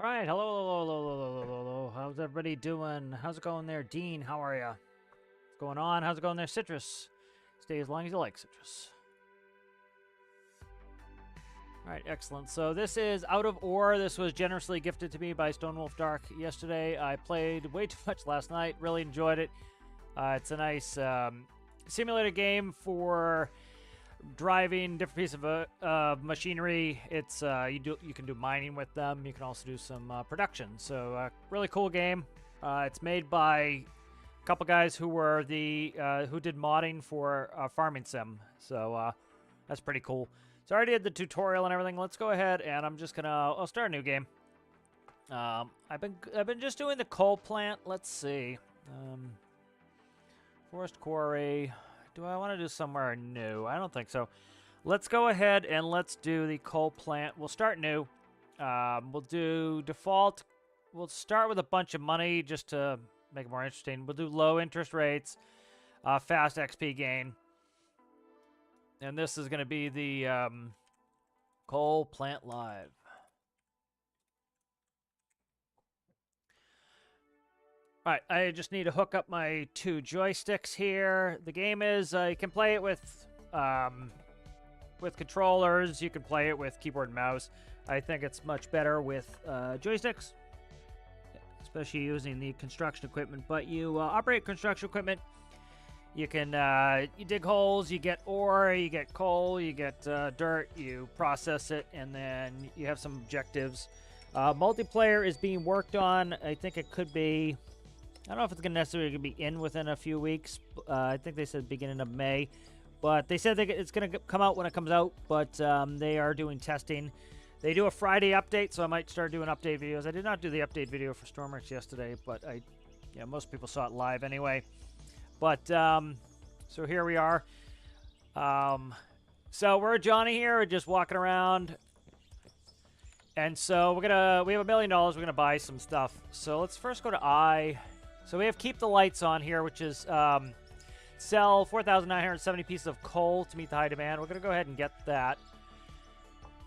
All right, hello, hello, hello, hello, hello, hello. How's everybody doing? How's it going there, Dean? How are ya? What's going on? How's it going there, Citrus? Stay as long as you like, Citrus. All right, excellent. So this is Out of Ore. This was generously gifted to me by Stonewolf Dark yesterday. I played way too much last night. Really enjoyed it. It's a nice simulator game for driving different pieces of machinery. It's you can do mining with them. You can also do some production. So really cool game. It's made by a couple guys who were the who did modding for Farming Sim. So that's pretty cool. So I already did the tutorial and everything. Let's go ahead and I'll start a new game. I've been just doing the coal plant. Let's see. Forest quarry. Do I want to do somewhere new? I don't think so. Let's go ahead and let's do the coal plant. We'll start new. We'll do default. We'll start with a bunch of money just to make it more interesting. We'll do low interest rates, fast XP gain. And this is going to be the coal plant live. All right, I just need to hook up my two joysticks here. The game is you can play it with controllers. You can play it with keyboard and mouse. I think it's much better with joysticks, especially using the construction equipment. But you operate construction equipment. You can you dig holes, you get ore, you get coal, you get dirt, you process it, and then you have some objectives. Multiplayer is being worked on. I think it could be. I don't know if it's going to necessarily be in within a few weeks. I think they said beginning of May. But they said it's going to come out when it comes out. But they are doing testing. They do a Friday update, so I might start doing update videos. I did not do the update video for Stormworks yesterday, but most people saw it live anyway. But so here we are. So we're Johnny here. We're just walking around. And so we have $1 million. We're going to buy some stuff. So let's first go to I. So we have keep the lights on here, which is sell 4,970 pieces of coal to meet the high demand. We're going to go ahead and get that.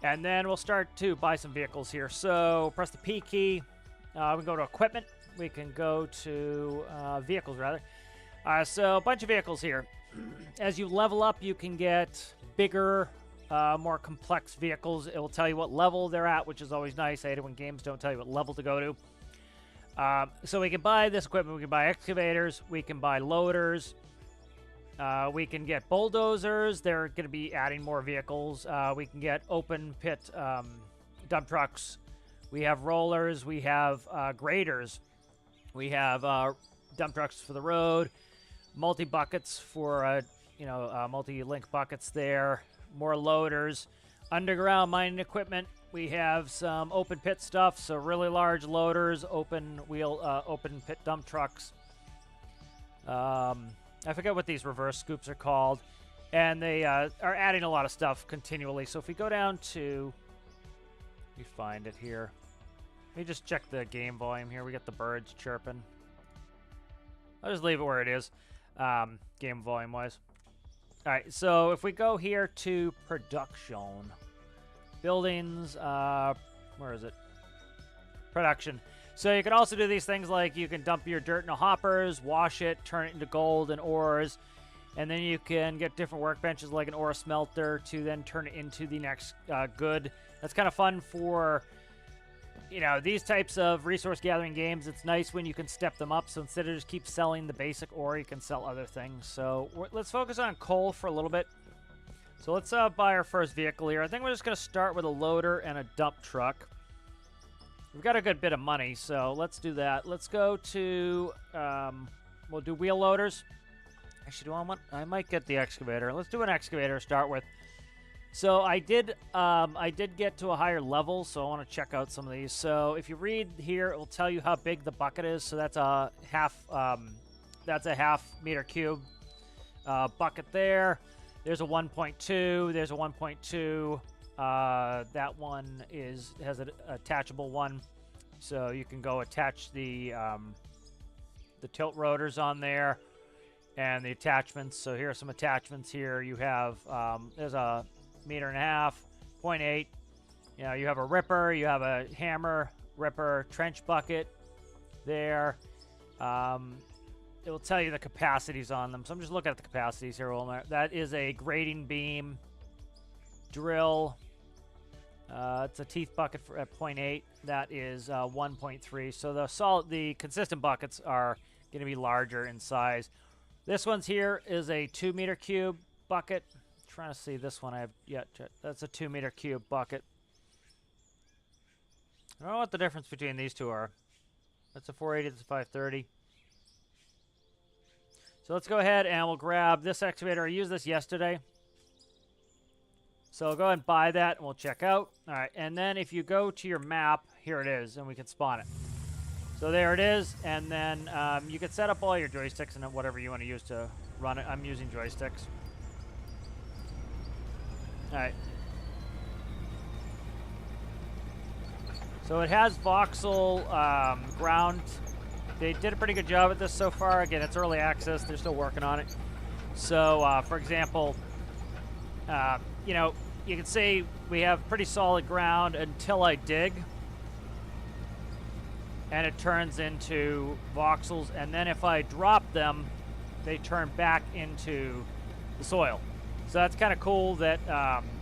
And then we'll start to buy some vehicles here. So press the P key. We can go to equipment. We can go to vehicles, rather. So a bunch of vehicles here. As you level up, you can get bigger, more complex vehicles. It will tell you what level they're at, which is always nice. I hate it when games don't tell you what level to go to. So we can buy this equipment. We can buy excavators. We can buy loaders. We can get bulldozers. They're going to be adding more vehicles. We can get open pit dump trucks. We have rollers. We have graders. We have dump trucks for the road. Multi-buckets for, multi-link buckets there. More loaders. Underground mining equipment. We have some open pit stuff, so really large loaders, open pit dump trucks. I forget what these reverse scoops are called. And they are adding a lot of stuff continually. So if we go down to, you find it here. Let me just check the game volume here. We got the birds chirping. I'll just leave it where it is, game volume-wise. All right, so if we go here to production, buildings, where is it? Production. So you can also do these things like you can dump your dirt into hoppers, wash it, turn it into gold and ores, and then you can get different workbenches like an ore smelter to then turn it into the next good. That's kind of fun for, these types of resource gathering games. It's nice when you can step them up. So instead of just keep selling the basic ore, you can sell other things. So let's focus on coal for a little bit. So let's buy our first vehicle here. I think we're just going to start with a loader and a dump truck. We've got a good bit of money, so let's do that. Let's go to, we'll do wheel loaders. Actually, do I want, I might get the excavator. Let's do an excavator to start with. So I did get to a higher level, so I want to check out some of these. So if you read here, it will tell you how big the bucket is. So that's a half meter cube bucket there. There's a 1.2. There's a 1.2. That one has an attachable one, so you can go attach the tilt rotors on there and the attachments. So here are some attachments. Here you have there's a 1.5 meters, 0.8. You have a ripper. You have a hammer, ripper, trench bucket there. It will tell you the capacities on them. So I'm just looking at the capacities here. That is a grading beam drill. It's a teeth bucket at 0.8. That is 1.3. So the consistent buckets are going to be larger in size. This one's here is a 2 meter cube bucket. I'm trying to see this one I have yet. That's a 2 meter cube bucket. I don't know what the difference between these two are. That's a 480, that's a 530. So let's go ahead and we'll grab this excavator. I used this yesterday. So go ahead and buy that and we'll check out. All right, and then if you go to your map, here it is, and we can spawn it. So there it is, and then you can set up all your joysticks and whatever you want to use to run it. I'm using joysticks. All right. So it has voxel ground. They did a pretty good job at this so far. Again, it's early access. They're still working on it. So, for example, you know, you can see we have pretty solid ground until I dig. And it turns into voxels. And then if I drop them, they turn back into the soil. So that's kind of cool that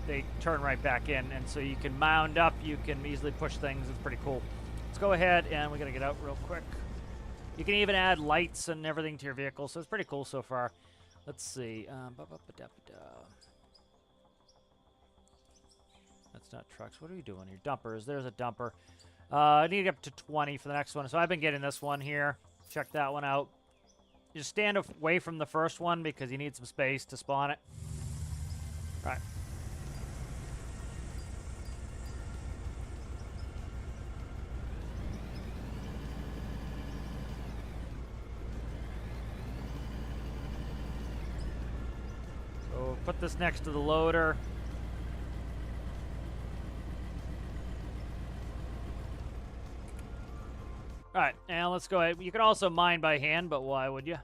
they turn right back in. And so you can mound up. You can easily push things. It's pretty cool. Let's go ahead and we got to get out real quick. You can even add lights and everything to your vehicle, so it's pretty cool so far. Let's see. That's not trucks. What are you doing here? Dumpers. There's a dumper. I need to get up to 20 for the next one. So I've been getting this one here. Check that one out. Just stand away from the first one because you need some space to spawn it. All right. Put this next to the loader. All right, and let's go ahead. You can also mine by hand, but why would you?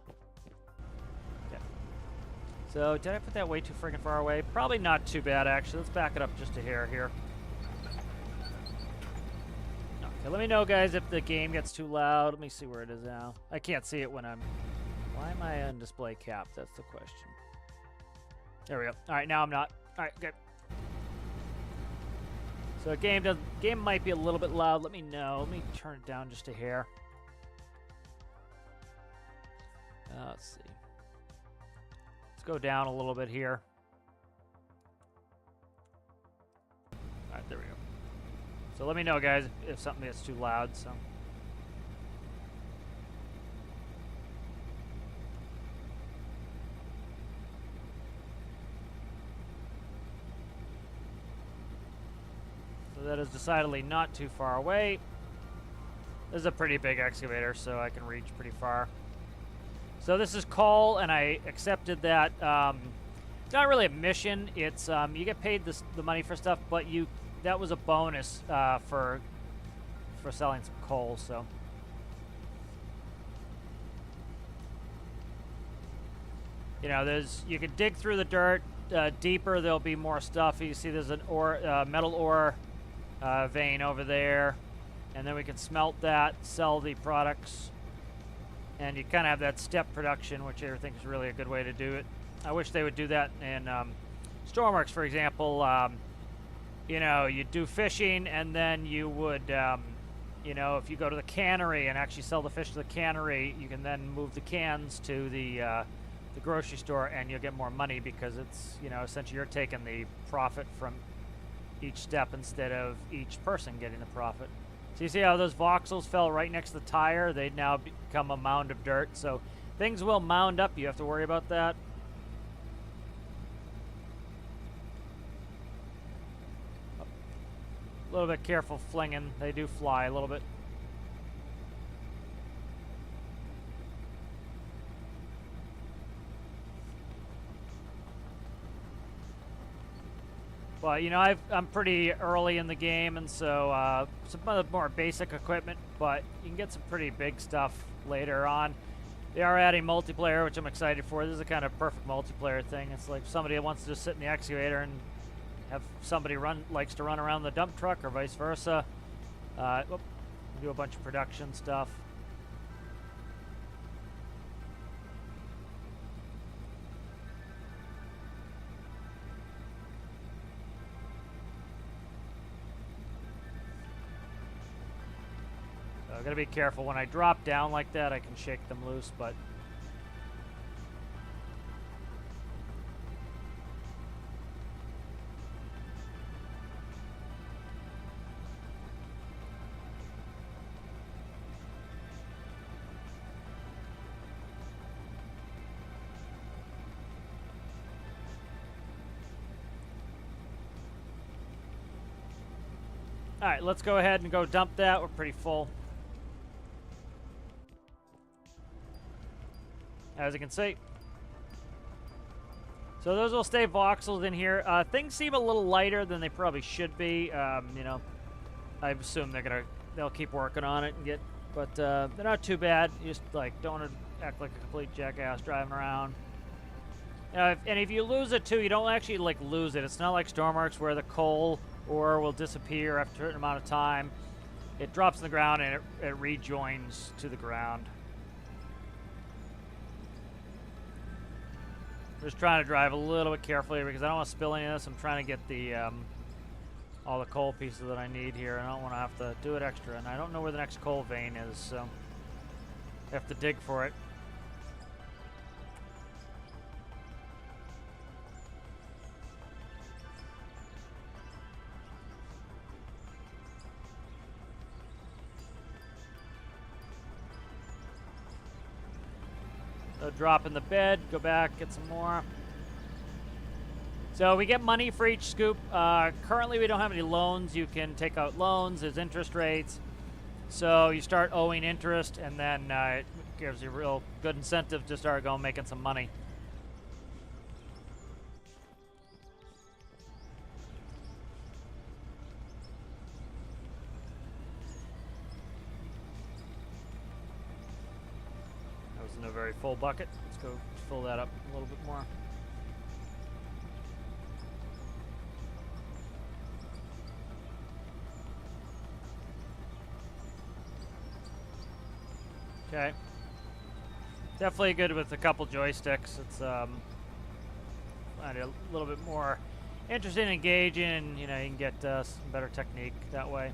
Okay. So, did I put that way too freaking far away? Probably not too bad, actually. Let's back it up just a hair here. Okay, let me know, guys, if the game gets too loud. Let me see where it is now. I can't see it when I'm... Why am I on display cap? That's the question. There we go. All right, now I'm not. All right, good. So game might be a little bit loud. Let me know. Let me turn it down just a hair. Let's see. Let's go down a little bit here. All right, there we go. So let me know, guys, if something gets too loud. So. That is decidedly not too far away. This is a pretty big excavator, so I can reach pretty far. So this is Karl, and I accepted that. It's not really a mission. It's you get paid the money for stuff, but that was a bonus for selling some coal. So you know, you can dig through the dirt deeper. There'll be more stuff. You see, there's an metal ore. Vein over there, and then we can smelt that, sell the products, and you kind of have that step production, which I think is really a good way to do it. I wish they would do that in stormworks, for example. You know, you do fishing, and then you would, you know, if you go to the cannery and actually sell the fish to the cannery, you can then move the cans to the grocery store, and you'll get more money because it's, you know, essentially you're taking the profit from each step instead of each person getting the profit. So you see how those voxels fell right next to the tire? They'd now become a mound of dirt. So things will mound up. You have to worry about that. A little bit careful flinging. They do fly a little bit. But, you know, I'm pretty early in the game, and so some of the more basic equipment, but you can get some pretty big stuff later on. They are adding multiplayer, which I'm excited for. This is a kind of perfect multiplayer thing. It's like somebody that wants to just sit in the excavator and have somebody likes to run around the dump truck, or vice versa. Do a bunch of production stuff. So I gotta be careful when I drop down like that. I can shake them loose, but all right, let's go ahead and go dump that. We're pretty full. As you can see. So those will stay voxels in here. Things seem a little lighter than they probably should be. You know, I assume they'll keep working on it and get, but they're not too bad. You just like don't want to act like a complete jackass driving around. And if you lose it too, you don't actually like lose it. It's not like stormworks where the coal ore will disappear after a certain amount of time. It drops in the ground and it rejoins to the ground. I'm just trying to drive a little bit carefully because I don't want to spill any of this. I'm trying to get the all the coal pieces that I need here. I don't want to have to do it extra, and I don't know where the next coal vein is, so I have to dig for it. So drop in the bed, go back, get some more. So we get money for each scoop. Currently we don't have any loans. You can take out loans, there's interest rates. So you start owing interest, and then it gives you a real good incentive to start going making some money. A very full bucket. Let's go fill that up a little bit more. Okay. Definitely good with a couple joysticks. It's a little bit more interesting and engaging, and you know, you can get some better technique that way.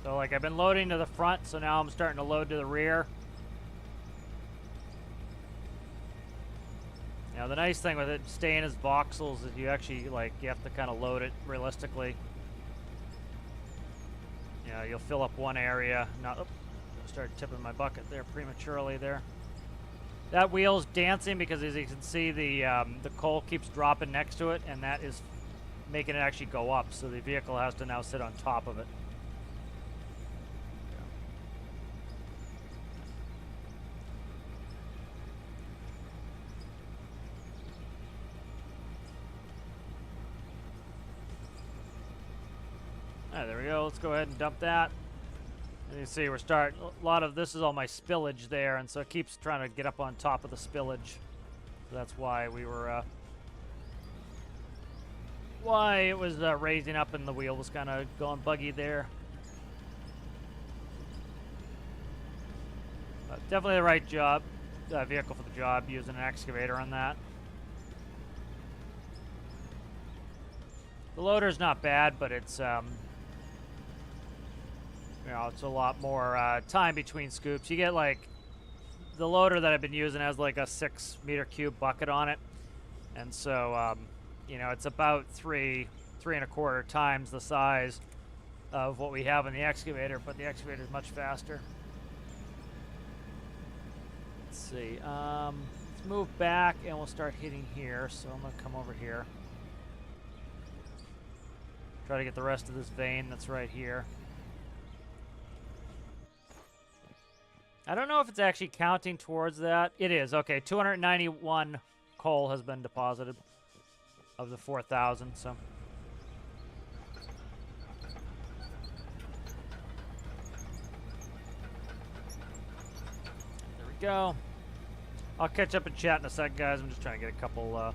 So like I've been loading to the front, so now I'm starting to load to the rear. Now the nice thing with it staying as voxels is you actually you have to kind of load it realistically. You know, you'll fill up one area. Not, oops, I started tipping my bucket there prematurely there. That wheel's dancing because, as you can see, the coal keeps dropping next to it, and that is making it actually go up. So the vehicle has to now sit on top of it. Alright, there we go. Let's go ahead and dump that. And you see we're starting, a lot of this is all my spillage there, and so it keeps trying to get up on top of the spillage. So that's why we were, why it was raising up and the wheel was kind of going buggy there. Definitely the right job, vehicle for the job, using an excavator on that. The loader's not bad, but it's, you know, it's a lot more time between scoops. You get, like, the loader that I've been using has, like, a 6 meter cube bucket on it. And so, you know, it's about 3.25 times the size of what we have in the excavator, but the excavator is much faster. Let's see. Let's move back, and we'll start hitting here. So I'm going to come over here. Try to get the rest of this vein that's right here. I don't know if it's actually counting towards that. It is. Okay, 291 coal has been deposited of the 4,000, so. There we go. I'll catch up and chat in a sec, guys. I'm just trying to get a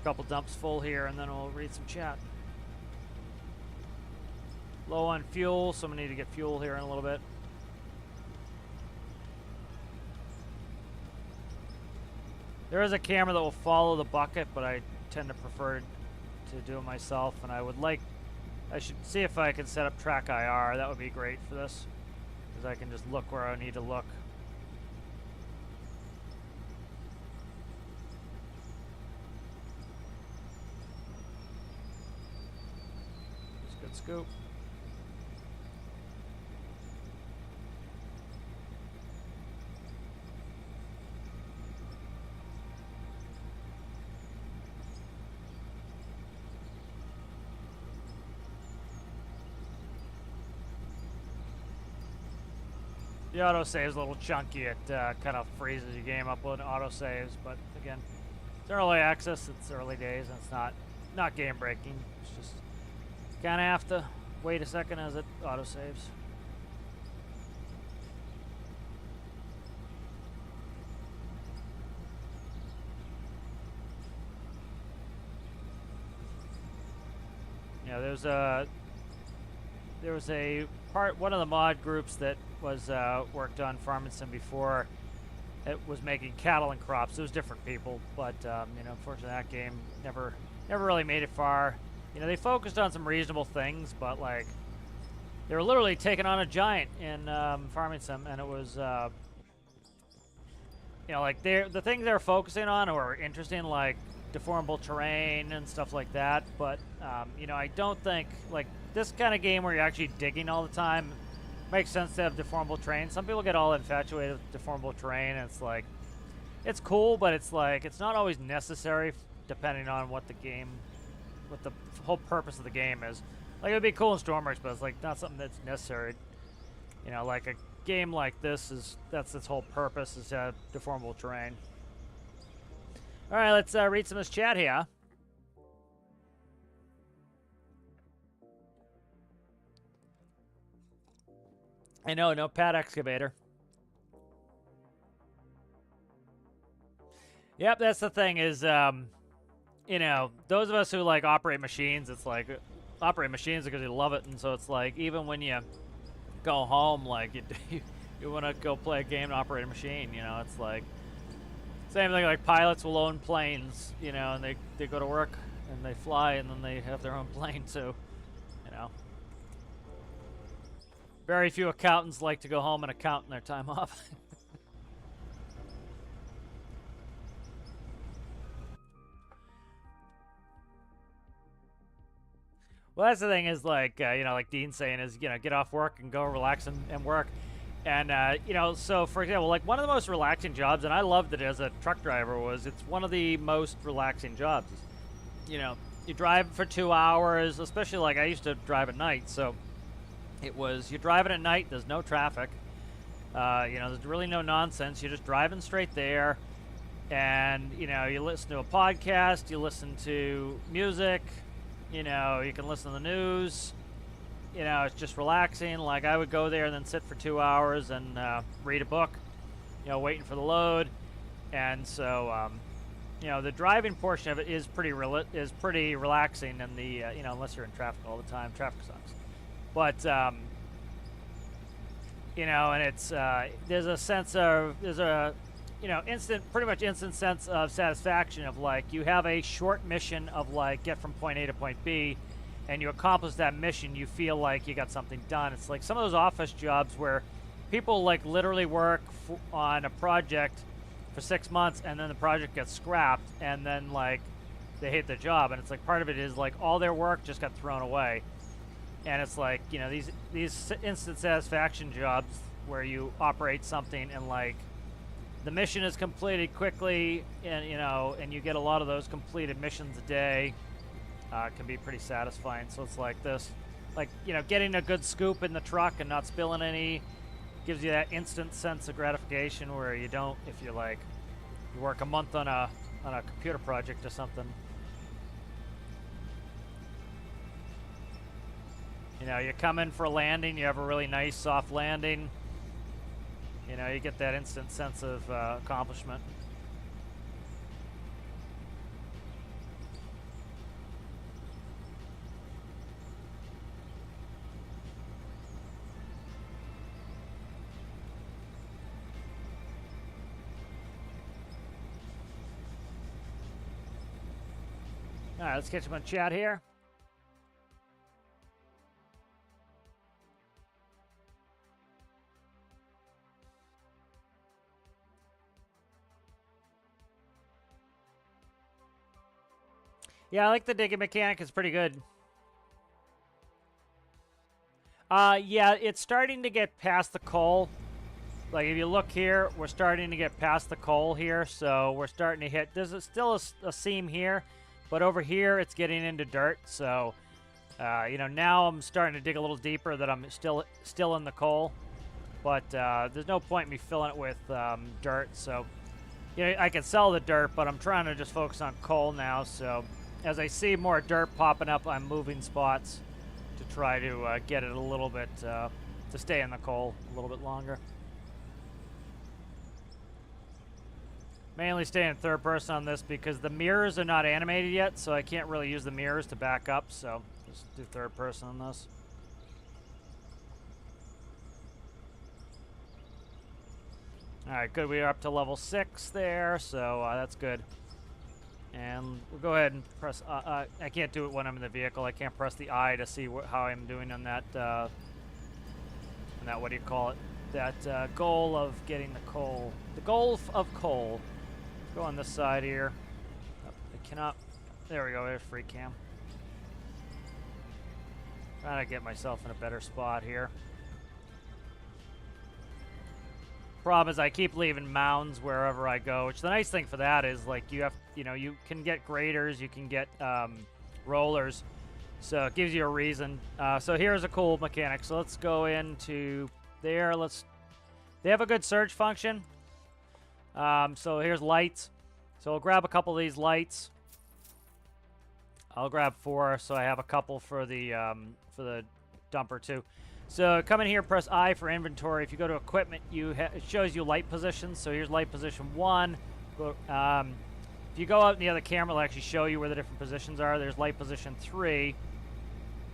couple dumps full here, and then we'll read some chat. Low on fuel, so I'm gonna need to get fuel here in a little bit. There is a camera that will follow the bucket, but I tend to prefer to do it myself, and I should see if I can set up track IR. That would be great for this, because I can just look where I need to look. Just good scoop. The autosave is a little chunky. It kind of freezes your game up with autosaves, but again, it's early access, it's early days, and it's not game breaking. It's just kind of have to wait a second as it autosaves. Yeah, there was a one of the mod groups that was worked on Farming Sim before. It was making cattle and crops. It was different people, but you know, unfortunately, that game never really made it far. You know, they focused on some reasonable things, but like they were literally taking on a giant in Farming Sim, and it was you know, like the things they were focusing on were interesting, like deformable terrain and stuff like that. But you know, I don't think like this kind of game where you're actually digging all the time makes sense to have deformable terrain. Some people get all infatuated with deformable terrain, and it's like, it's cool, but it's like, it's not always necessary depending on what the game, what the whole purpose of the game is. Like, it would be cool in stormworks, but it's like not something that's necessary. You know, like a game like this that's its whole purpose, is to have deformable terrain. All right, let's read some of this chat here. I know, no pad excavator. Yep, that's the thing is, you know, those of us who like operate machines, it's like operate machines because you love it, and so it's like even when you go home, like you want to go play a game and operate a machine, you know, it's like same thing. Like pilots will own planes, you know, and they go to work and they fly, and then they have their own plane too, you know. Very few accountants like to go home and account in their time off. Well, that's the thing is, like, you know, like Dean's saying is, you know, get off work and go relax and work. And, you know, so, for example, like, one of the most relaxing jobs, and I loved it as a truck driver, was it's one of the most relaxing jobs. You know, you drive for 2 hours, especially, like, I used to drive at night, so it was, you're driving at night, there's no traffic. You know, there's really no nonsense. You're just driving straight there. And, you know, you listen to a podcast, you listen to music, you know, you can listen to the news. You know, it's just relaxing. Like, I would go there and then sit for 2 hours and read a book, you know, waiting for the load. And so, you know, the driving portion of it is pretty relaxing. And the, you know, unless you're in traffic all the time, traffic sucks. But, you know, and it's there's a sense of pretty much instant sense of satisfaction of like you have a short mission of like get from point A to point B, and you accomplish that mission, you feel like you got something done. It's like some of those office jobs where people like literally work on a project for 6 months and then the project gets scrapped and then like they hate their job, and it's like part of it is like all their work just got thrown away. And it's like, you know, these instant satisfaction jobs where you operate something and like the mission is completed quickly, and you know, and you get a lot of those completed missions a day, can be pretty satisfying. So it's like this, like, you know, getting a good scoop in the truck and not spilling any gives you that instant sense of gratification where you don't if you like you work a month on a computer project or something. You know, you come in for a landing, you have a really nice soft landing. You know, you get that instant sense of accomplishment. All right, let's catch up on chat here. Yeah, I like the digging mechanic. It's pretty good. Yeah, it's starting to get past the coal. Like, if you look here, we're starting to get past the coal here, so we're starting to hit... There's still a seam here, but over here, it's getting into dirt, so... you know, now I'm starting to dig a little deeper that I'm still in the coal. But there's no point in me filling it with dirt, so... You know, I can sell the dirt, but I'm trying to just focus on coal now, so... As I see more dirt popping up, I'm moving spots to try to get it a little bit, to stay in the coal a little bit longer. Mainly staying in third person on this because the mirrors are not animated yet, so I can't really use the mirrors to back up, so just do third person on this. Alright, good. We are up to level 6 there, so that's good. And we'll go ahead and press... I can't do it when I'm in the vehicle. I can't press the I to see how I'm doing on that, what do you call it? That goal of getting the coal. The goal of coal. Let's go on this side here. Oh, I cannot... There we go. There's free cam. Trying to get myself in a better spot here. Problem is I keep leaving mounds wherever I go, which the nice thing for that is like you can get graders, you can get rollers, so it gives you a reason. So here's a cool mechanic. So let's go into there. They have a good search function. So here's lights. So we'll grab a couple of these lights. I'll grab 4, so I have a couple for the dumper too. So come in here, press I for inventory. If you go to equipment, it shows you light positions. So here's light position 1. If you go out in the other camera, it'll actually show you where the different positions are. There's light position 3.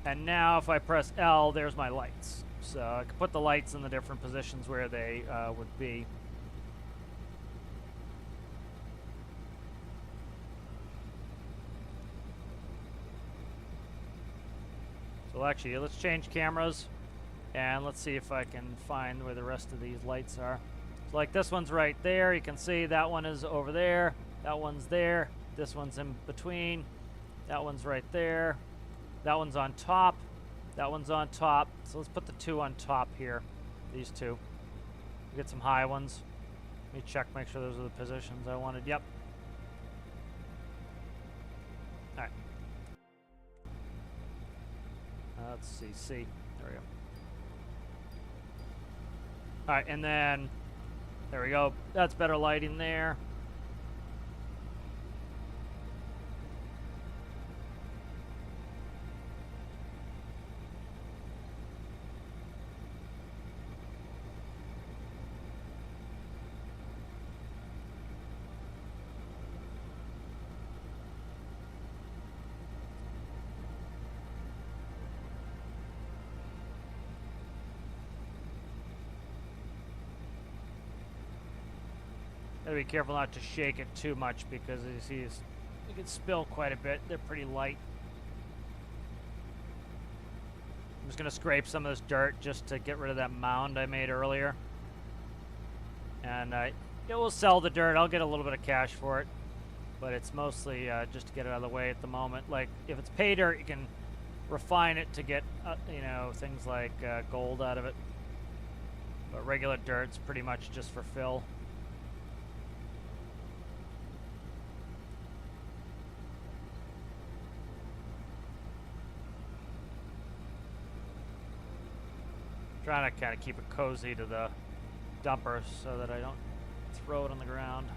And now if I press L, there's my lights. So I can put the lights in the different positions where they would be. So actually, let's change cameras. And let's see if I can find where the rest of these lights are. So like this one's right there. You can see that one is over there. That one's there. This one's in between. That one's right there. That one's on top. That one's on top. So let's put the 2 on top here. These 2. We'll get some high ones. Let me check, make sure those are the positions I wanted. Yep. All right. Let's see. C. There we go. All right, and then there we go. That's better lighting there. Gotta be careful not to shake it too much because as you see, it can spill quite a bit. They're pretty light. I'm just gonna scrape some of this dirt just to get rid of that mound I made earlier. And it will sell the dirt. I'll get a little bit of cash for it, but it's mostly just to get it out of the way at the moment. Like if it's pay dirt, you can refine it to get you know, things like gold out of it. But regular dirt's pretty much just for fill. Trying to kind of keep it cozy to the dumper so that I don't throw it on the ground.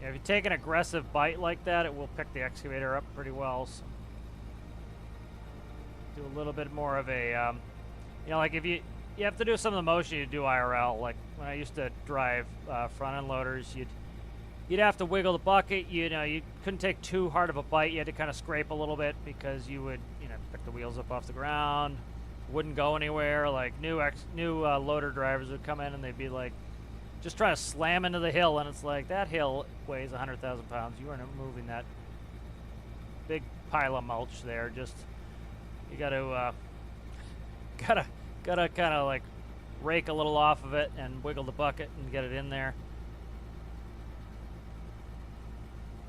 Yeah, if you take an aggressive bite like that, it will pick the excavator up pretty well. So do a little bit more of a, you know, like if you have to do some of the motion you do IRL. Like when I used to drive front end loaders, you'd have to wiggle the bucket. You know, you couldn't take too hard of a bite. You had to kind of scrape a little bit because you would, you know, pick the wheels up off the ground. Wouldn't go anywhere. Like new loader drivers would come in and they'd be like, just trying to slam into the hill, and it's like that hill weighs 100,000 pounds. You aren't moving that big pile of mulch there. Just you gotta kind of like rake a little off of it and wiggle the bucket and get it in there.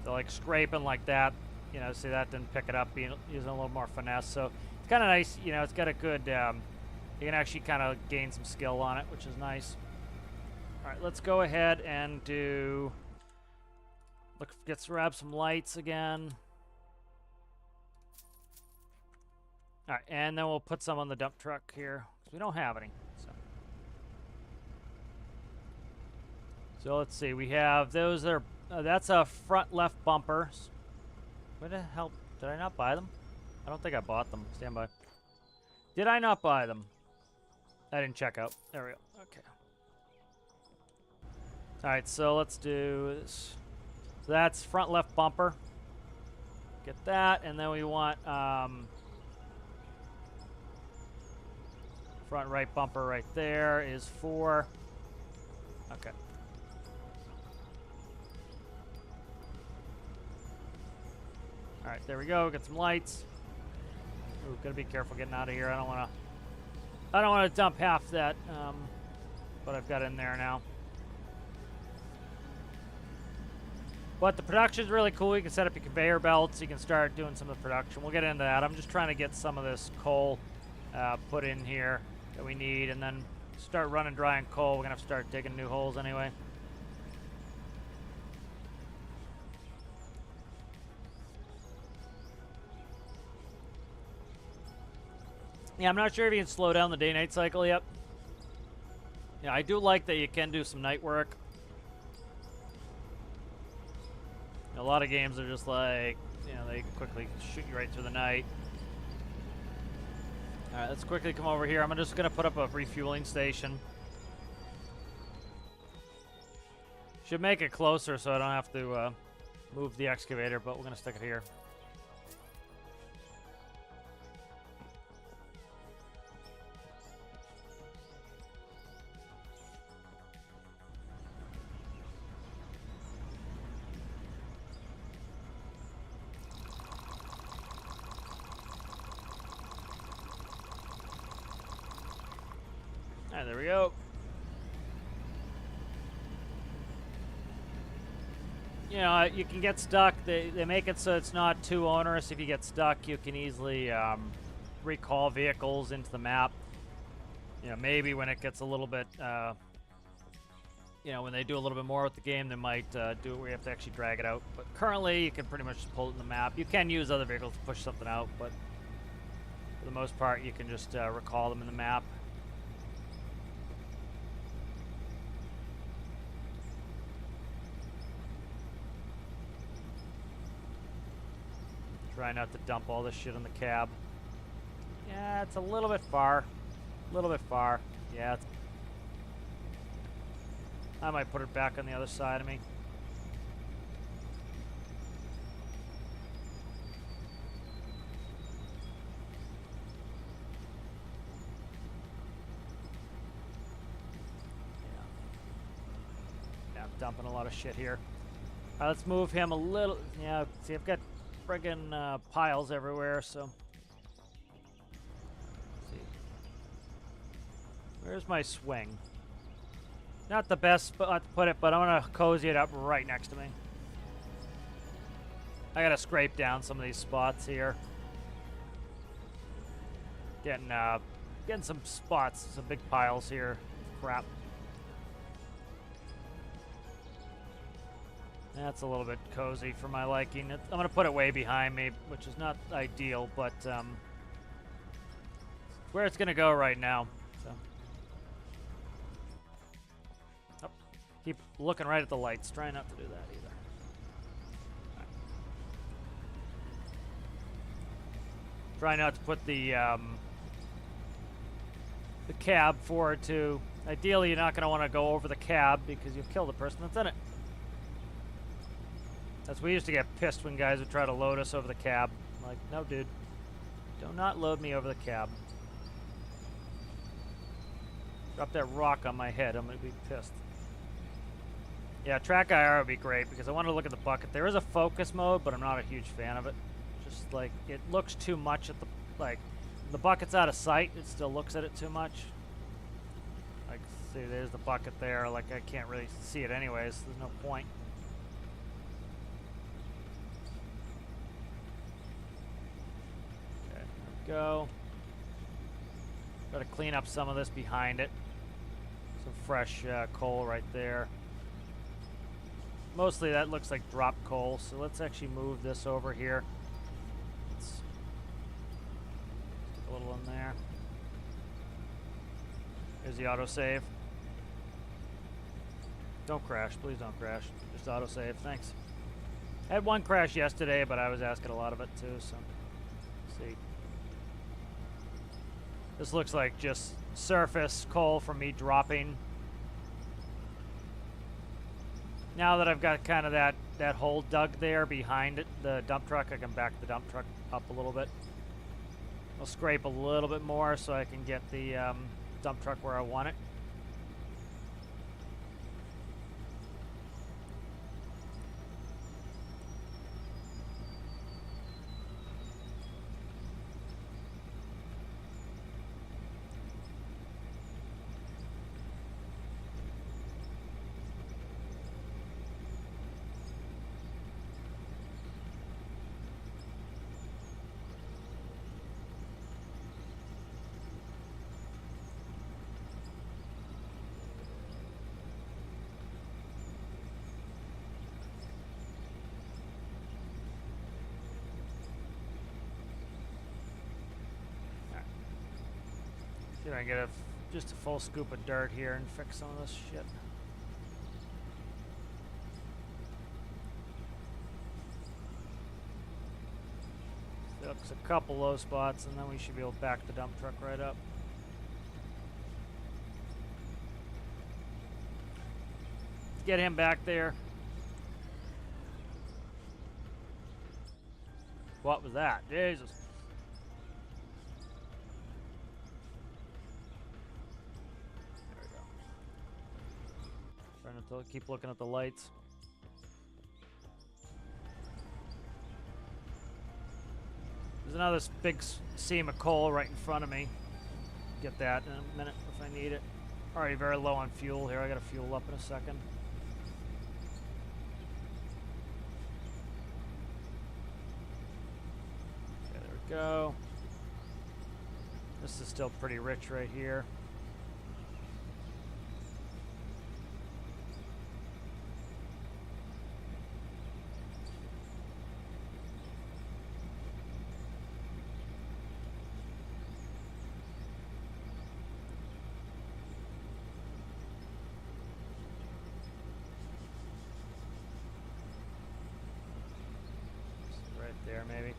So like scraping like that, you know, see that didn't pick it up, using a little more finesse. So it's kind of nice, you know, it's got a good, you can actually kind of gain some skill on it, which is nice. All right, let's go ahead and grab some lights again. All right, and then we'll put some on the dump truck here, because we don't have any. So let's see, we have those that are, that's a front left bumper. Where the hell, did I not buy them? I don't think I bought them. Stand by. Did I not buy them? I didn't check out. There we go. Okay. All right, so let's do this. So that's front left bumper. Get that, and then we want front right bumper right there is 4. Okay. All right, there we go. Get some lights. Ooh, gotta be careful getting out of here. I don't want to dump half that, what I've got in there now. But the production's really cool. You can set up your conveyor belts. You can start doing some of the production. We'll get into that. I'm just trying to get some of this coal put in here that we need, and then start running dry and coal. We're gonna have to start digging new holes anyway. Yeah, I'm not sure if you can slow down the day-night cycle yet. Yeah, I do like that you can do some night work. A lot of games are just like, you know, they quickly shoot you right through the night. All right, let's quickly come over here. I'm just going to put up a refueling station. Should make it closer so I don't have to move the excavator, but we're going to stick it here. There we go. You know, you can get stuck. They make it so it's not too onerous. If you get stuck, you can easily recall vehicles into the map. You know, maybe when it gets a little bit, you know, when they do a little bit more with the game, they might do it where you have to actually drag it out. But currently, you can pretty much just pull it in the map. You can use other vehicles to push something out, but for the most part, you can just recall them in the map. Try not to dump all this shit in the cab. Yeah, it's a little bit far. A little bit far. Yeah. I might put it back on the other side of me. dumping a lot of shit here. All right, let's move him a little. Yeah, see, I've got friggin' piles everywhere, so. Let's see. Where's my swing? Not the best spot to put it, but I'm gonna cozy it up right next to me. I gotta scrape down some of these spots here. Getting some spots, some big piles here. Crap. That's a little bit cozy for my liking. I'm gonna put it way behind me, which is not ideal, but where it's gonna go right now. So. Oh, keep looking right at the lights. Try not to do that either. Right. Try not to put the cab forward too. Ideally, you're not going to want to go over the cab because you'll kill the person that's in it. We used to get pissed when guys would try to load us over the cab. I'm like, no, dude. Do not load me over the cab. Drop that rock on my head. I'm going to be pissed. Yeah, track IR would be great because I want to look at the bucket. There is a focus mode, but I'm not a huge fan of it. Just like, it looks too much at the, like, the bucket's out of sight. It still looks at it too much. Like, see, there's the bucket there. Like, I can't really see it anyways. There's no point. Okay, there we go. Got to clean up some of this behind it. Some fresh coal right there. Mostly that looks like dropped coal, so let's actually move this over here. Let's stick a little in there. There's the autosave. Don't crash, please don't crash. Just autosave, thanks. I had one crash yesterday, but I was asking a lot of it too, so let's see. This looks like just surface coal from me dropping. Now that I've got kind of that hole dug there behind it, the dump truck, I can back the dump truck up a little bit. I'll scrape a little bit more so I can get the dump truck where I want it. See if I can get just a full scoop of dirt here and fix some of this shit. Fix a couple low spots and then we should be able to back the dump truck right up. Let's get him back there. What was that? Jesus. Trying to keep looking at the lights. There's another big seam of coal right in front of me. Get that in a minute if I need it. Already very low on fuel here. I gotta fuel up in a second. Okay, there we go. This is still pretty rich right here. There, maybe.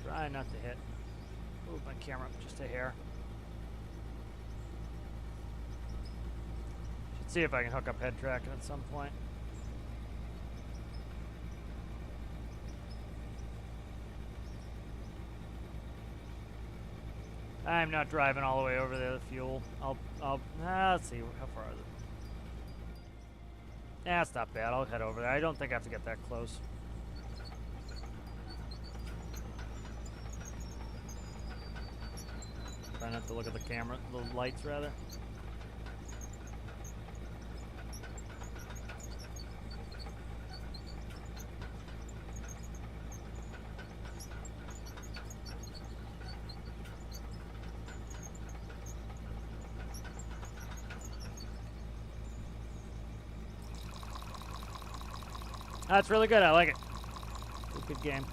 Try not to hit. Move my camera up just a hair. Should see if I can hook up head tracking at some point. I'm not driving all the way over there. The fuel. Let's see. How far is it? Yeah, it's not bad. I'll head over there. I don't think I have to get that close. Try not to look at the camera, the lights rather. That's really good. I like it. It's a good game.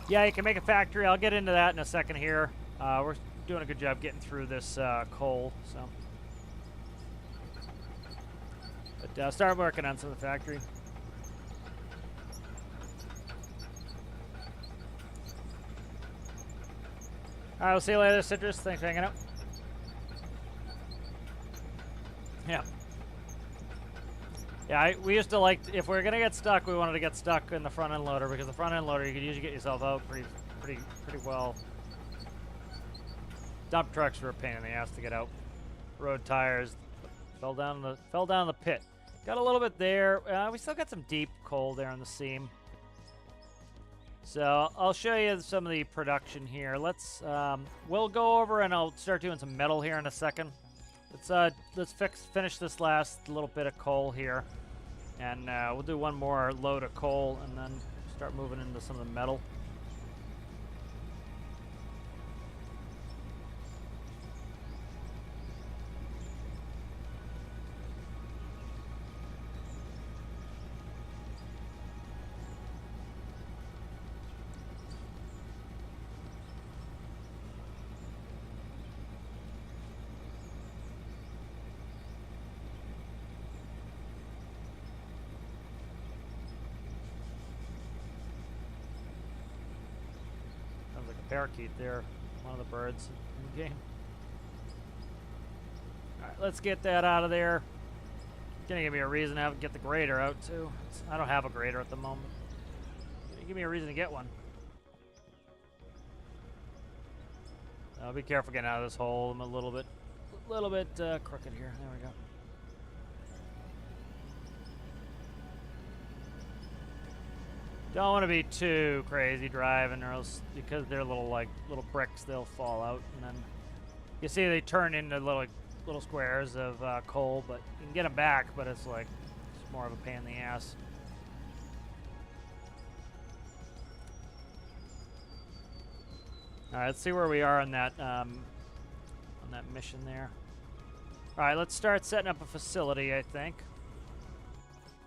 Yeah, you can make a factory. I'll get into that in a second here. We're doing a good job getting through this coal, so. But start working on some of the factory. All right, we'll see you later, Citrus. Thanks for hanging out. Yeah. Yeah, we used to like, if we were gonna get stuck, we wanted to get stuck in the front end loader, because the front end loader you could usually get yourself out pretty well. Dump trucks were a pain in the ass to get out. Road tires fell down the pit. Got a little bit there. We still got some deep coal there on the seam. So I'll show you some of the production here. We'll go over and I'll start doing some metal here in a second. Let's finish this last little bit of coal here. And we'll do one more load of coal and then start moving into some of the metal. Parakeet there, one of the birds in the game. Alright, let's get that out of there. Gonna give me a reason to get the grader out too. I don't have a grader at the moment. Give me a reason to get one. Be careful getting out of this hole. I'm a little bit crooked here. There we go. Don't want to be too crazy driving, or else, because they're little bricks, they'll fall out, and then you see they turn into little squares of coal. But you can get them back, but it's more of a pain in the ass. All right, let's see where we are on that mission there. All right, let's start setting up a facility, I think.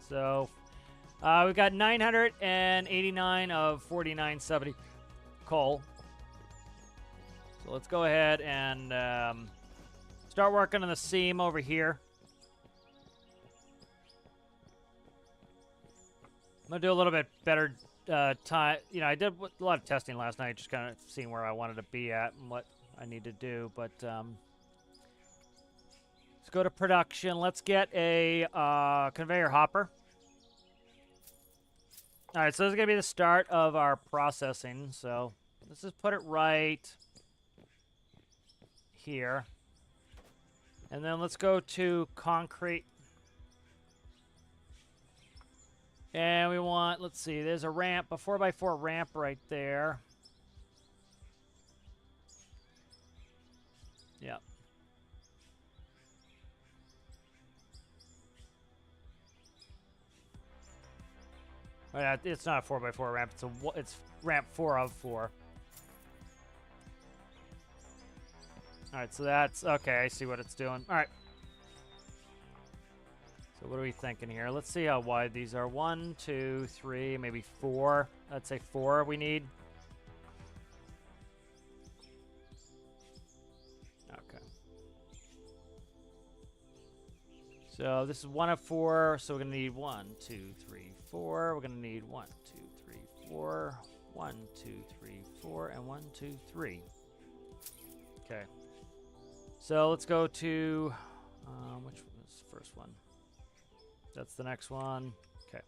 So. We've got 989 of 4970 coal. So let's go ahead and start working on the seam over here. I'm going to do a little bit better time. You know, I did a lot of testing last night, just kind of seeing where I wanted to be at and what I need to do. But let's go to production. Let's get a conveyor hopper. All right, so this is going to be the start of our processing. So let's just put it right here. And then let's go to concrete. And we want, let's see, there's a ramp, a 4x4 ramp right there. Yep. It's not a 4x4 ramp. It's ramp 4 of 4. All right, so that's okay. I see what it's doing. All right. So what are we thinking here? Let's see how wide these are. 1, 2, 3, maybe 4. Let's say 4 we need. Okay. So this is 1 of 4. So we're gonna need 1, 2, 3, 4. We're gonna need 1, 2, 3, 4. 1, 2, 3, 4, and 1, 2, 3. Okay. So let's go to which was the first one? That's the next one. Okay.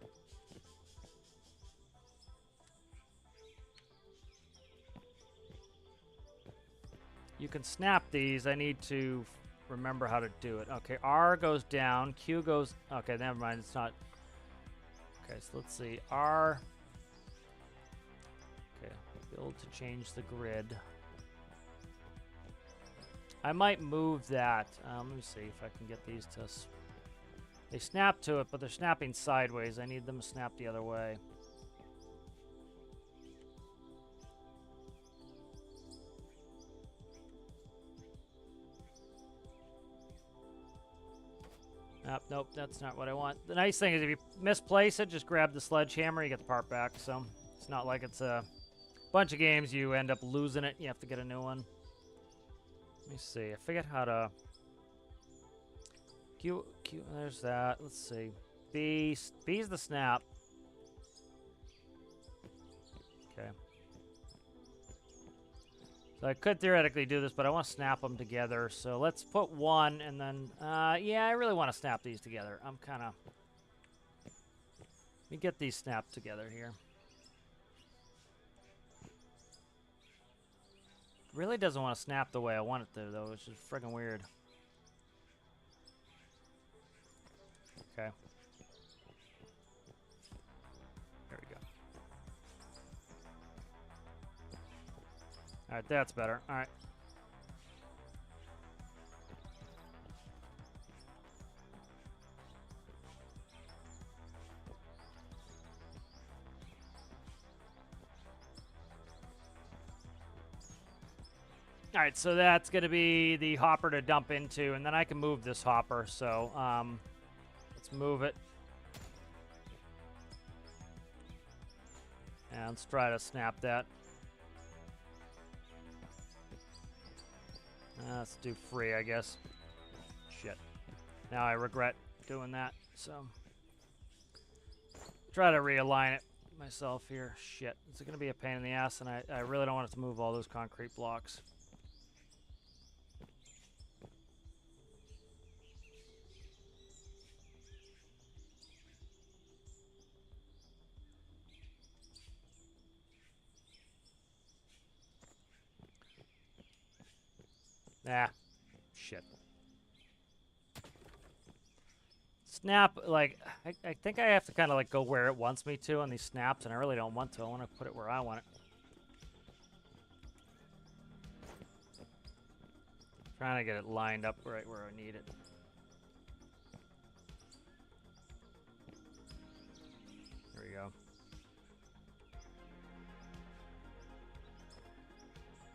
You can snap these. I need to remember how to do it. Okay, R goes down. Q goes... Okay, never mind. It's not... Okay, so let's see. R... Okay, build to change the grid. I might move that. Let me see if I can get these to... They snap to it, but they're snapping sideways. I need them to snap the other way. Nope, that's not what I want. The nice thing is if you misplace it, just grab the sledgehammer, you get the part back. So it's not like it's a bunch of games you end up losing it. You have to get a new one. Let me see. I forget how to... Q, there's that. Let's see. B's the snap. Okay. So I could theoretically do this, but I want to snap them together. So let's put one and then... yeah, I really want to snap these together. I'm kind of... Let me get these snapped together here. Really doesn't want to snap the way I want it to, though, which is friggin' weird. Okay. There we go. Alright, that's better. Alright. Alright, so that's going to be the hopper to dump into, and then I can move this hopper, so let's move it. And let's try to snap that. Let's do free, I guess. Shit. Now I regret doing that, so... Try to realign it myself here. Shit. It's going to be a pain in the ass, and I really don't want it to move all those concrete blocks. Ah, shit. Snap, like, I think I have to kind of, like, go where it wants me to on these snaps, and I really don't want to. I want to put it where I want it. Trying to get it lined up right where I need it. There we go.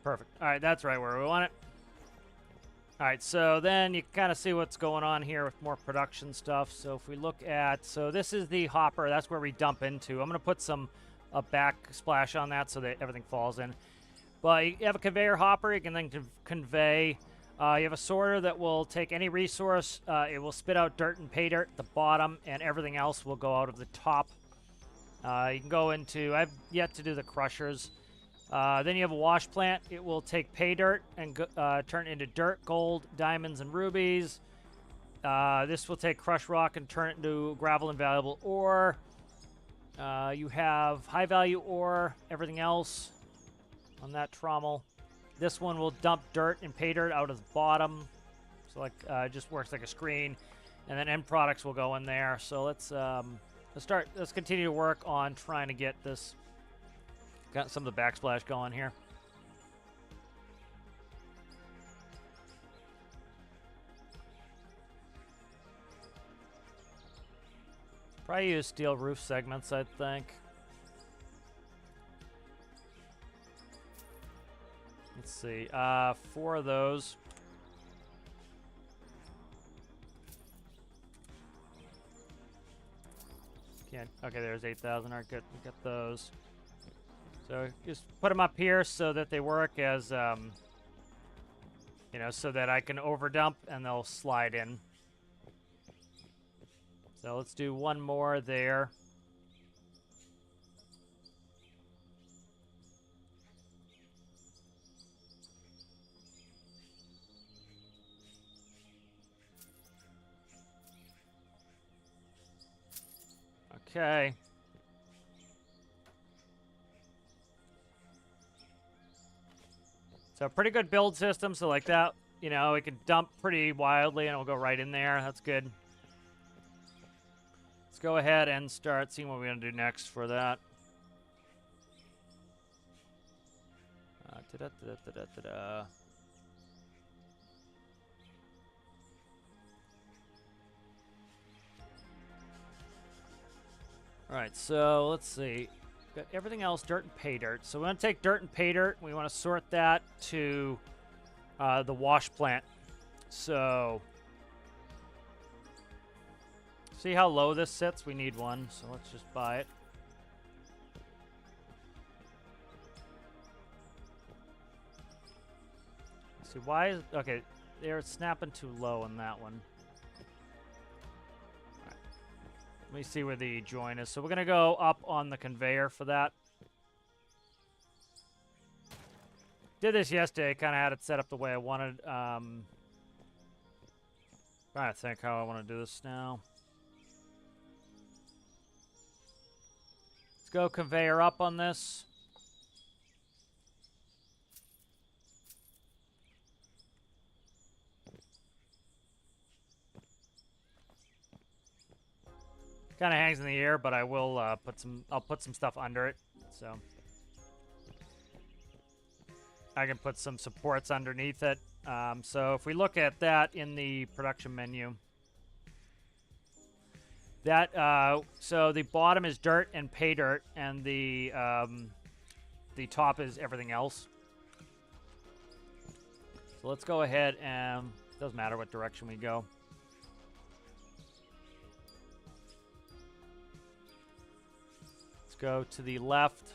Perfect. All right, that's right where we want it. All right, so then you kind of see what's going on here with more production stuff. So if we look at, so this is the hopper. That's where we dump into. I'm going to put a backsplash on that so that everything falls in. But you have a conveyor hopper. You can then convey. You have a sorter that will take any resource. It will spit out dirt and pay dirt at the bottom, and everything else will go out of the top. You can go into, I've yet to do the crushers. Then you have a wash plant. It will take pay dirt and turn it into dirt, gold, diamonds, and rubies. This will take crushed rock and turn it into gravel and valuable ore. You have high value ore, everything else on that trommel. This one will dump dirt and pay dirt out of the bottom. So like it just works like a screen. And then end products will go in there. So let's continue to work on trying to get this. Got some of the backsplash going here. Probably use steel roof segments, I think. Let's see. 4 of those. Can't. Okay, there's 8,000. All right, good. We got those. So just put them up here so that they work as, you know, so that I can overdump and they'll slide in. So let's do one more there. Okay. So pretty good build system. So like that, you know, we can dump pretty wildly and it'll go right in there. That's good. Let's go ahead and start seeing what we're going to do next for that. Alright, so let's see. Got everything else dirt and pay dirt. So we want to take dirt and pay dirt. We want to sort that to the wash plant. So see how low this sits? We need one, so let's just buy it. Let's see, why is... Okay, they're snapping too low on that one. All right. Let me see where the join is. So we're going to go up on the conveyor for that. Did this yesterday, kind of had it set up the way I wanted. Trying to think how I want to do this now. Let's go conveyor up on this. Kind of hangs in the air, but I will I'll put some stuff under it, so I can put some supports underneath it. So if we look at that in the production menu, that so the bottom is dirt and pay dirt, and the top is everything else. So let's go ahead and doesn't matter what direction we go. Let's go to the left.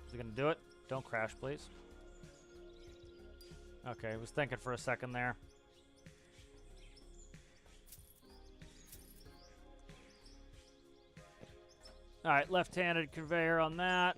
Is it gonna do it? Don't crash, please. Okay, I was thinking for a second there. All right, left-handed conveyor on that.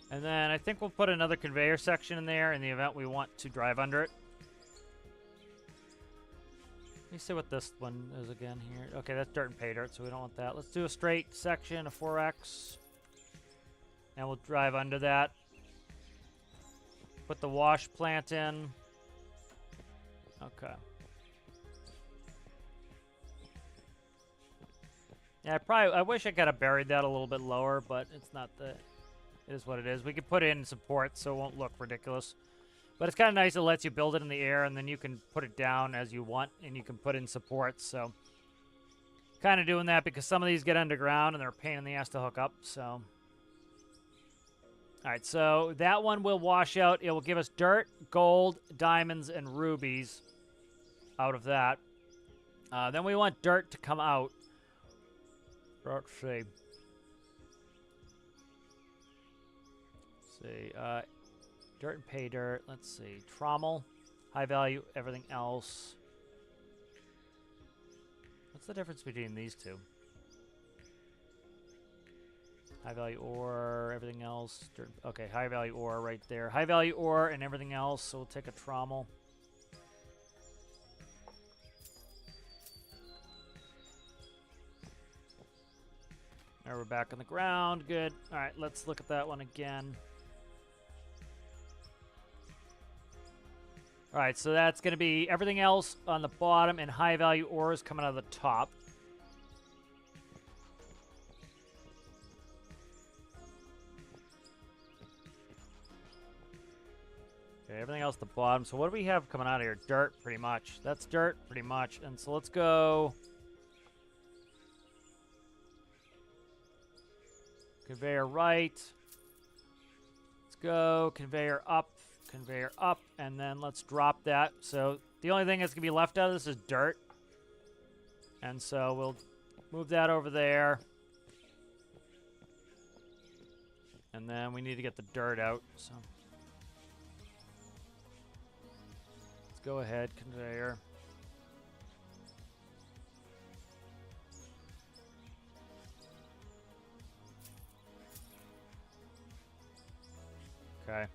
And then I think we'll put another conveyor section in there in the event we want to drive under it. Let me see what this one is again here. Okay, that's dirt and pay dirt, so we don't want that. Let's do a straight section, a 4X. And we'll drive under that. Put the wash plant in. Okay. Yeah, I wish I could have buried that a little bit lower, but it's not the... It is what it is. We could put in support so it won't look ridiculous. But it's kind of nice. It lets you build it in the air, and then you can put it down as you want, and you can put in supports. So kind of doing that because some of these get underground, and they're a pain in the ass to hook up. So, all right, so that one will wash out. It will give us dirt, gold, diamonds, and rubies out of that. Then we want dirt to come out. Let's see. Dirt and pay dirt. Let's see. Trommel. High value, everything else. What's the difference between these two? High value ore, everything else. Dirt. Okay, high value ore right there. High value ore and everything else. So we'll take a trommel. Now we're back on the ground. Good. All right, let's look at that one again. All right, so that's going to be everything else on the bottom and high-value ores coming out of the top. Okay, everything else at the bottom. So what do we have coming out of here? Dirt, pretty much. That's dirt, pretty much. And so let's go... Conveyor right. Let's go conveyor up. Conveyor up, and then let's drop that. So the only thing that's going to be left out of this is dirt. And so we'll move that over there. And then we need to get the dirt out. So let's go ahead, conveyor. Okay.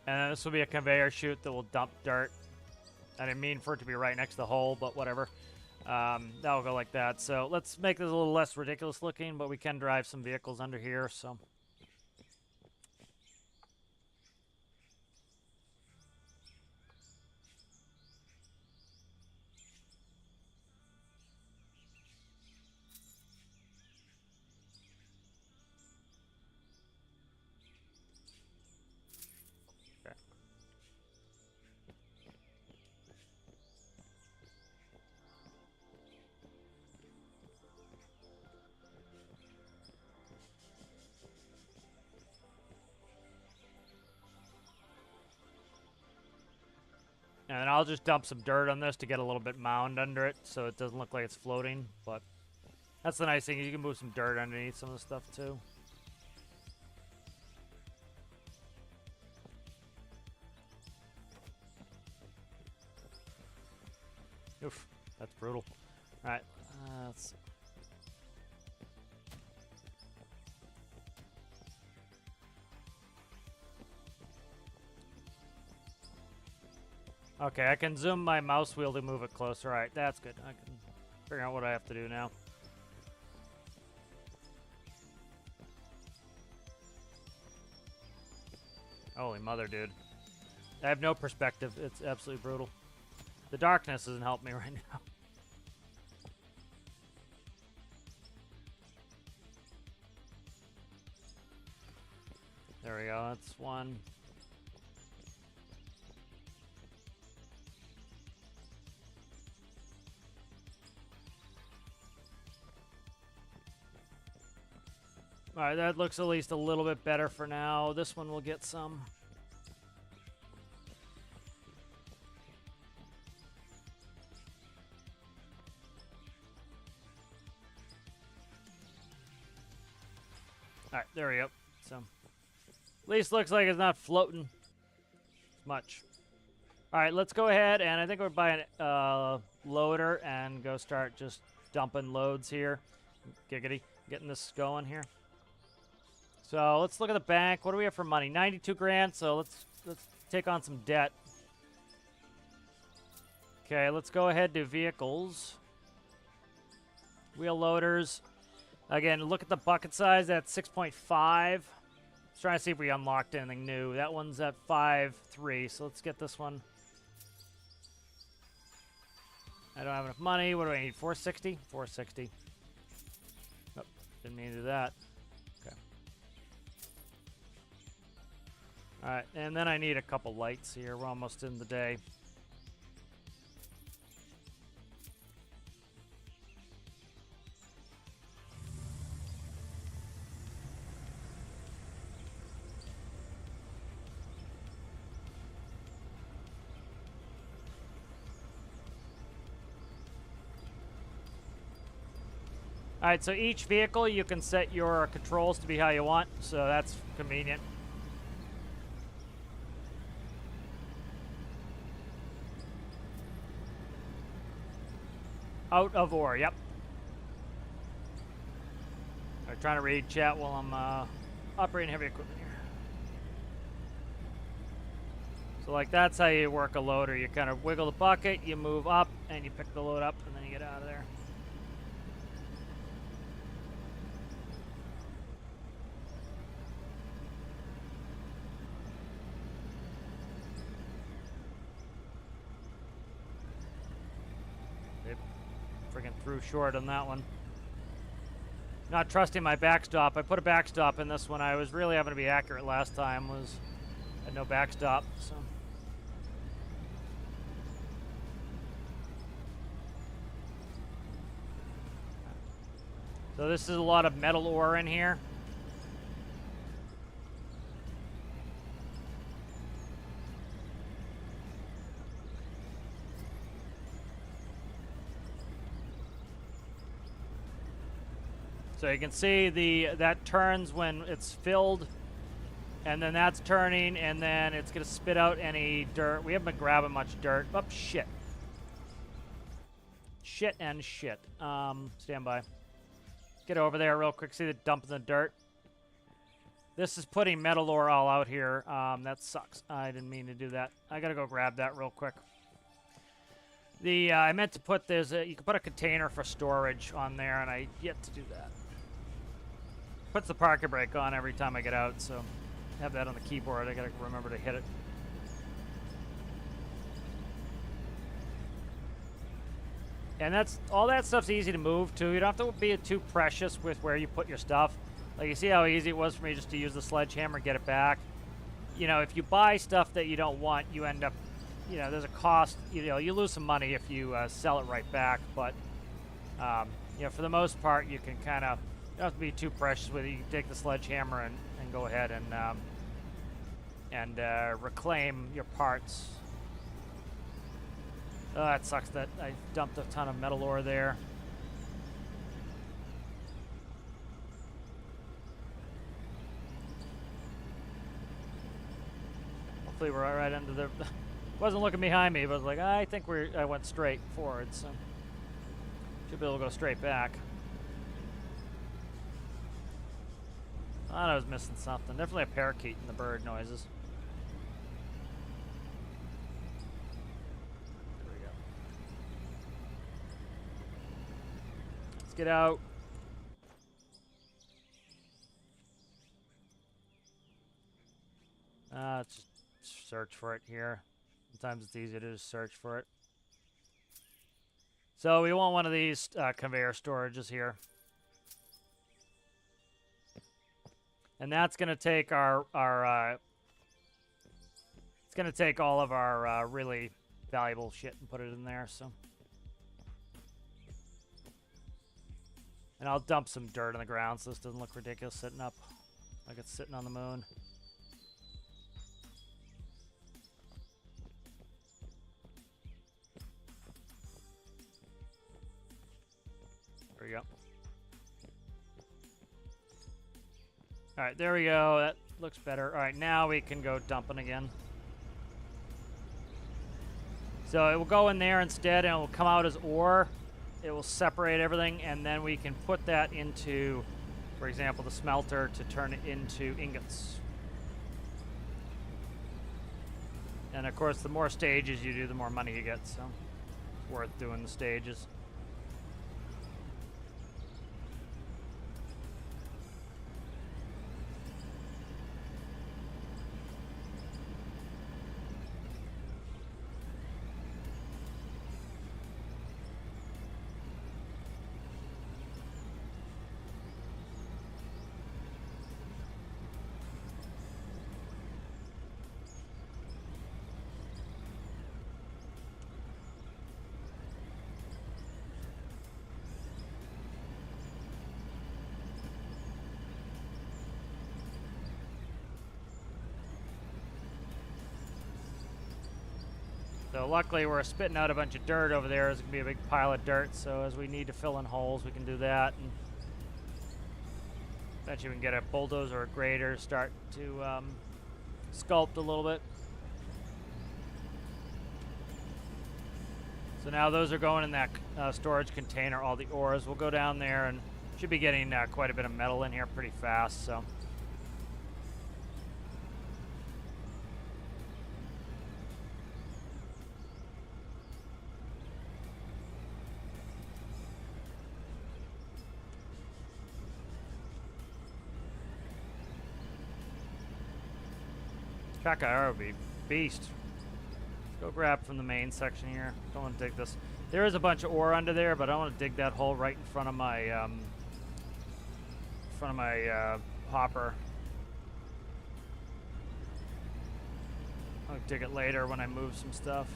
And then this will be a conveyor chute that will dump dirt. I didn't mean for it to be right next to the hole, but whatever. That'll go like that. So let's make this a little less ridiculous looking, but we can drive some vehicles under here, so. And then I'll just dump some dirt on this to get a little bit mound under it so it doesn't look like it's floating. But that's the nice thing. You can move some dirt underneath some of the stuff too. Oof, that's brutal. All right, let's see. Okay, I can zoom my mouse wheel to move it closer. All right, that's good. I can figure out what I have to do now. Holy mother, dude. I have no perspective. It's absolutely brutal. The darkness doesn't help me right now. There we go. That's one. Alright, that looks at least a little bit better for now. This one will get some. Alright, there we go. So, at least looks like it's not floating much. Alright, let's go ahead, and I think we're buying a loader and go start just dumping loads here. Giggity. Getting this going here. So let's look at the bank. What do we have for money? 92 grand. So let's take on some debt. Okay, let's go ahead to vehicles. Wheel loaders. Again, look at the bucket size. That's 6.5. Let's try to see if we unlocked anything new. That one's at 5.3. So let's get this one. I don't have enough money. What do I need? 460? 460. Oh, didn't mean to do that. Alright, and then I need a couple lights here. We're almost in the day. Alright, so each vehicle you can set your controls to be how you want, so that's convenient. Out of ore, yep. I'm trying to read chat while I'm operating heavy equipment here. So like that's how you work a loader. You kind of wiggle the bucket, you move up, and you pick the load up, and then you get out of there. Friggin' threw short on that one. Not trusting my backstop. I put a backstop in this one. I was really having to be accurate last time. Had no backstop, so. So this is a lot of metal ore in here. So you can see that turns when it's filled, and then that's turning, and then it's going to spit out any dirt. We haven't been grabbing much dirt. Oh, shit. Shit and shit. Stand by. get over there real quick. See the dump in the dirt? This is putting metal ore all out here. That sucks. I didn't mean to do that. I gotta go grab that real quick. I meant to put this. You can put a container for storage on there, and I yet to do that. Puts the parking brake on every time I get out, so I have that on the keyboard. I gotta remember to hit it. And all that stuff's easy to move too. You don't have to be too precious with where you put your stuff. Like, you see how easy it was for me just to use the sledgehammer and get it back? You know, if you buy stuff that you don't want, you end up, you know, there's a cost. You know, you lose some money if you sell it right back. But, you know, for the most part, you can kind of, you don't have to be too precious with it. You can take the sledgehammer and go ahead and reclaim your parts. Oh, that sucks that I dumped a ton of metal ore there. Hopefully we're right under the... Wasn't looking behind me, but I was like, I think I went straight forward, so... Should be able to go straight back. Thought I was missing something. Definitely a parakeet in the bird noises. There we go. Let's get out. Let's just search for it here. Sometimes it's easier to just search for it. So we want one of these conveyor storages here. And that's going to take it's going to take all of our really valuable shit and put it in there, so. And I'll dump some dirt on the ground so this doesn't look ridiculous sitting up like it's sitting on the moon. There we go. All right, there we go. That looks better. All right, now we can go dumping again. So it will go in there instead, and it will come out as ore. It will separate everything, and then we can put that into, for example, the smelter to turn it into ingots. And of course, the more stages you do, the more money you get, so it's worth doing the stages. So luckily we're spitting out a bunch of dirt over there. There's going to be a big pile of dirt, so as we need to fill in holes, we can do that. And eventually we can get a bulldozer or a grader, start to sculpt a little bit. So now those are going in that storage container, all the ores. We'll go down there and should be getting quite a bit of metal in here pretty fast, so. Chakra would be beast. Let's go grab from the main section here. Don't want to dig this. There is a bunch of ore under there, but I want to dig that hole right in front of my hopper. I'll dig it later when I move some stuff.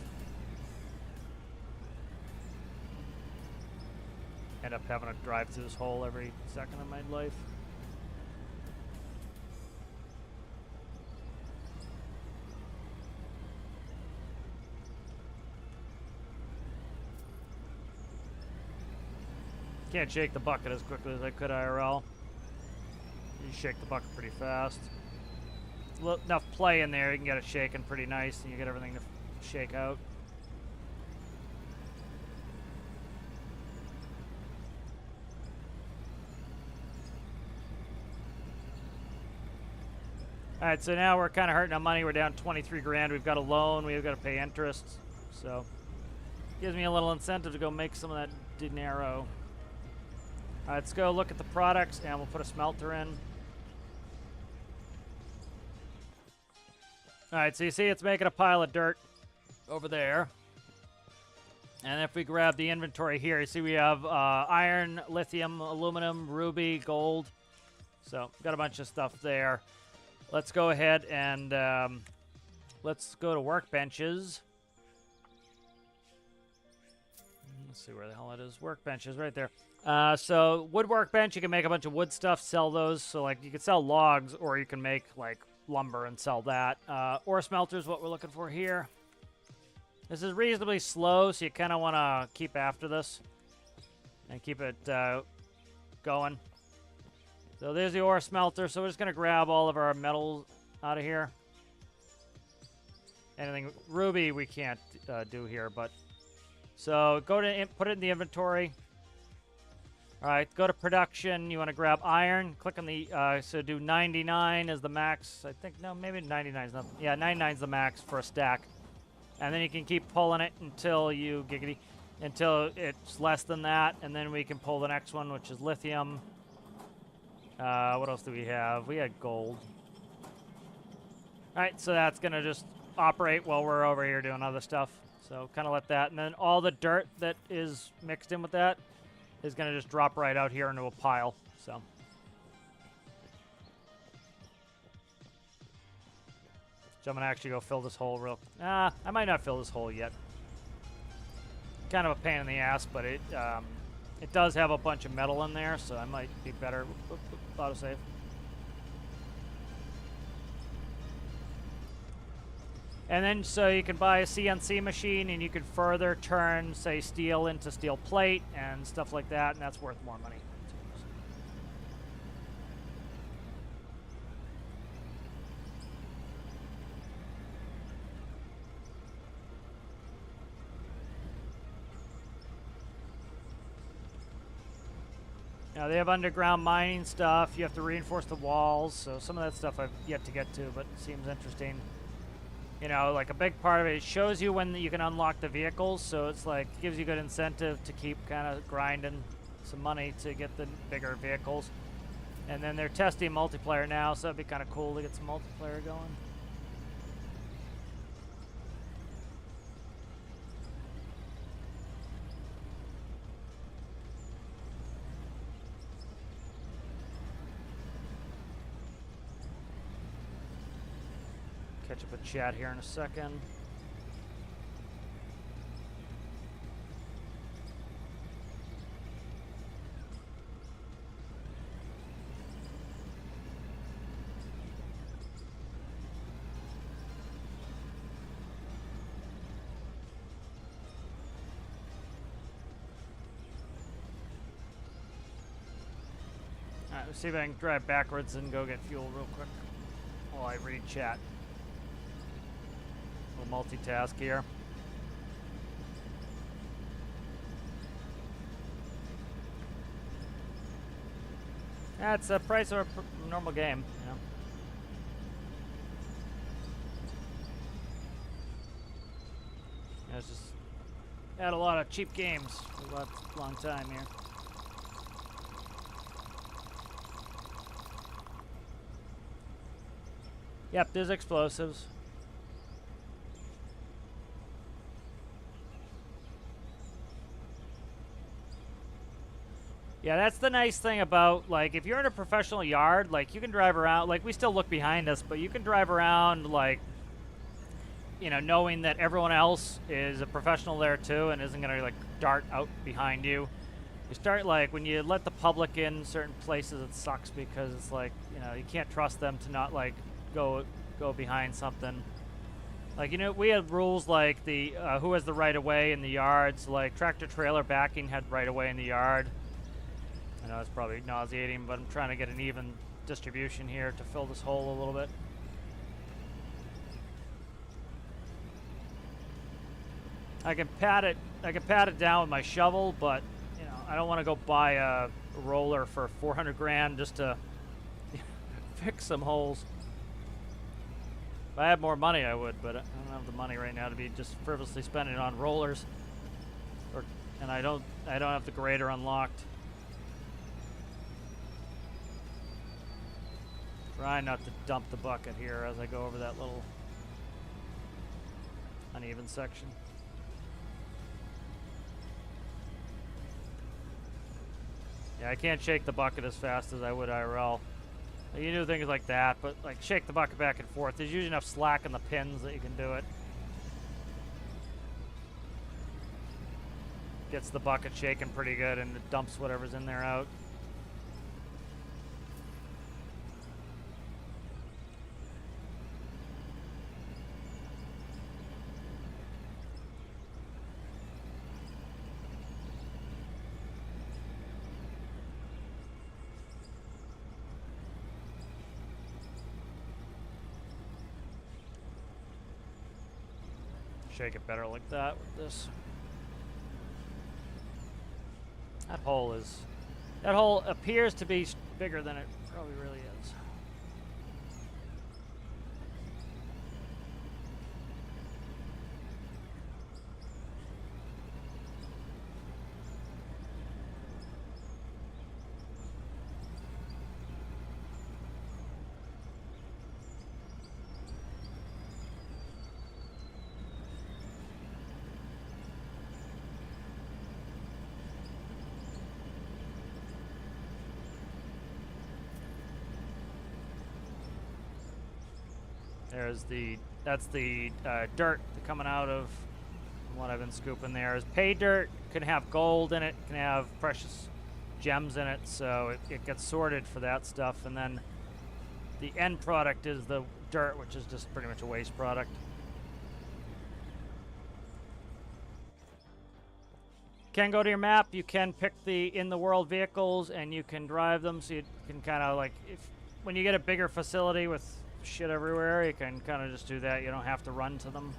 End up having to drive through this hole every second of my life. Can't shake the bucket as quickly as I could IRL. You shake the bucket pretty fast. Enough play in there, you can get it shaking pretty nice, and you get everything to shake out. All right, so now we're kind of hurting on money. We're down 23 grand. We've got a loan. We've got to pay interest. So gives me a little incentive to go make some of that dinero. All right, let's go look at the products, and we'll put a smelter in. All right, so you see it's making a pile of dirt over there. And if we grab the inventory here, you see we have iron, lithium, aluminum, ruby, gold. So got a bunch of stuff there. Let's go ahead and let's go to workbenches. Let's see where the hell it is. Workbenches right there. So wood workbench, you can make a bunch of wood stuff, sell those. So like you can sell logs, or you can make like lumber and sell that. Ore smelter is what we're looking for here. This is reasonably slow, so you kind of want to keep after this and keep it going. So there's the ore smelter. So we're just going to grab all of our metals out of here. Anything ruby we can't do here, but so go to put it in the inventory. All right, go to production. You want to grab iron. Click on the so do 99 as the max. I think no, maybe 99 is not. Yeah, 99 is the max for a stack, and then you can keep pulling it until you until it's less than that, and then we can pull the next one, which is lithium. What else do we have? We had gold. All right, so that's going to just operate while we're over here doing other stuff. So kind of let that. And then all the dirt that is mixed in with that is going to just drop right out here into a pile. So I'm going to actually go fill this hole real... I might not fill this hole yet. Kind of a pain in the ass, but it does have a bunch of metal in there, so I might be better. Autosave. And then, so you can buy a CNC machine, and you can further turn, say, steel into steel plate and stuff like that, and that's worth more money. Now, they have underground mining stuff. You have to reinforce the walls, so some of that stuff I've yet to get to, but it seems interesting. You know, like a big part of it, it shows you when you can unlock the vehicles, so it's like, gives you good incentive to keep kind of grinding some money to get the bigger vehicles. And then they're testing multiplayer now, so it'd be kind of cool to get some multiplayer going. Catch up a chat here in a second. Alright, let's see if I can drive backwards and go get fuel real quick while I read chat. We'll multitask here. That's the price of a normal game, you know. Yeah, it's just had a lot of cheap games for a long time here. Yep, there's explosives. Yeah, that's the nice thing about, like, if you're in a professional yard, like, you can drive around, like, we still look behind us, but you can drive around, like, you know, knowing that everyone else is a professional there, too, and isn't going to, like, dart out behind you. You start, like, when you let the public in certain places, it sucks because it's, like, you know, you can't trust them to not, like, go behind something. Like, you know, we had rules like the, who has the right-of-way in the yards, like, tractor-trailer backing had right-of-way in the yard. I know it's probably nauseating, but I'm trying to get an even distribution here to fill this hole a little bit. I can pat it down with my shovel, but you know, I don't want to go buy a roller for 400 grand just to fix some holes. If I had more money, I would, but I don't have the money right now to be just frivolously spending it on rollers. And I don't have the grader unlocked. Try not to dump the bucket here as I go over that little uneven section. Yeah, I can't shake the bucket as fast as I would IRL. You do things like that, but like shake the bucket back and forth. There's usually enough slack in the pins that you can do it. Gets the bucket shaking pretty good and it dumps whatever's in there out. Shake it better like that with this. That hole appears to be bigger than it probably really is. That's the dirt coming out of what I've been scooping there. Is pay dirt, can have gold in it, can have precious gems in it, so it gets sorted for that stuff, and then the end product is the dirt, which is just pretty much a waste product. You can go to your map, you can pick the in-the-world vehicles, and you can drive them, so you can kind of like, when you get a bigger facility with shit everywhere, you can kind of just do that. You don't have to run to them.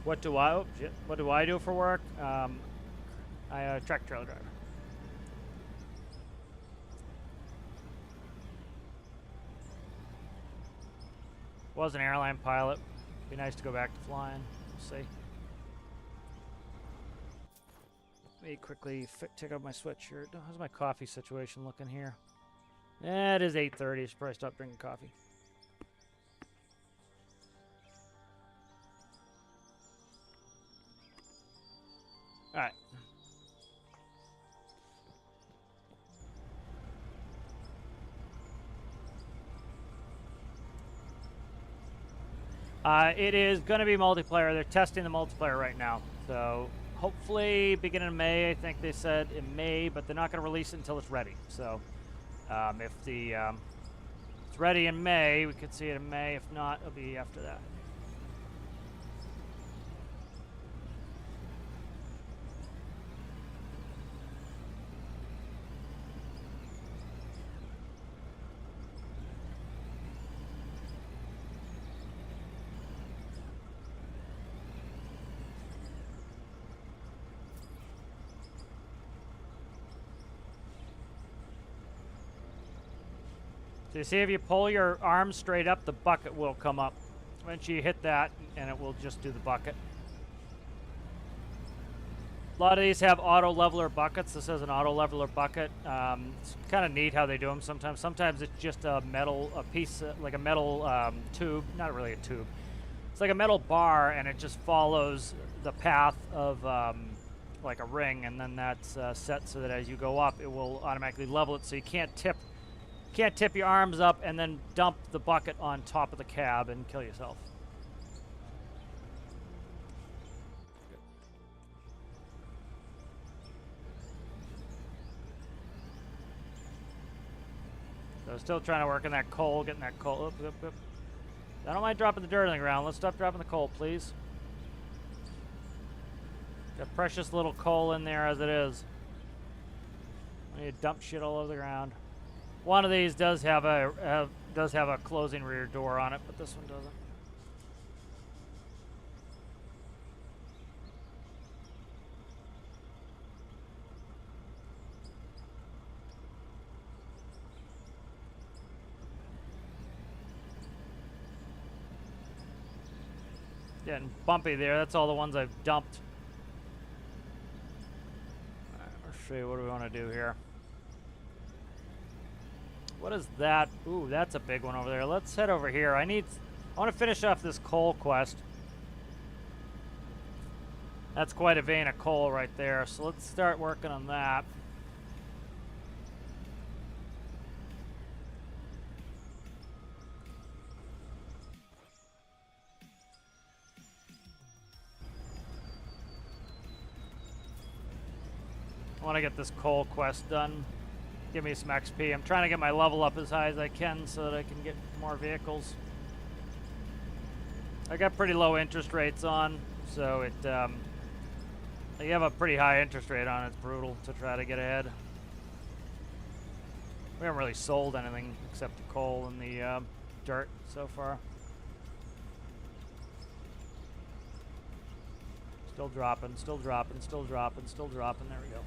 What do I do for work? I'm a truck trailer driver. Was an airline pilot. Be nice to go back to flying. We'll see. Let me quickly take off my sweatshirt. How's my coffee situation looking here? It is 8:30. I should probably stop drinking coffee. All right. It is going to be multiplayer. They're testing the multiplayer right now. So hopefully beginning of May, I think they said in May, but they're not going to release it until it's ready. So if it's ready in May, we could see it in May. If not, it'll be after that. So you see, if you pull your arms straight up, the bucket will come up. Once you hit that, and it will just do the bucket. A lot of these have auto leveler buckets. This is an auto leveler bucket. It's kind of neat how they do them sometimes. Sometimes it's just a piece, like a metal tube. Not really a tube. It's like a metal bar, and it just follows the path of like a ring, and then that's set so that as you go up, it will automatically level it, so you can't tip your arms up and then dump the bucket on top of the cab and kill yourself. So still trying to work on that coal, getting that coal. I don't mind dropping the dirt on the ground. Let's stop dropping the coal, please. Got precious little coal in there as it is. I need to dump shit all over the ground. One of these does have a closing rear door on it, but this one doesn't. Getting bumpy there. That's all the ones I've dumped. All right, let's see. What do we want to do here? What is that? Ooh, that's a big one over there. Let's head over here. I want to finish off this coal quest. That's quite a vein of coal right there. So let's start working on that. I want to get this coal quest done. Give me some XP. I'm trying to get my level up as high as I can so that I can get more vehicles. I got pretty low interest rates on, so it, you have a pretty high interest rate on it. It's brutal to try to get ahead. We haven't really sold anything except the coal and the dirt so far. Still dropping, still dropping, still dropping, still dropping. There we go.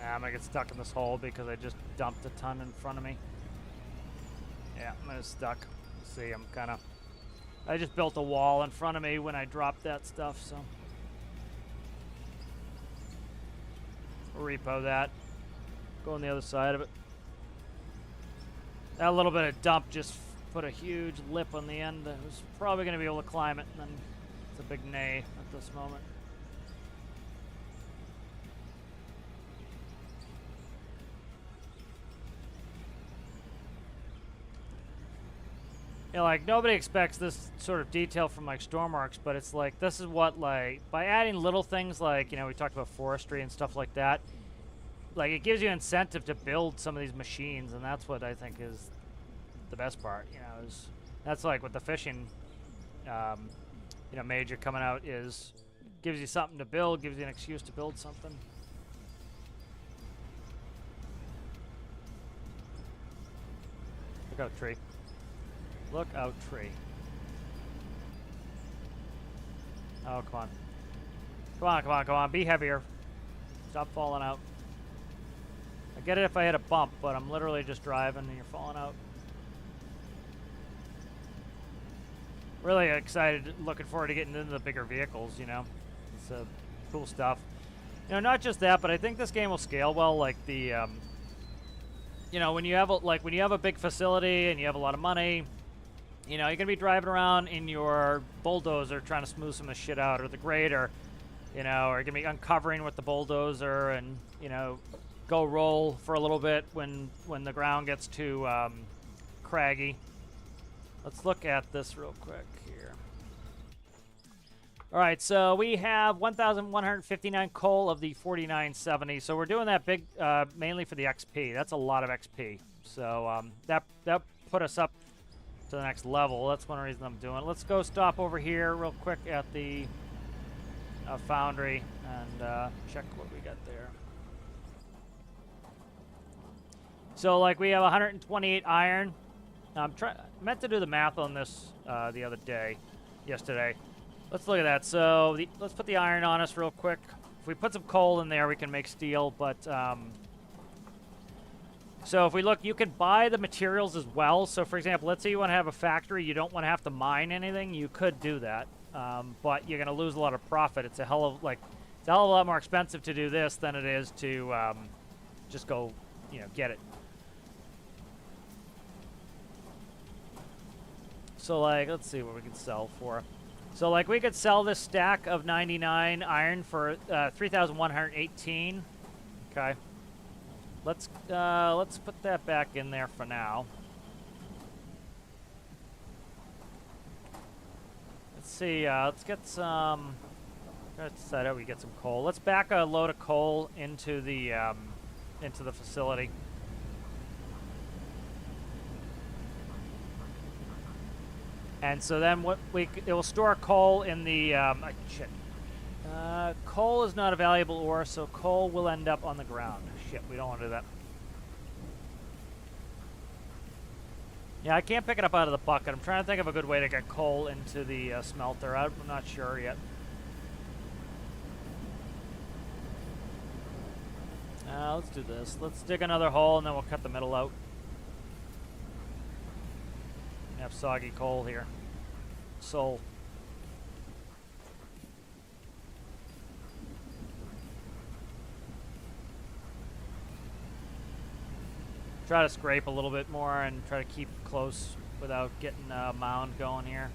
I'm gonna get stuck in this hole because I just dumped a ton in front of me. Yeah, I'm gonna stuck. See, I just built a wall in front of me when I dropped that stuff, so. Repo that. Go on the other side of it. That little bit of dump just put a huge lip on the end. I was probably gonna be able to climb it, and then it's a big nay at this moment. You know, like, nobody expects this sort of detail from, like, stormworks, but it's like, this is what, like, by adding little things like, you know, we talked about forestry and stuff like that, like, it gives you incentive to build some of these machines, and that's what I think is the best part, you know, is, that's like what the fishing, you know, major coming out is, gives you something to build, gives you an excuse to build something. Look out, tree. Look out, tree. Oh, come on. Come on, come on, come on. Be heavier. Stop falling out. I get it if I hit a bump, but I'm literally just driving and you're falling out. Really excited, looking forward to getting into the bigger vehicles, you know. It's cool stuff. You know, not just that, but I think this game will scale well, like the, you know, when you have a big facility and you have a lot of money, you know, you're going to be driving around in your bulldozer trying to smooth some of the shit out, or the grader, you know, or you're going to be uncovering with the bulldozer and, you know, go roll for a little bit when the ground gets too craggy. Let's look at this real quick here. All right, so we have 1,159 coal of the 4970. So we're doing that big, mainly for the XP. That's a lot of XP. So that put us up to the next level. That's one reason I'm doing it. Let's go stop over here real quick at the foundry and check what we got there. So, like, we have 128 iron. I meant to do the math on this yesterday. Let's look at that. So, let's put the iron on us real quick. If we put some coal in there, we can make steel, but so if we look, you can buy the materials as well. So, for example, let's say you want to have a factory, you don't want to have to mine anything, you could do that, but you're going to lose a lot of profit. It's a hell of a lot more expensive to do this than it is to just go, you know, get it. So, like, let's see what we can sell for. So, like, we could sell this stack of 99 iron for 3,118. Okay. Let's put that back in there for now. Let's see. Let's get some. Let's decide how we get some coal. Let's back a load of coal into the facility. And so then it will store coal in the shit. Coal is not a valuable ore, so coal will end up on the ground. Shit, we don't want to do that. Yeah, I can't pick it up out of the bucket. I'm trying to think of a good way to get coal into the smelter. I'm not sure yet. Let's do this. Let's dig another hole, and then we'll cut the middle out. We have soggy coal here. Soul. Try to scrape a little bit more and try to keep close without getting a mound going here.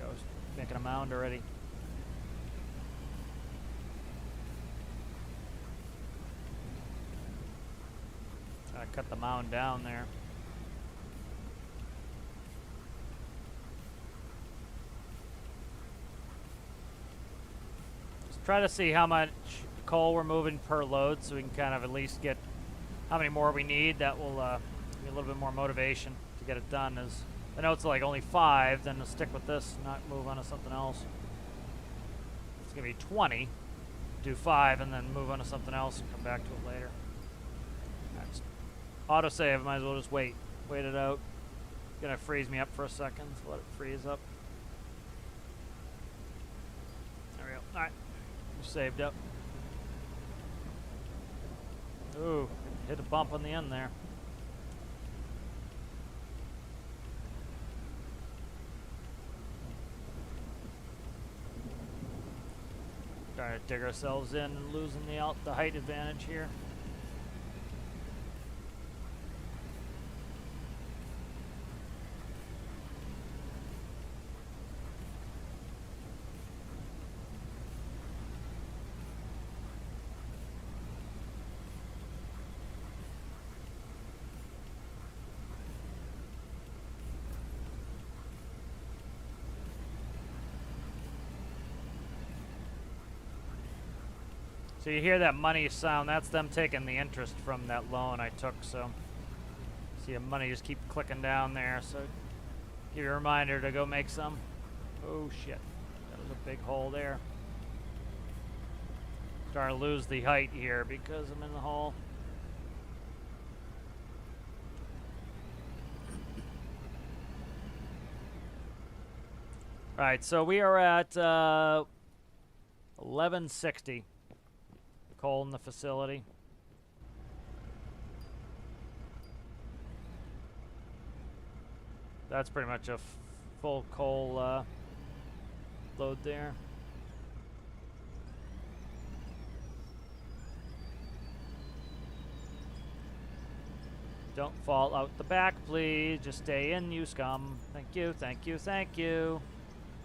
I was making a mound already. Cut the mound down there. Just try to see how much coal we're moving per load so we can kind of at least get how many more we need. That will give me a little bit more motivation to get it done. As I know it's like only 5, then to stick with this and not move on to something else. It's going to be 20, do 5, and then move on to something else and come back to it later. Autosave, might as well just wait it out. It's gonna freeze me up for a second, so let it freeze up. There we go. Alright, we're saved up. Ooh, hit a bump on the end there. Trying to dig ourselves in and losing the height advantage here. So you hear that money sound, that's them taking the interest from that loan I took, so see the money just keep clicking down there, so give you a reminder to go make some. Oh shit, that was a big hole there. Starting to lose the height here because I'm in the hole. Alright, so we are at 1160. Coal in the facility. That's pretty much a full coal load there. Don't fall out the back, please. Just stay in, you scum. Thank you, thank you, thank you.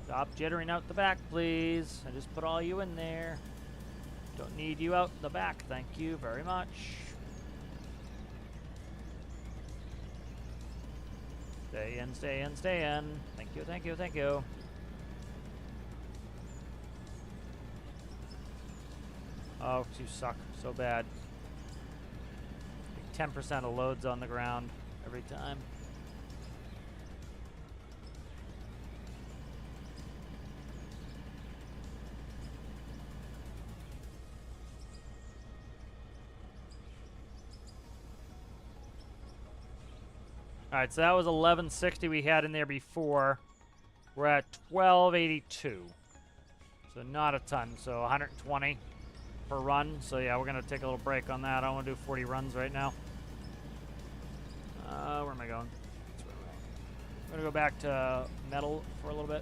Stop jittering out the back, please. I just put all you in there. Don't need you out the back. Thank you very much. Stay in, stay in, stay in. Thank you, thank you, thank you. Oh, you suck so bad. 10% of loads on the ground every time. Alright, so that was 1160 we had in there before. We're at 1282. So not a ton. So 120 per run. So yeah, we're going to take a little break on that. I don't want to do 40 runs right now. Where am I going? I'm going to go back to metal for a little bit.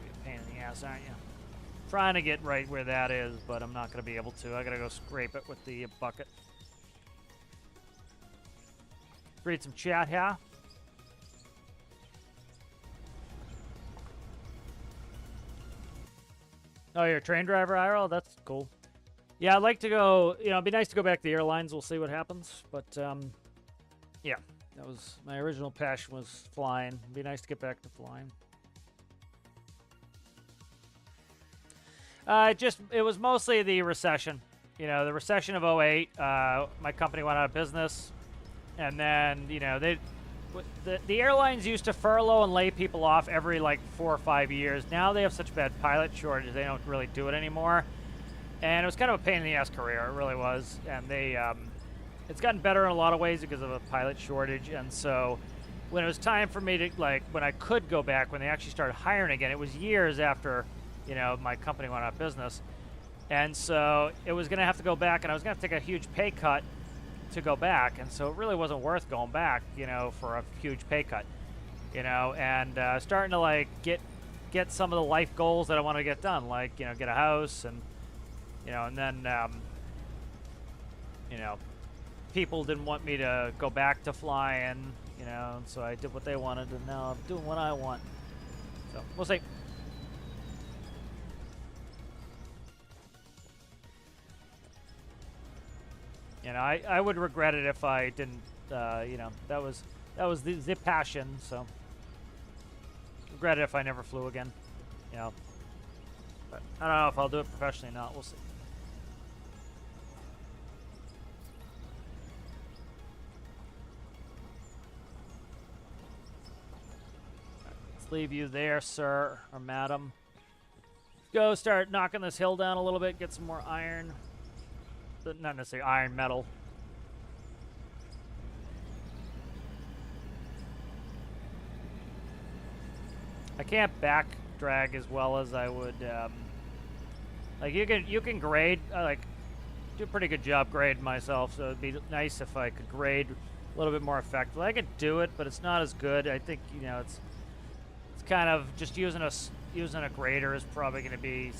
Be a pain in the ass, aren't you? Trying to get right where that is, but I'm not going to be able to. I got to go scrape it with the bucket. read some chat here. Oh, you're a train driver, IRL? That's cool. Yeah, I'd like to go, you know, it'd be nice to go back to the airlines. We'll see what happens. But, yeah, that was my original passion was flying. It'd be nice to get back to flying. It was mostly the recession. You know, the recession of '08. My company went out of business. And then, you know, the airlines used to furlough and lay people off every, like, 4 or 5 years. Now they have such bad pilot shortage, they don't really do it anymore. And it was kind of a pain in the ass career, it really was. And it's gotten better in a lot of ways because of a pilot shortage. And so when it was time for me to, like, when I could go back, when they actually started hiring again, it was years after, you know, my company went out of business. And so it was going to have to go back, and I was going to take a huge pay cut to go back. And so it really wasn't worth going back, you know, for a huge pay cut, you know, and starting to, like, get some of the life goals that I want to get done, like, you know, get a house and, you know, and then, you know, people didn't want me to go back to flying, you know, and so I did what they wanted, and now I'm doing what I want. So we'll see. You know, I would regret it if I didn't, you know, that was the passion, so regret it if I never flew again, you know. But I don't know if I'll do it professionally or not. We'll see. Let's leave you there, sir or madam. Go start knocking this hill down a little bit, get some more iron. Not necessarily iron, metal. I can't back drag as well as I would. Like you can grade. I like do a pretty good job grading myself, so it'd be nice if I could grade a little bit more effectively. I could do it, but it's not as good. I think, you know, it's kind of just using a grader is probably going to be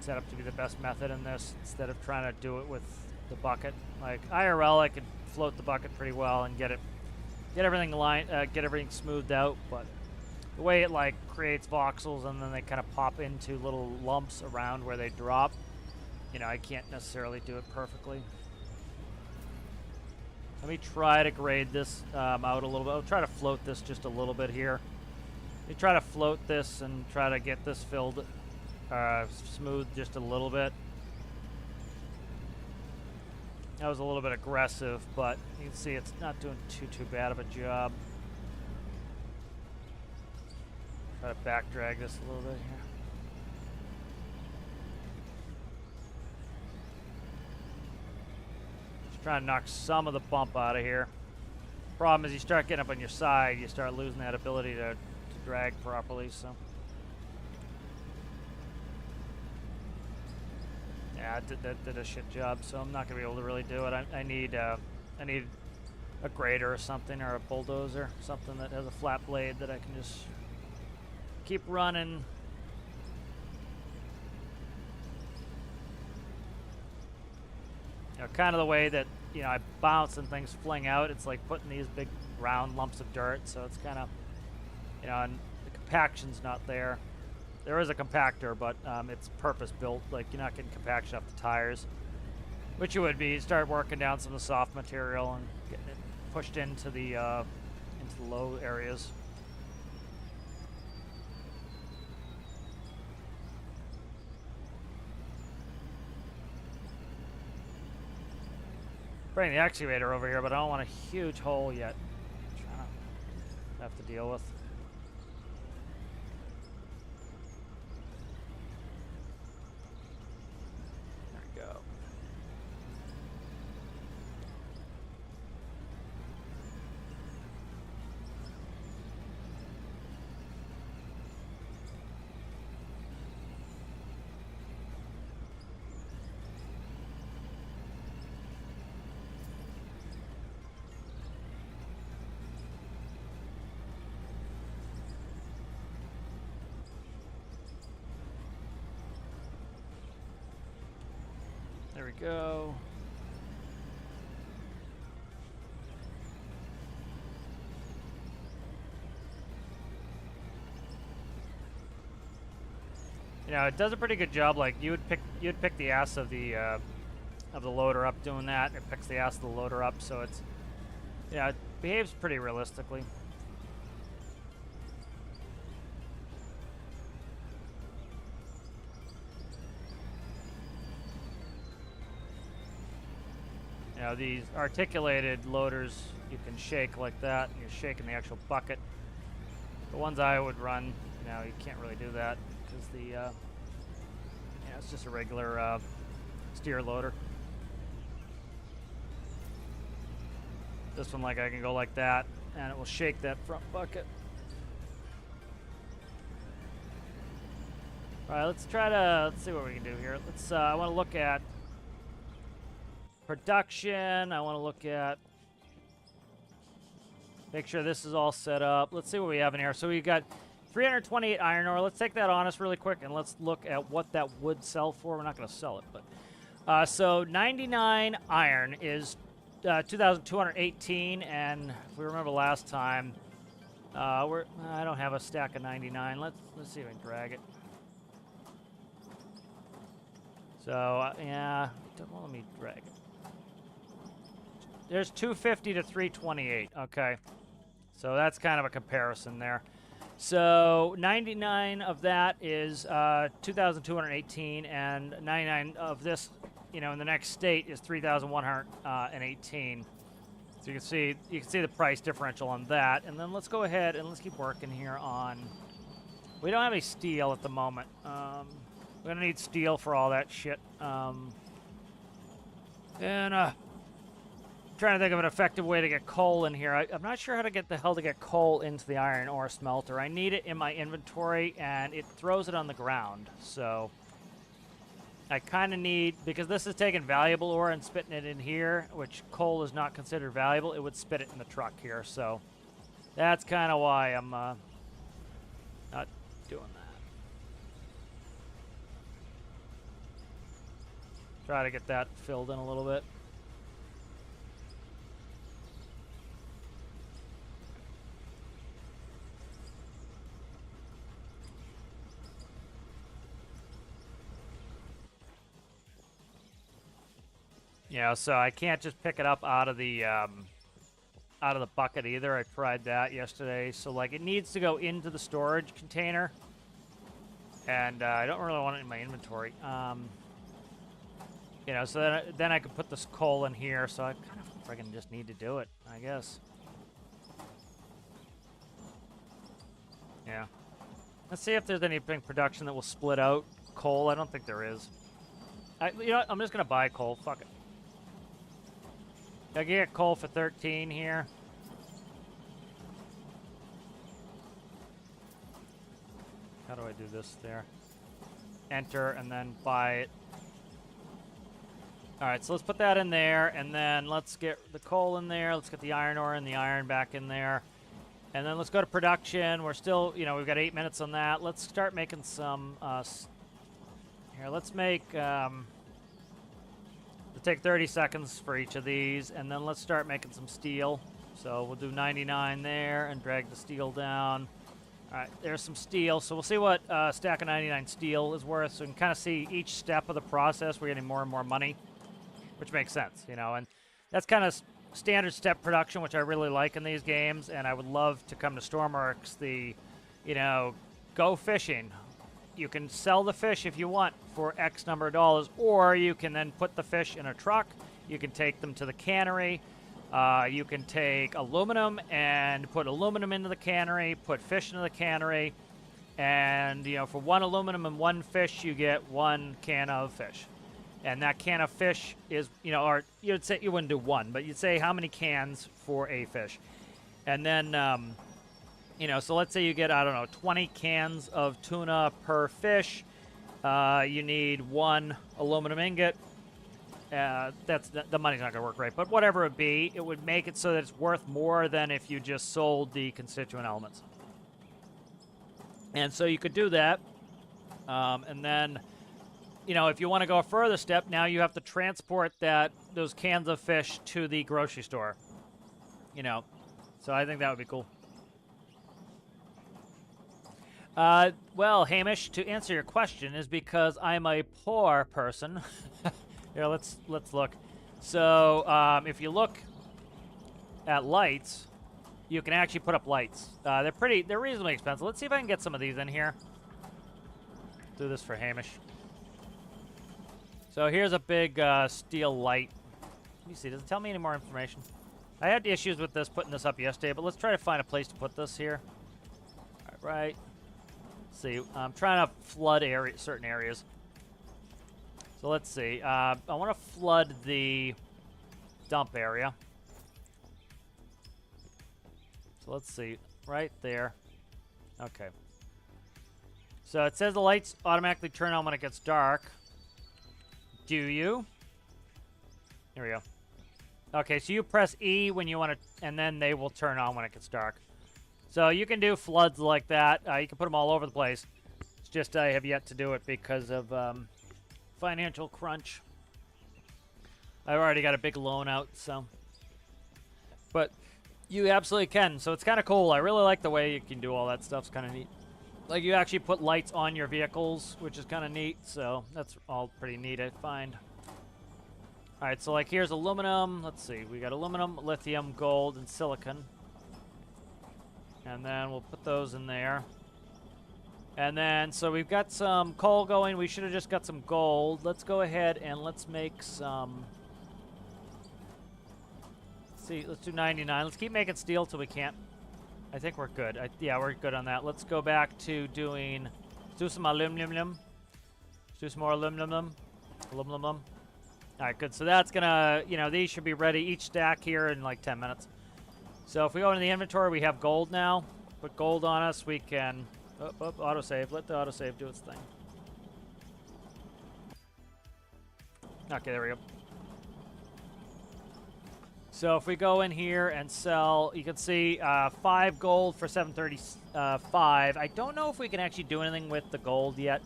set up to be the best method in this, instead of trying to do it with the bucket. Like IRL, I could float the bucket pretty well and get everything smoothed out, but the way it like creates voxels and then they kind of pop into little lumps around where they drop, you know, I can't necessarily do it perfectly. Let me try to grade this out a little bit. I'll try to float this just a little bit here. Let me try to float this and try to get this filled smooth just a little bit. That was a little bit aggressive, but you can see it's not doing too bad of a job. Try to back drag this a little bit here. Just trying to knock some of the bump out of here. Problem is you start getting up on your side, you start losing that ability to drag properly, so. Yeah, that did a shit job, so I'm not gonna be able to really do it. I need a grader or something, or a bulldozer, something that has a flat blade that I can just keep running. You know, kind of the way that, you know, I bounce and things fling out. It's like putting these big round lumps of dirt, so it's kind of, you know, and the compaction's not there. There is a compactor, but it's purpose-built. Like, you're not getting compaction off the tires, which you would be. You start working down some of the soft material and getting it pushed into the low areas. Bring the excavator over here, but I don't want a huge hole yet. I'm trying to have to deal with. There we go. You know, it does a pretty good job. Like you'd pick the ass of the loader up doing that. It picks the ass of the loader up, so it's, yeah, it behaves pretty realistically. You know, these articulated loaders you can shake like that. You're shaking the actual bucket. The ones I would run, you know, you can't really do that because the, yeah, it's just a regular steer loader. This one, like, I can go like that, and it will shake that front bucket. All right, let's see what we can do here. I want to look at production. I want to look at, make sure this is all set up. Let's see what we have in here. So we've got 328 iron ore. Let's take that on us really quick, and let's look at what that would sell for. We're not going to sell it, but so 99 iron is 2,218, and if we remember last time, I don't have a stack of 99. Let's see if I can drag it. So yeah, well, let me drag it. There's 250 to 328. Okay, so that's kind of a comparison there. So 99 of that is 2,218, and 99 of this, you know, in the next state is 3,118. So you can see the price differential on that. And then let's go ahead and let's keep working here on. We don't have any steel at the moment. We're gonna need steel for all that shit. Trying to think of an effective way to get coal in here. I'm not sure how to get coal into the iron ore smelter. I need it in my inventory, and it throws it on the ground. So I kind of need, because this is taking valuable ore and spitting it in here, which coal is not considered valuable. It would spit it in the truck here. So that's kind of why I'm not doing that. Try to get that filled in a little bit. Yeah, so I can't just pick it up out of the bucket either. I tried that yesterday. So like it needs to go into the storage container, and I don't really want it in my inventory. You know, so then I could put this coal in here. So I kind of friggin' just need to do it, I guess. Yeah. Let's see if there's anything production that will split out coal. I don't think there is. You know what? I'm just gonna buy coal. Fuck it. I can get coal for 13 here. How do I do this there? Enter and then buy it. Alright, so let's put that in there, and then let's get the coal in there. Let's get the iron ore and the iron back in there. And then let's go to production. We're still, you know, we've got 8 minutes on that. Let's start making some, here, let's make, take 30 seconds for each of these, and then let's start making some steel. So we'll do 99 there and drag the steel down. All right, there's some steel. So we'll see what a stack of 99 steel is worth. So we can kind of see each step of the process. We're getting more and more money, which makes sense, you know. And that's kind of standard step production, which I really like in these games. And I would love to come to stormworks. You know, go fishing. You can sell the fish if you want for X number of dollars, or you can then put the fish in a truck. You can take them to the cannery. You can take aluminum and put aluminum into the cannery, put fish into the cannery, and, you know, for one aluminum and one fish, you get 1 can of fish. And that can of fish is, you know, or you'd say you wouldn't do one, but you'd say how many cans for a fish. And then, you know, so let's say you get, I don't know, 20 cans of tuna per fish. You need 1 aluminum ingot. The money's not going to work right, but whatever it be, it would make it so that it's worth more than if you just sold the constituent elements. And so you could do that. And then, you know, if you want to go a further step, now you have to transport those cans of fish to the grocery store. You know, so I think that would be cool. Well, Hamish, to answer your question is because I'm a poor person. Here, let's look. So, if you look at lights, you can actually put up lights. They're reasonably expensive. Let's see if I can get some of these in here. Do this for Hamish. So here's a big steel light. Let me see. Does it tell me any more information? I had issues with this putting this up yesterday, but let's try to find a place to put this here. All right. Let's see. I'm trying to flood certain areas. So let's see. I want to flood the dump area. So let's see. Right there. Okay. So it says the lights automatically turn on when it gets dark. Do you? Here we go. Okay, so you press E when you want to, and then they will turn on when it gets dark. So you can do floods like that. You can put them all over the place. It's just I have yet to do it because of financial crunch. I've already got a big loan out, so. But you absolutely can. So it's kind of cool. I really like the way you can do all that stuff. It's kind of neat. Like, you actually put lights on your vehicles, which is kind of neat, so that's all pretty neat, I find. All right, so, like, here's aluminum. Let's see. We got aluminum, lithium, gold, and silicon. And then we'll put those in there. And then, so we've got some coal going. We should have just got some gold. Let's go ahead and let's make some... Let's see, let's do 99. Let's keep making steel till we can't. I think we're good. Yeah, we're good on that. Let's go back to doing... Let's do some aluminum. Let's do some more aluminum. Aluminum. All right, good. So that's going to... You know, these should be ready. Each stack here in like 10 minutes. So if we go into the inventory, we have gold now. Put gold on us. We can... autosave. Let the autosave do its thing. Okay, there we go. So if we go in here and sell, you can see 5 gold for 735. I don't know if we can actually do anything with the gold yet.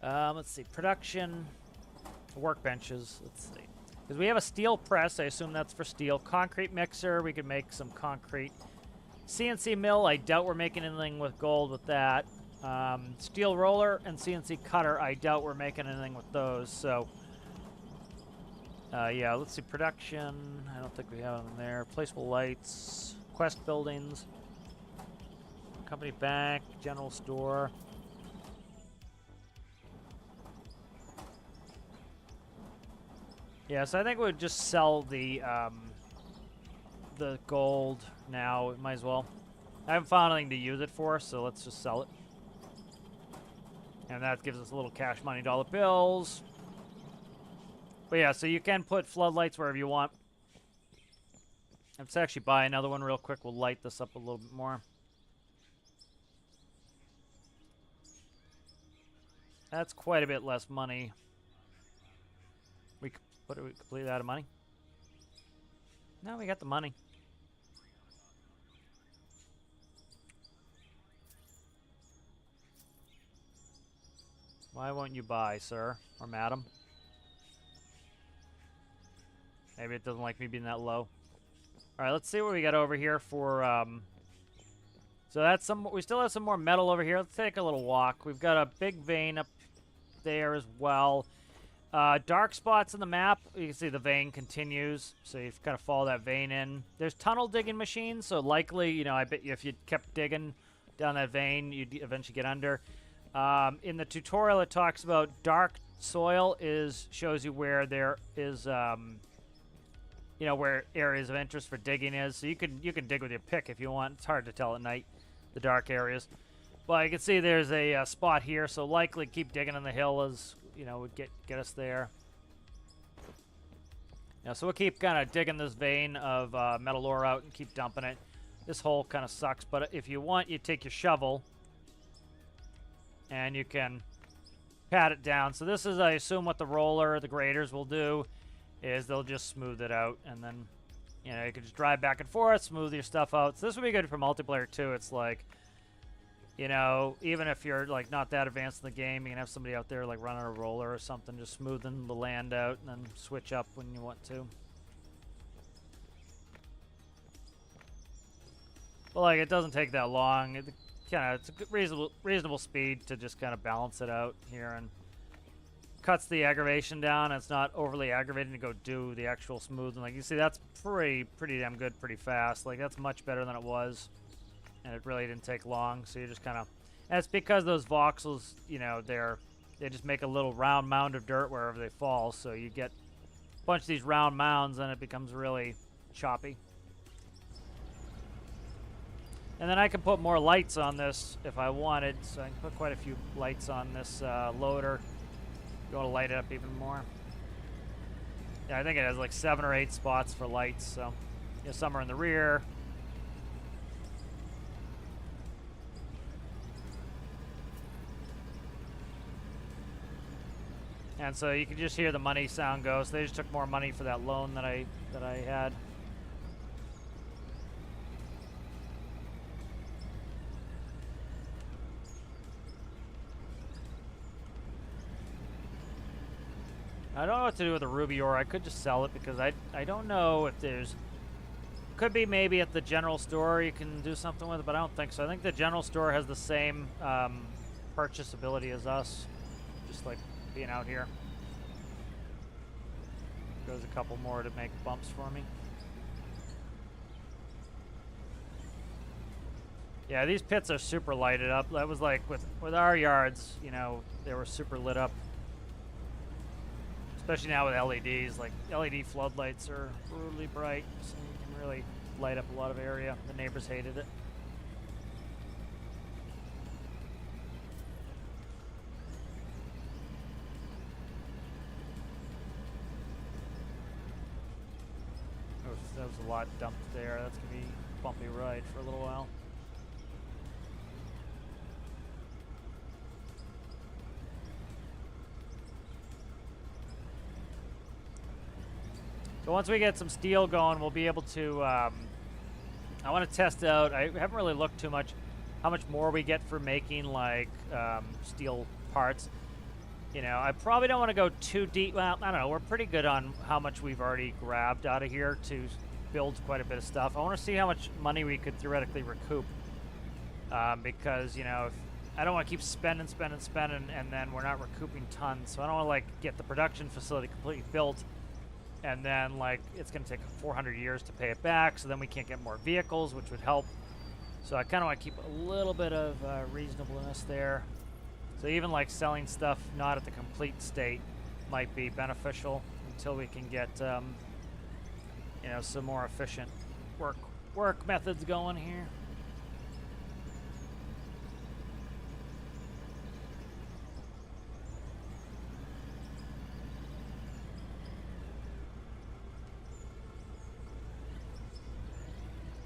Let's see. Production. Workbenches. Let's see. Because we have a steel press. I assume that's for steel. Concrete mixer. We could make some concrete. CNC mill. I doubt we're making anything with gold with that. Steel roller and CNC cutter. I doubt we're making anything with those. So... yeah, let's see. Production. I don't think we have them there. Placeable lights. Quest buildings. Company bank. General store. Yeah, so I think we'd just sell the gold now. Might as well. I haven't found anything to use it for, so let's just sell it. And that gives us a little cash money dollar bills. But yeah, so you can put floodlights wherever you want. Let's actually buy another one real quick. We'll light this up a little bit more. That's quite a bit less money. What are we completely out of money? No, we got the money. Why won't you buy, sir or madam? Maybe it doesn't like me being that low. All right, let's see what we got over here for... So that's some... We still have some more metal over here. Let's take a little walk. We've got a big vein up there as well. Dark spots in the map. You can see the vein continues. So you kind of follow that vein in. There's tunnel digging machines. So likely, you know, I bet you if you kept digging down that vein, you'd eventually get under. In the tutorial, it talks about dark soil shows you where there is... you know, where areas of interest for digging is. So you can dig with your pick if you want. It's hard to tell at night, the dark areas. But you can see there's a spot here, so likely keep digging on the hill as, you know, would get us there. Yeah, so we'll keep kind of digging this vein of metal ore out and keep dumping it. This hole kind of sucks, but if you want, you take your shovel and you can pat it down. So this is, I assume, what the roller, the graders will do. Is they'll just smooth it out, and then, you know, you can just drive back and forth, smooth your stuff out. So this would be good for multiplayer, too. It's like, you know, even if you're, like, not that advanced in the game, you can have somebody out there, like, running a roller or something, just smoothing the land out, and then switch up when you want to. But, like, it doesn't take that long. kind of, it's a good, reasonable speed to just kind of balance it out here, and cuts the aggravation down. It's not overly aggravating to go do the actual smooth. And like you see, that's pretty damn good, pretty fast. Like that's much better than it was, and it really didn't take long. So you just kind of, and it's because those voxels, you know, they just make a little round mound of dirt wherever they fall. So you get a bunch of these round mounds, and it becomes really choppy. And then I can put more lights on this if I wanted. So I can put quite a few lights on this loader. You want to light it up even more. Yeah, I think it has like 7 or 8 spots for lights, so you know, some are in the rear. And so you can just hear the money sound go. So they just took more money for that loan that I had. I don't know what to do with the ruby ore. I could just sell it because I don't know if there's... Could be maybe at the general store you can do something with it, but I don't think so. I think the general store has the same purchase ability as us. Just like being out here. Goes a couple more to make bumps for me. Yeah, these pits are super lighted up. That was like with our yards, you know, they were super lit up. Especially now with LEDs, like LED floodlights are brutally bright, so you can really light up a lot of area. The neighbors hated it. That was a lot dumped there. That's gonna be a bumpy ride for a little while. So once we get some steel going, we'll be able to, I want to test out, I haven't really looked too much, how much more we get for making like steel parts. You know, I probably don't want to go too deep. Well, I don't know, we're pretty good on how much we've already grabbed out of here to build quite a bit of stuff. I want to see how much money we could theoretically recoup. Because, you know, I don't want to keep spending, and then we're not recouping tons. So I don't want to like get the production facility completely built, and then like it's going to take 400 years to pay it back, so then we can't get more vehicles, which would help. So I kind of want to keep a little bit of reasonableness there. So even like selling stuff not at the complete state might be beneficial until we can get you know, some more efficient work methods going here.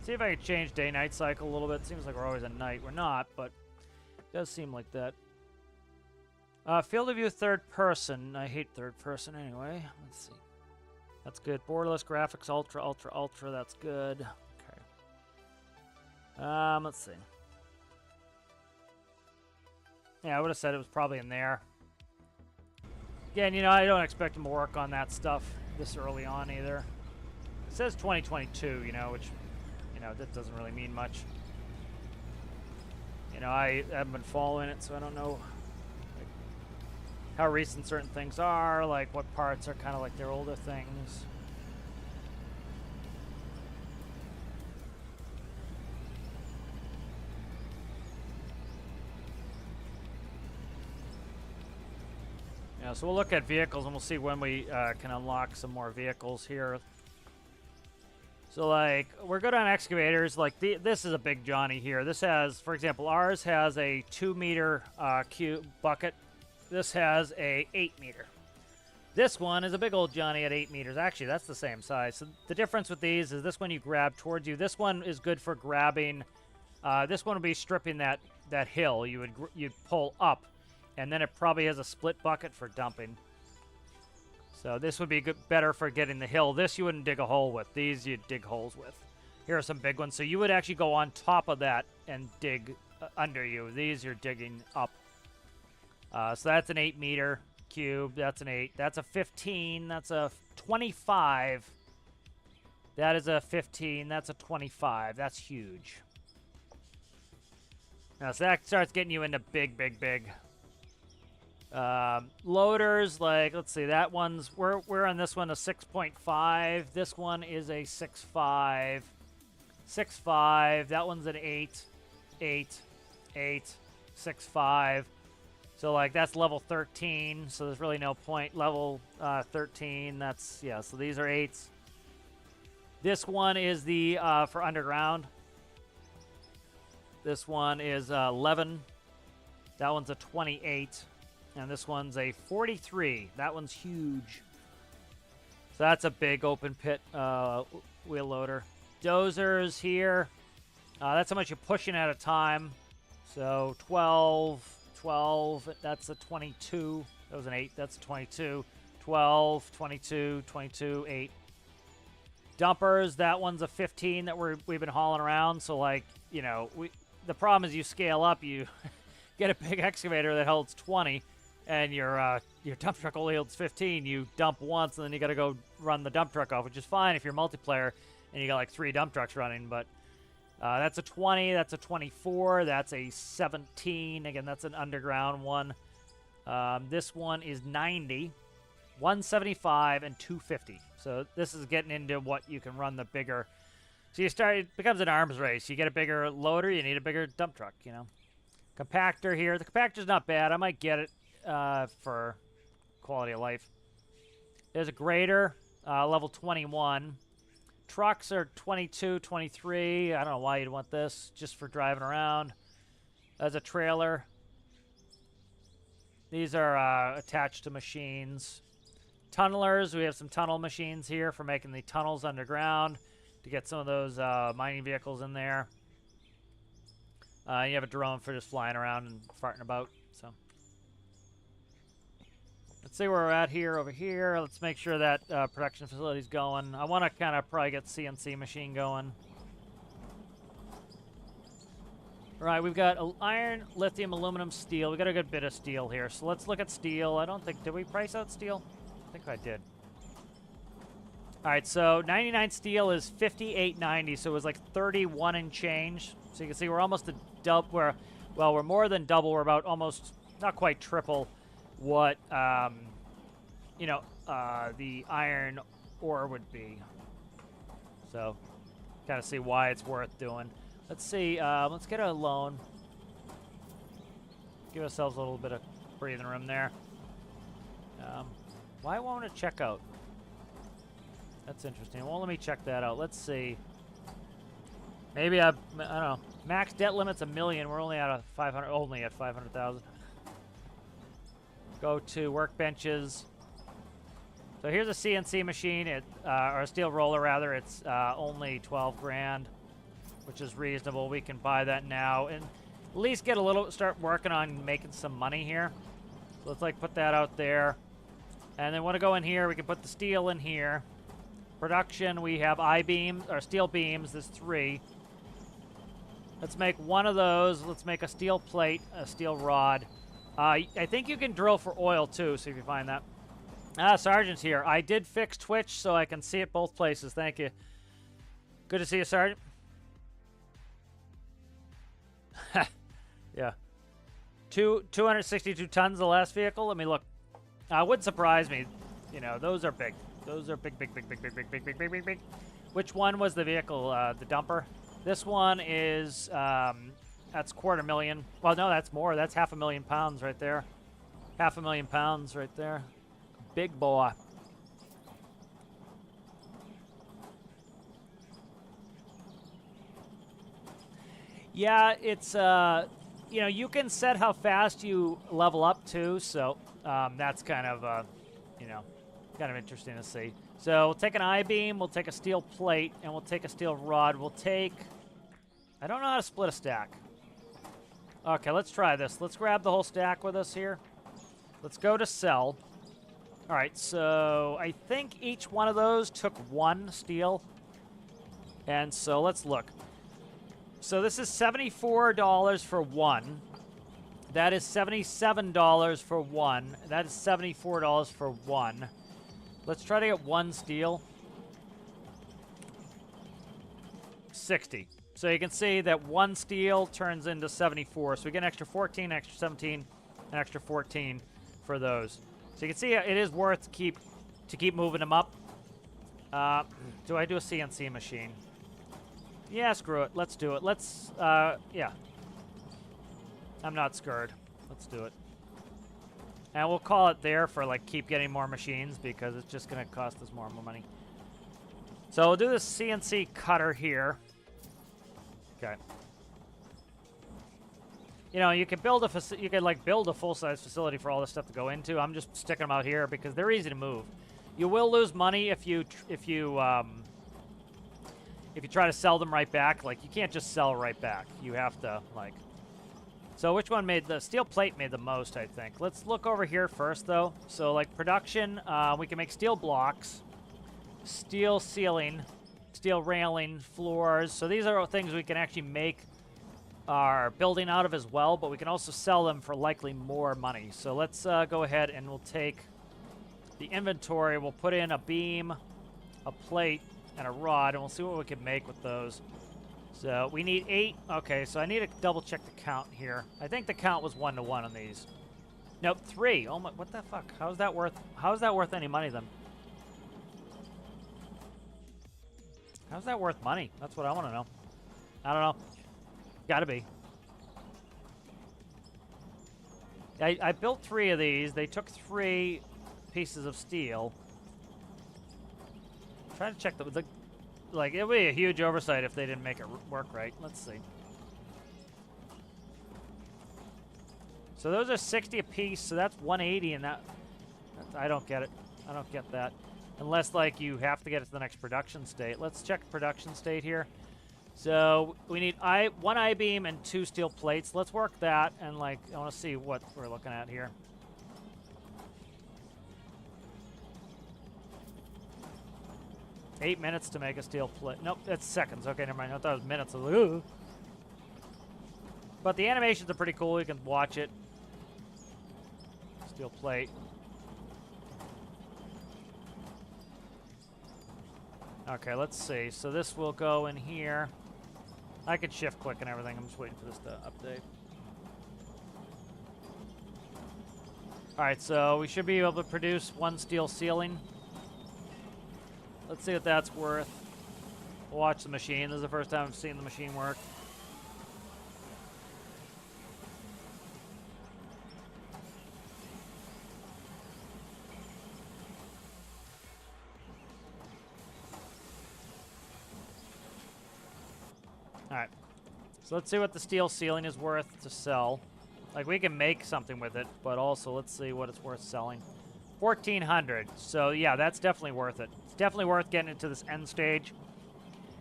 See if I can change day-night cycle a little bit. Seems like we're always at night. We're not, but it does seem like that. Field of view third person. I hate third person anyway. Let's see. That's good. Borderless graphics, ultra. That's good. Okay. Let's see. Yeah, I would have said it was probably in there. Again, you know, I don't expect him to work on that stuff this early on either. It says 2022, you know, which, you know, that doesn't really mean much. You know, I haven't been following it, so I don't know like, how recent certain things are, like what parts are kind of like their older things. Yeah, so we'll look at vehicles and we'll see when we can unlock some more vehicles here. So, like, we're good on excavators. Like, this is a big Johnny here. This has, for example, ours has a 2-meter cube bucket. This has a 8-meter. This one is a big old Johnny at 8 meters. Actually, that's the same size. So the difference with these is this one you grab towards you. This one is good for grabbing. This one would be stripping that hill. You'd pull up, and then it probably has a split bucket for dumping. So this would be better for getting the hill. This you wouldn't dig a hole with. These you'd dig holes with. Here are some big ones. So you would actually go on top of that and dig under you. These you're digging up. So that's an 8-meter cube. That's an 8. That's a 15. That's a 25. That is a 15. That's a 25. That's huge. Now, so that starts getting you into big, big, big. Loaders, like, let's see, that one's, we're on this one a 6.5. This one is a 6.5. 6.5. That one's an 8. 8. 8. 6.5. So, like, that's level 13, so there's really no point. Level 13, that's, yeah, so these are 8s. This one is the, for underground. This one is 11. That one's a 28. And this one's a 43. That one's huge. So that's a big open pit wheel loader. Dozers here. That's how much you're pushing at a time. So 12, 12. That's a 22. That was an 8. That's a 22. 12, 22, 22, 8. Dumpers. That one's a 15 that we've been hauling around. So, like, you know, the problem is you scale up. You get a big excavator that holds 20. And your dump truck only holds 15. You dump once, and then you got to go run the dump truck off, which is fine if you're multiplayer and you got like 3 dump trucks running. But that's a 20. That's a 24. That's a 17. Again, that's an underground one. This one is 90, 175, and 250. So this is getting into what you can run the bigger. So it becomes an arms race. You get a bigger loader, you need a bigger dump truck, you know. Compactor here. The compactor's not bad. I might get it. For quality of life. There's a grader, level 21. Trucks are 22, 23. I don't know why you'd want this, just for driving around. There's a trailer. These are attached to machines. Tunnelers, we have some tunnel machines here for making the tunnels underground to get some of those mining vehicles in there. You have a drone for just flying around and farting about, so. Let's see where we're at here, over here. Let's make sure that production facility's going. I want to kind of probably get CNC machine going. All right, we've got iron, lithium, aluminum, steel. We got a good bit of steel here. So let's look at steel. I don't think, did we price out steel? I think I did. All right, so 99 steel is 58.90, so it was like 31 and change. So you can see we're almost a double. We're more than double. We're about almost, not quite triple what the iron ore would be. So kind of see why it's worth doing. Let's see, let's get a loan. Give ourselves a little bit of breathing room there. Why won't it check out? That's interesting. Well, let me check that out. Let's see. Maybe I don't know. Max debt limit's $1 million. We're only at 500,000. Go to workbenches. So here's a CNC machine, or a steel roller rather. It's only 12 grand, which is reasonable. We can buy that now and at least get start working on making some money here. So let's like put that out there. And then want to go in here, we can put the steel in here. Production, we have I-beams, or steel beams, there's 3. Let's make one of those. Let's make a steel plate, a steel rod. I think you can drill for oil, too, see if you find that. Sergeant's here. I did fix Twitch, so I can see it both places. Thank you. Good to see you, Sergeant. Yeah. 262 tons, the last vehicle. Let me look. Wouldn't surprise me. You know, those are big. Those are big, big, big, big, big, big, big, big, big, big, big. Which one was the vehicle? The dumper? This one is, that's 250,000. Well, no, that's more. That's 500,000 pounds right there. 500,000 pounds right there. Big boy. Yeah, it's, you know, you can set how fast you level up too, so that's kind of, you know, kind of interesting to see. So we'll take an I-beam, we'll take a steel plate, and we'll take a steel rod. We'll take, I don't know how to split a stack. Okay, let's try this. Let's grab the whole stack with us here. Let's go to sell. All right, so I think each one of those took 1 steel. And so let's look. So this is $74 for 1. That is $77 for 1. That is $74 for 1. Let's try to get 1 steel. 60. So you can see that 1 steel turns into 74. So we get an extra 14, extra 17, an extra 14 for those. So you can see it is worth to keep moving them up. Do I do a CNC machine? Yeah, screw it. Let's do it. Let's, yeah. I'm not scared. Let's do it. And we'll call it there for, like, keep getting more machines because it's just going to cost us more money. So we'll do this CNC cutter here. Okay. You know, you can build build a full-size facility for all this stuff to go into. I'm just sticking them out here because they're easy to move. You will lose money if you try to sell them right back. Like, you can't just sell right back. You have to, like... So which one made the... Steel plate made the most, I think. Let's look over here first, though. So, like, production, we can make steel blocks, steel ceiling, steel railing, floors. So these are things we can actually make our building out of as well, but we can also sell them for likely more money. So let's go ahead and we'll take the inventory. We'll put in a beam, a plate, and a rod, and we'll see what we can make with those. So we need 8. Okay, so I need to double check the count here. I think the count was 1 to 1 on these. Nope, 3. Oh my, what the fuck? How's that worth any money then? How's that worth money? That's what I want to know. I don't know. Gotta be. I built 3 of these. They took 3 pieces of steel. I'm trying to check the like, it would be a huge oversight if they didn't make it work right. Let's see. So those are 60 a piece, so that's 180, and that I don't get it. I don't get that. Unless, like, you have to get it to the next production state. Let's check production state here. So we need 1 I-beam and 2 steel plates. Let's work that, and, like, I want to see what we're looking at here. $8 minutes to make a steel plate. Nope, that's seconds. Okay, never mind. I thought it was minutes. I was like, ooh. But the animations are pretty cool. You can watch it. Steel plate. Okay, let's see. So this will go in here. I could shift click and everything. I'm just waiting for this to update. Alright, so we should be able to produce 1 steel ceiling. Let's see what that's worth. We'll watch the machine. This is the first time I've seen the machine work. Alright. So let's see what the steel ceiling is worth to sell. Like, we can make something with it, but also let's see what it's worth selling. 1,400. So, yeah, that's definitely worth it. It's definitely worth getting into this end stage.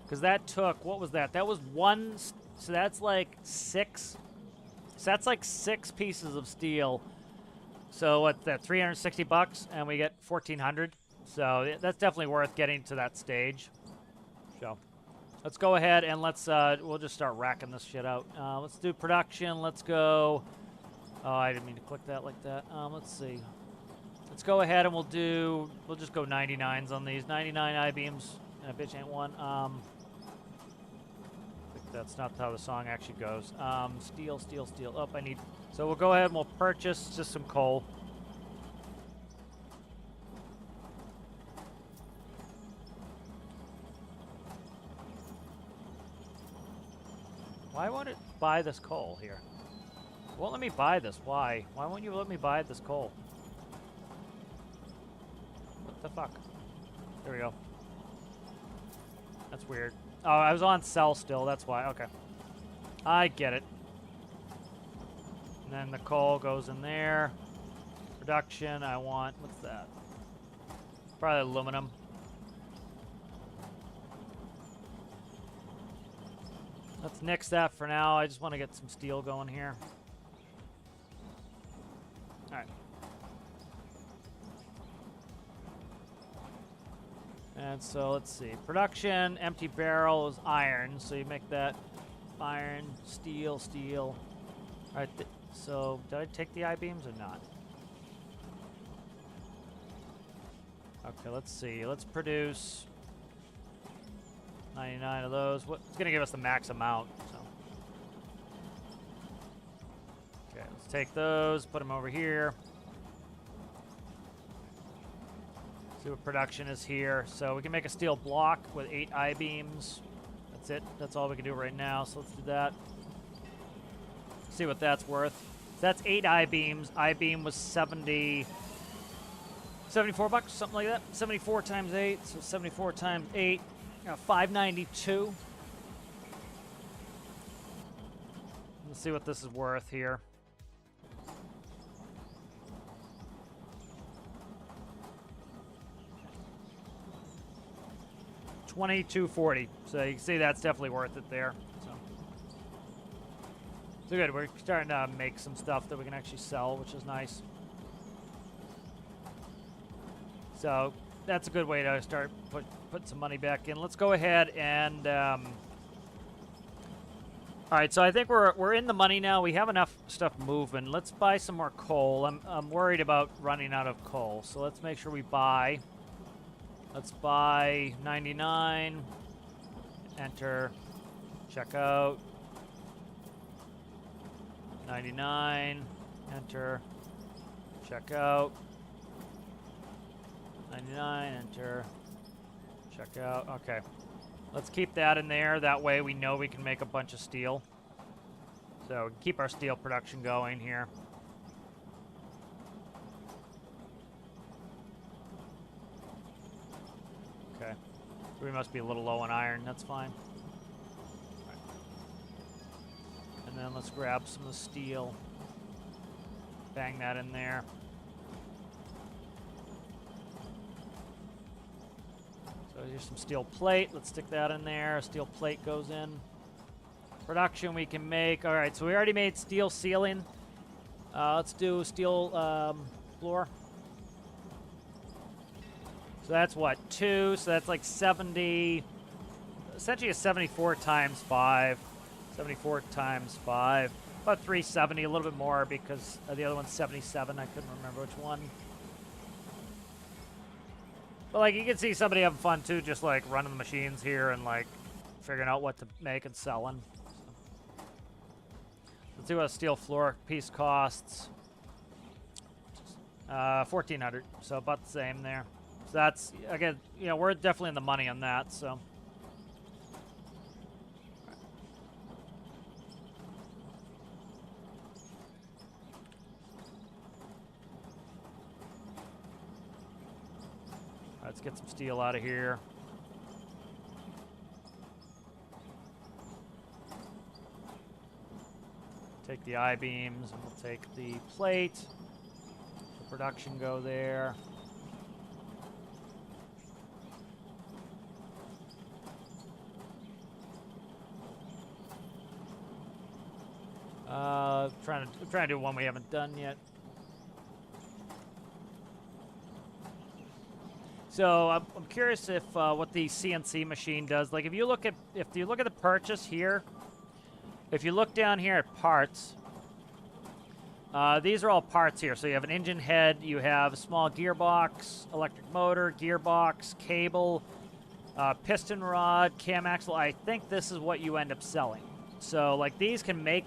Because that took, what was that? That was 1, so that's like 6. So that's like 6 pieces of steel. So what's that, 360 bucks, and we get 1,400. So that's definitely worth getting to that stage. So let's go ahead and let's, we'll just start racking this shit out. Let's do production. Let's go, oh, I didn't mean to click that like that. Let's see. Let's go ahead and we'll just go 99s on these. 99 I-beams. Bitch ain't one. I think that's not how the song actually goes. Steel, steel, steel. Oh, I need... So we'll go ahead and we'll purchase just some coal. Why won't it buy this coal here? It won't let me buy this. Why? Why won't you let me buy this coal? What the fuck? There we go. That's weird. Oh, I was on sell still. That's why. Okay. I get it. And then the coal goes in there. Production, I want... What's that? Probably aluminum. Let's nix that for now. I just want to get some steel going here. Alright. And so, let's see. Production, empty barrel is iron. So you make that iron, steel, steel. Alright, so did I take the I-beams or not? Okay, let's see. Let's produce 99 of those. It's going to give us the max amount. So. Okay, let's take those, put them over here. See what production is here. So we can make a steel block with 8 I-beams. That's it. That's all we can do right now. So let's do that. See what that's worth. So that's 8 I-beams. I-beam was 74 bucks, something like that. 74 times 8, so 74 times 8, 592. Let's see what this is worth here. $22.40. So you can see that's definitely worth it there. So good. We're starting to make some stuff that we can actually sell, which is nice. So that's a good way to start put some money back in. Let's go ahead and all right. So I think we're in the money now. We have enough stuff moving. Let's buy some more coal. I'm worried about running out of coal. So let's make sure we buy. Let's buy 99. Enter. Check out. 99. Enter. Check out. 99. Enter. Check out. Okay. Let's keep that in there. That way we know we can make a bunch of steel. So keep our steel production going here. Okay. We must be a little low on iron. That's fine. Right. And then let's grab some of the steel. Bang that in there. So here's some steel plate. Let's stick that in there. Steel plate goes in. Production we can make. All right, so we already made steel ceiling. Let's do steel floor. So that's what, 2, so that's like 70, essentially a 74 times 5. 74 times 5, about 370, a little bit more because the other one's 77, I couldn't remember which one. But like you can see somebody having fun too, just like running the machines here and like figuring out what to make and selling. So, let's see what a steel floor piece costs. 1,400, so about the same there. So that's, again, you know, we're definitely in the money on that, so. Let's get some steel out of here. Take the I-beams, and we'll take the plate. The production go there. Trying to do one we haven't done yet. So I'm curious if what the CNC machine does. Like if you look at the purchase here, if you look down here at parts, these are all parts here. So you have an engine head, you have a small gearbox, electric motor, gearbox, cable, piston rod, cam axle. I think this is what you end up selling. So like these can make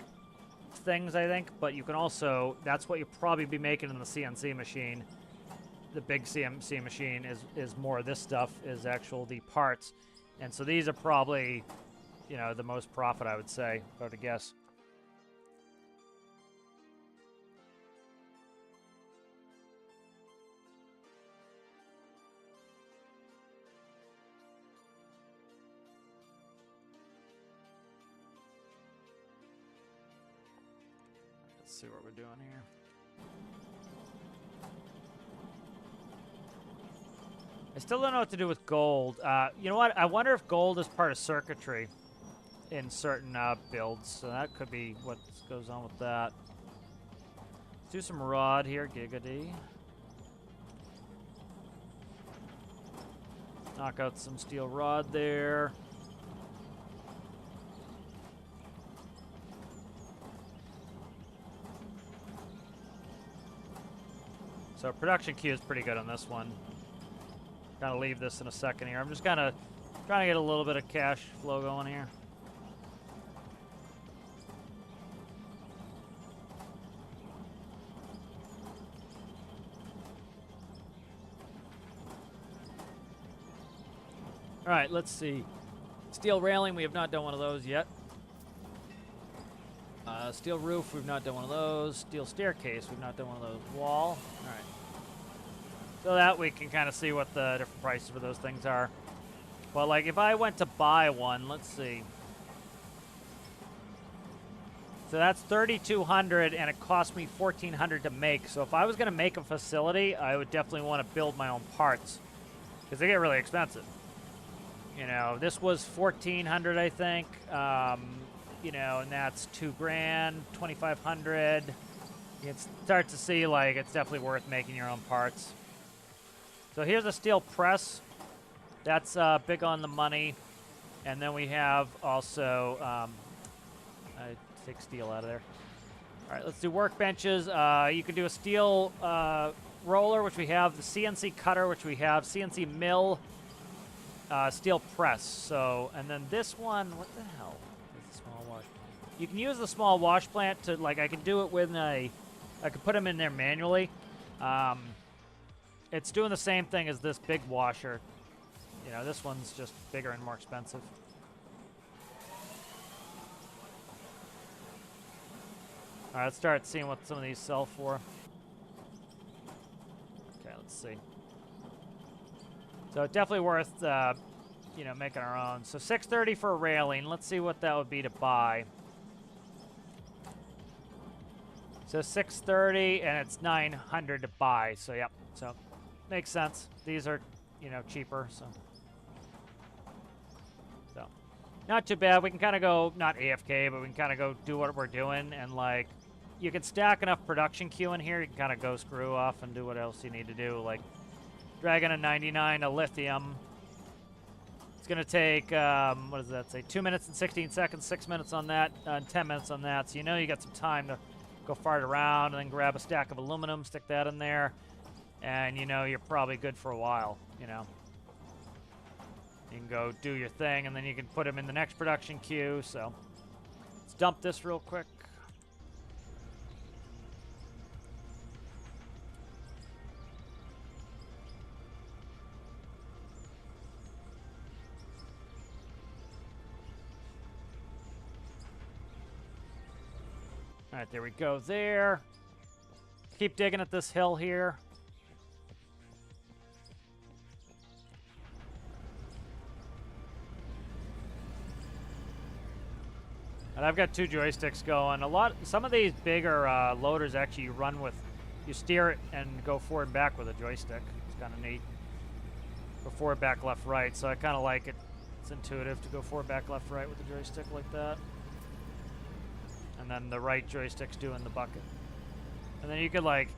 things, I think, but you can also, that's what you probably be making in the CNC machine. The big CNC machine is more of this stuff, is actual the parts. And so these are probably, you know, the most profit, I would say, if I were to guess. Let's see what we're doing here. I still don't know what to do with gold. You know what? I wonder if gold is part of circuitry in certain builds. So that could be what goes on with that. Let's do some rod here, giggity. Knock out some steel rod there. So production queue is pretty good on this one. Gonna leave this in a second here. I'm just gonna Trying to get a little bit of cash flow going here. All right, let's see. Steel railing, we have not done one of those yet. Steel roof, we've not done one of those. Steel staircase, we've not done one of those. Wall, all right. So that we can kind of see what the different prices for those things are. But like if I went to buy one, let's see. So that's $3,200 and it cost me $1,400 to make. So if I was going to make a facility, I would definitely want to build my own parts because they get really expensive. You know, this was $1,400, I think. You know, and that's $2,000, $2,500. You can start to see like it's definitely worth making your own parts. So here's a steel press. That's big on the money. And then we have also, I take steel out of there. All right, let's do workbenches. You can do a steel roller, which we have, the CNC cutter, which we have, CNC mill, steel press. So, and then this one, what the hell is the small wash? You can use the small wash plant to, like, I can do it with I could put them in there manually. It's doing the same thing as this big washer. You know, this one's just bigger and more expensive. All right, let's start seeing what some of these sell for. Okay, let's see. So definitely worth, you know, making our own. So $630 for a railing. Let's see what that would be to buy. So $630 and it's $900 to buy. So yep. So makes sense. These are, you know, cheaper. So not too bad. We can kind of go not AFK, but we can kind of go do what we're doing and like. You can stack enough production queue in here, you can kind of go screw off and do what else you need to do, like dragging a 99 of lithium. It's going to take, what does that say, 2 minutes and 16 seconds, 6 minutes on that, and 10 minutes on that. So you know you got some time to go fart around and then grab a stack of aluminum, stick that in there, and you know you're probably good for a while, you know. You can go do your thing, and then you can put them in the next production queue, so let's dump this real quick. All right, there we go there. Keep digging at this hill here. And I've got 2 joysticks going. Some of these bigger loaders actually run with, you steer it and go forward and back with a joystick. It's kind of neat. Go forward, back, left, right. So I kind of like it. It's intuitive to go forward, back, left, right with the joystick like that. And then the right joystick's doing the bucket. And then you could like,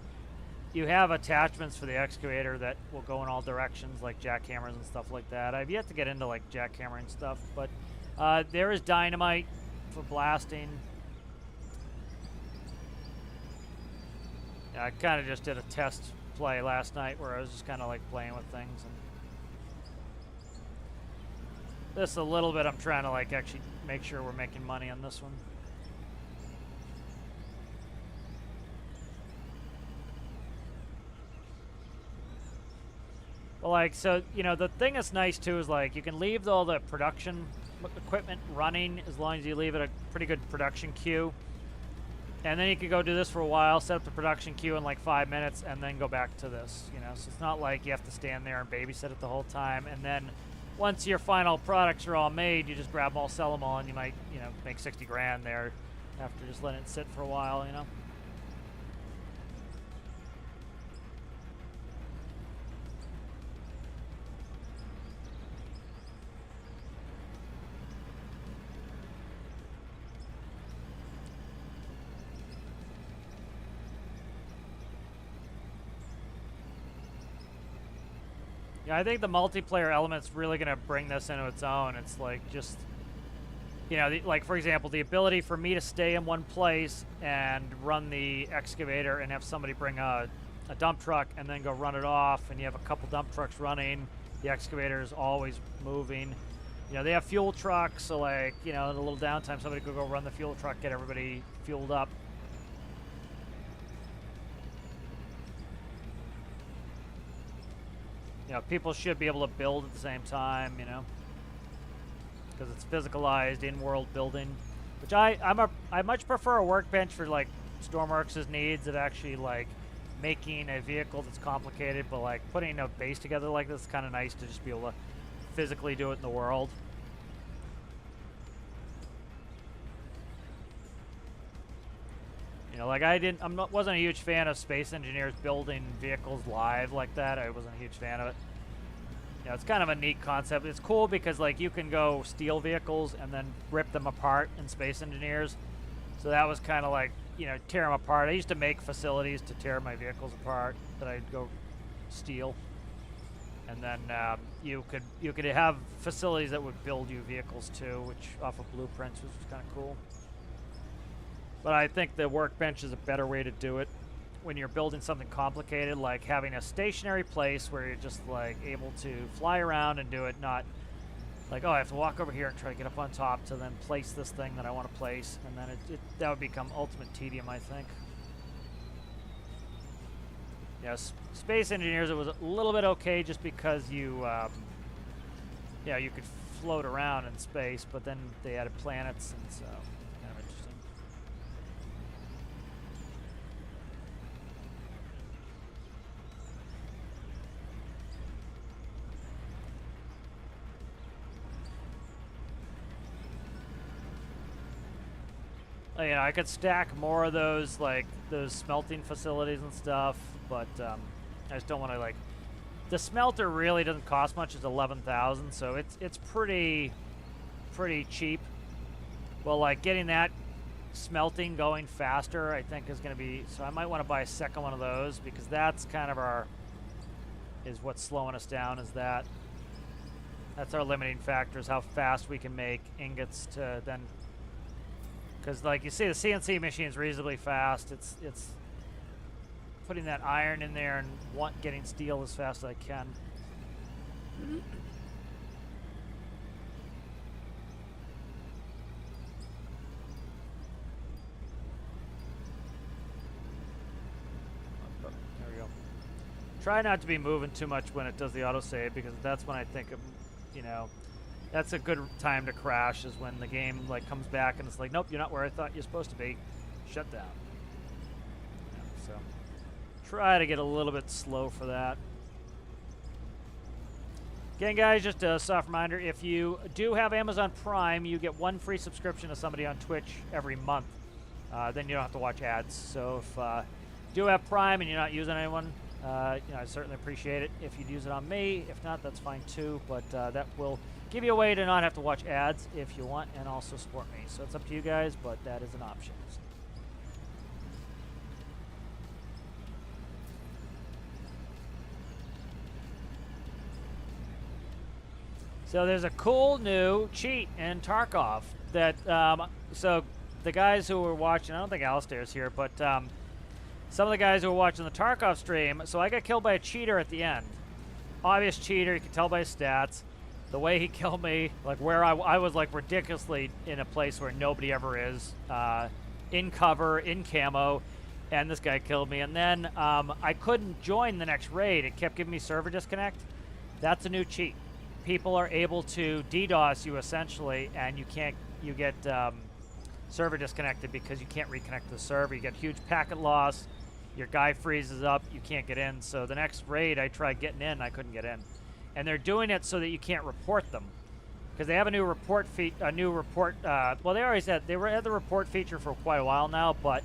you have attachments for the excavator that will go in all directions, like jackhammers and stuff like that. I've yet to get into like jackhammering stuff, but there is dynamite for blasting. Yeah, I kind of just did a test play last night where I was just kind of like playing with things. And this a little bit, I'm trying to like actually make sure we're making money on this one. But like, so, you know, the thing that's nice too is like you can leave all the production equipment running as long as you leave it a pretty good production queue. And then you can go do this for a while, set up the production queue in like 5 minutes, and then go back to this, you know. So it's not like you have to stand there and babysit it the whole time. And then once your final products are all made, you just grab them all, sell them all, and you might, you know, make 60 grand there after just letting it sit for a while, you know. Yeah, I think the multiplayer element's really going to bring this into its own. It's like just, you know, like for example, the ability for me to stay in one place and run the excavator and have somebody bring a dump truck and then go run it off, and you have a couple dump trucks running. The excavator is always moving. You know, they have fuel trucks, so like, you know, in a little downtime, somebody could go run the fuel truck, get everybody fueled up. You know, people should be able to build at the same time, you know, because it's physicalized in-world building, which I much prefer a workbench for like Stormworks' needs of actually like making a vehicle that's complicated, but like putting a base together like this is kind of nice to just be able to physically do it in the world. You know, like wasn't a huge fan of space engineers building vehicles live like that. I wasn't a huge fan of it. You know, it's kind of a neat concept. It's cool because like you can go steal vehicles and then rip them apart in Space Engineers. So that was kind of like, you know, tear them apart. I used to make facilities to tear my vehicles apart that I'd go steal. And then you could have facilities that would build you vehicles too, which off of blueprints, which was kind of cool. But I think the workbench is a better way to do it when you're building something complicated, like having a stationary place where you're just like able to fly around and do it, not like, oh, I have to walk over here and try to get up on top to then place this thing that I want to place, and then that would become ultimate tedium, I think. Yes, Space Engineers, it was a little bit okay just because you could float around in space, but then they added planets, and so kind of interesting. You know, I could stack more of those, like, those smelting facilities and stuff, but I just don't want to, like... The smelter really doesn't cost much. It's 11,000, so it's pretty cheap. Well, like, getting that smelting going faster, I think, is going to be... So I might want to buy a second one of those, because that's kind of is what's slowing us down, is that. That's our limiting factor, is how fast we can make ingots to then... Because, like, you see, the CNC machine is reasonably fast. It's putting that iron in there and getting steel as fast as I can. There we go. Try not to be moving too much when it does the autosave, because that's when I think of, you know... That's a good time to crash, is when the game like comes back and it's like, nope, you're not where I thought you're supposed to be. Shut down. Yeah, so try to get a little bit slow for that. Again, guys, just a soft reminder, if you do have Amazon Prime, you get one free subscription to somebody on Twitch every month. Then you don't have to watch ads. So if you do have Prime and you're not using anyone, you know, I certainly appreciate it if you'd use it on me. If not, that's fine too, but that will give you a way to not have to watch ads if you want, and also support me. So it's up to you guys, but that is an option. So there's a cool new cheat in Tarkov that, so the guys who were watching, I don't think Alistair's here, but some of the guys who were watching the Tarkov stream, so I got killed by a cheater at the end. Obvious cheater, you can tell by his stats. The way he killed me, like where I was like ridiculously in a place where nobody ever is, in cover, in camo, and this guy killed me. And then I couldn't join the next raid. It kept giving me server disconnect. That's a new cheat. People are able to DDoS you essentially, and you get server disconnected because you can't reconnect to the server. You get huge packet loss. Your guy freezes up. You can't get in. So the next raid I tried getting in, I couldn't get in. And they're doing it so that you can't report them, because they have a new report well, they always had the report feature for quite a while now, but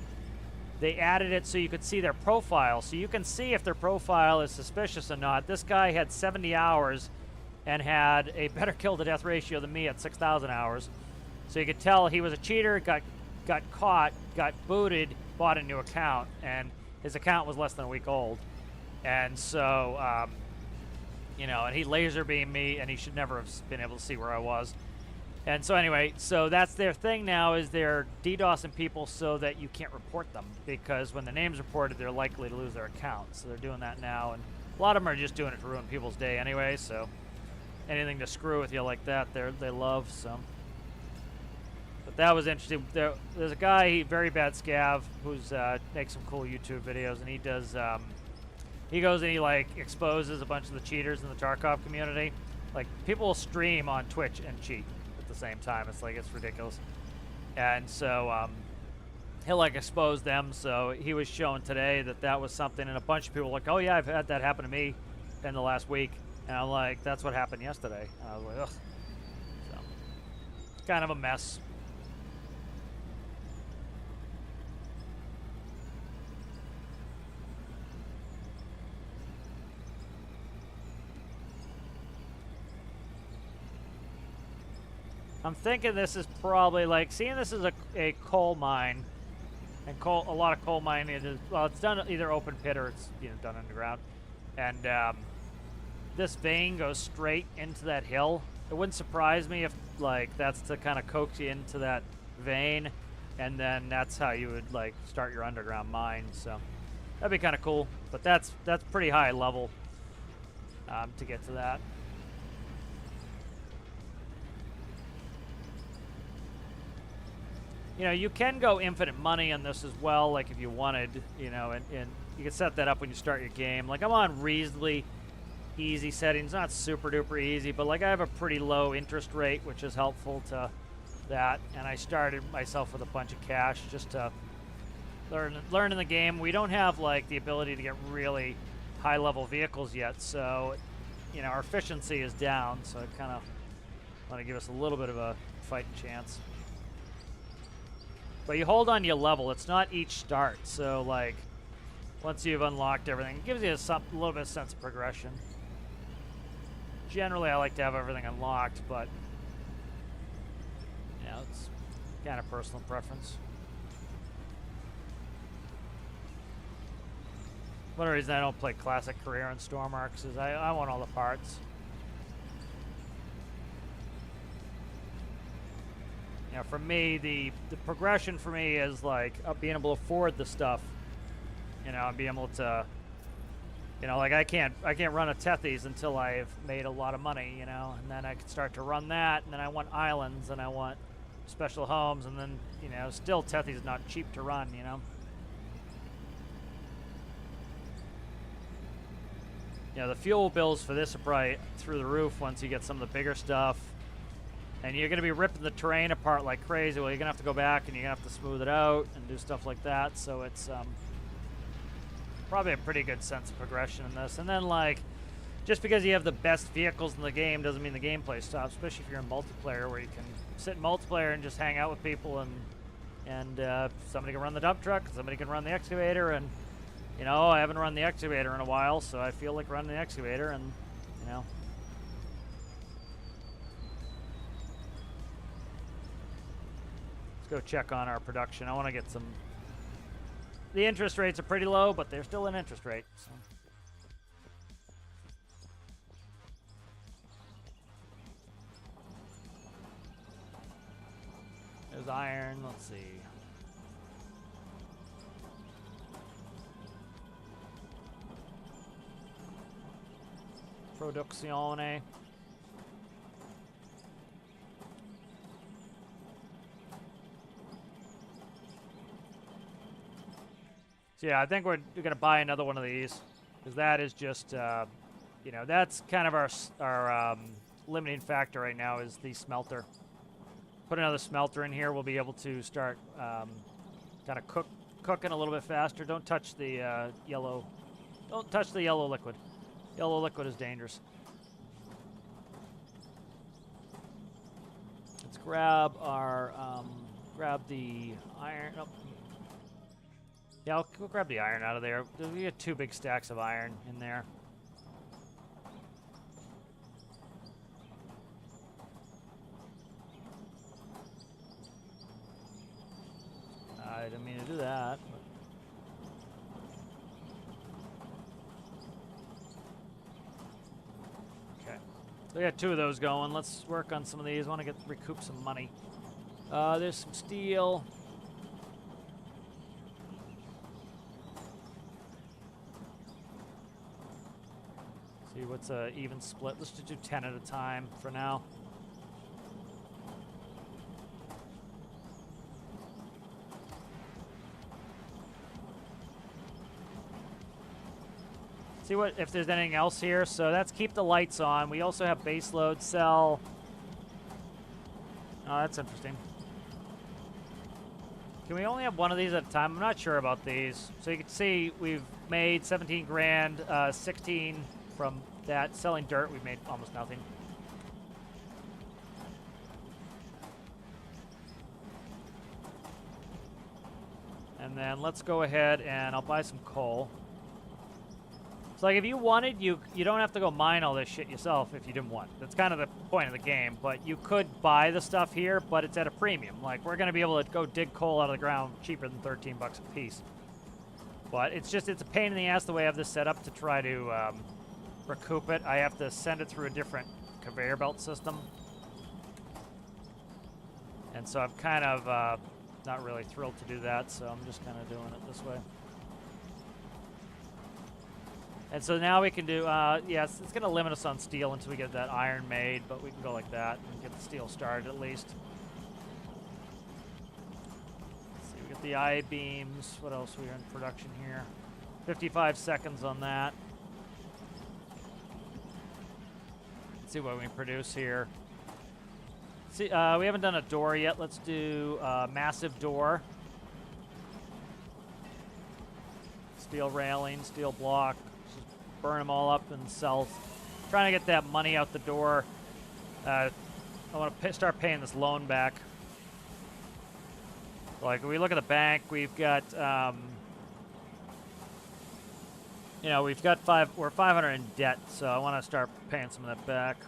they added it so you could see their profile, so you can see if their profile is suspicious or not. This guy had 70 hours and had a better kill to death ratio than me at 6,000 hours, so you could tell he was a cheater. Got caught, got booted, bought a new account, and his account was less than a week old, and so. You know, and he laser beamed me, and he should never have been able to see where I was. And so anyway, so that's their thing now, is they're DDoSing people so that you can't report them, because when the name's reported, they're likely to lose their account. So they're doing that now, and a lot of them are just doing it to ruin people's day anyway, so anything to screw with you like that, they love. So, but that was interesting. There's a guy, very bad scav, who's makes some cool YouTube videos, and he does. He goes and he like exposes a bunch of the cheaters in the Tarkov community. Like, people will stream on Twitch and cheat at the same time. It's like, it's ridiculous. And so he'll like expose them. So he was showing today that was something, and a bunch of people were like, oh yeah, I've had that happen to me in the last week. And I'm like, that's what happened yesterday. And I was like, ugh. So, it's kind of a mess. I'm thinking this is probably like, seeing this is a coal mine, and a lot of coal mining is, well, it's done either open pit or it's, you know, done underground, and this vein goes straight into that hill. It wouldn't surprise me if like that's to kind of coax you into that vein, and then that's how you would like start your underground mine. So that'd be kind of cool, but that's pretty high level to get to that. You know, you can go infinite money on this as well, like if you wanted, you know, and you can set that up when you start your game. Like, I'm on reasonably easy settings, not super duper easy, but like I have a pretty low interest rate, which is helpful to that. And I started myself with a bunch of cash just to learn in the game. We don't have like the ability to get really high level vehicles yet, so you know, our efficiency is down, so I kind of want to give us a little bit of a fighting chance. But you hold on to your level. It's not each start. So, like, once you've unlocked everything, it gives you a little bit of sense of progression. Generally, I like to have everything unlocked, but, you know, it's kind of personal preference. One of the reasons I don't play Classic Career and Stormworks is I want all the parts. You know, for me, the progression for me is like being able to afford the stuff. You know, and being able to, you know, like I can't run a Tethys until I've made a lot of money. You know, and then I can start to run that, and then I want islands, and I want special homes, and then, you know, still Tethys is not cheap to run. You know. You know, the fuel bills for this are probably through the roof once you get some of the bigger stuff. And you're going to be ripping the terrain apart like crazy. Well, you're going to have to go back and you're going to have to smooth it out and do stuff like that. So it's probably a pretty good sense of progression in this. And then, like, just because you have the best vehicles in the game doesn't mean the gameplay stops, especially if you're in multiplayer, where you can sit in multiplayer and just hang out with people, and somebody can run the dump truck, somebody can run the excavator, and, you know, I haven't run the excavator in a while, so I feel like running the excavator, and, you know. Go check on our production. I want to get some. The interest rates are pretty low, but they're still an interest rate. So. There's iron. Let's see. Produzione. So yeah, I think we're going to buy another one of these, because that is just, you know, that's kind of our limiting factor right now is the smelter. Put another smelter in here, we'll be able to start kind of cooking a little bit faster. Don't touch the yellow. Don't touch the yellow liquid. Yellow liquid is dangerous. Let's grab our grab the iron. Oh. Yeah, we'll grab the iron out of there. We get 2 big stacks of iron in there. I didn't mean to do that. Okay. So we got 2 of those going. Let's work on some of these. I want to recoup some money. There's some steel. See what's a even split. Let's just do 10 at a time for now. See what if there's anything else here. So that's keep the lights on. We also have base load, sell. Oh, that's interesting. Can we only have one of these at a time? I'm not sure about these. So you can see we've made 17 grand, 16 from that. Selling dirt, we've made almost nothing. And then let's go ahead and I'll buy some coal. So like if you wanted, you don't have to go mine all this shit yourself if you didn't want. That's kind of the point of the game. But you could buy the stuff here, but it's at a premium. Like we're going to be able to go dig coal out of the ground cheaper than 13 bucks a piece. But it's a pain in the ass the way I have this set up to try to recoup it. I have to send it through a different conveyor belt system. And so I'm kind of not really thrilled to do that, so I'm just kind of doing it this way. And so now we can do, yes, it's going to limit us on steel until we get that iron made, but we can go like that and get the steel started at least. Let's see, we got the I-beams. What else we are in production here? 55 seconds on that. Let's see what we produce here. See, we haven't done a door yet. Let's do a massive door. Steel railing, steel block. Burn them all up and sell. Trying to get that money out the door. I want to start paying this loan back. Like, when we look at the bank, we've got, you know, we're 500 in debt, so I want to start paying some of that back.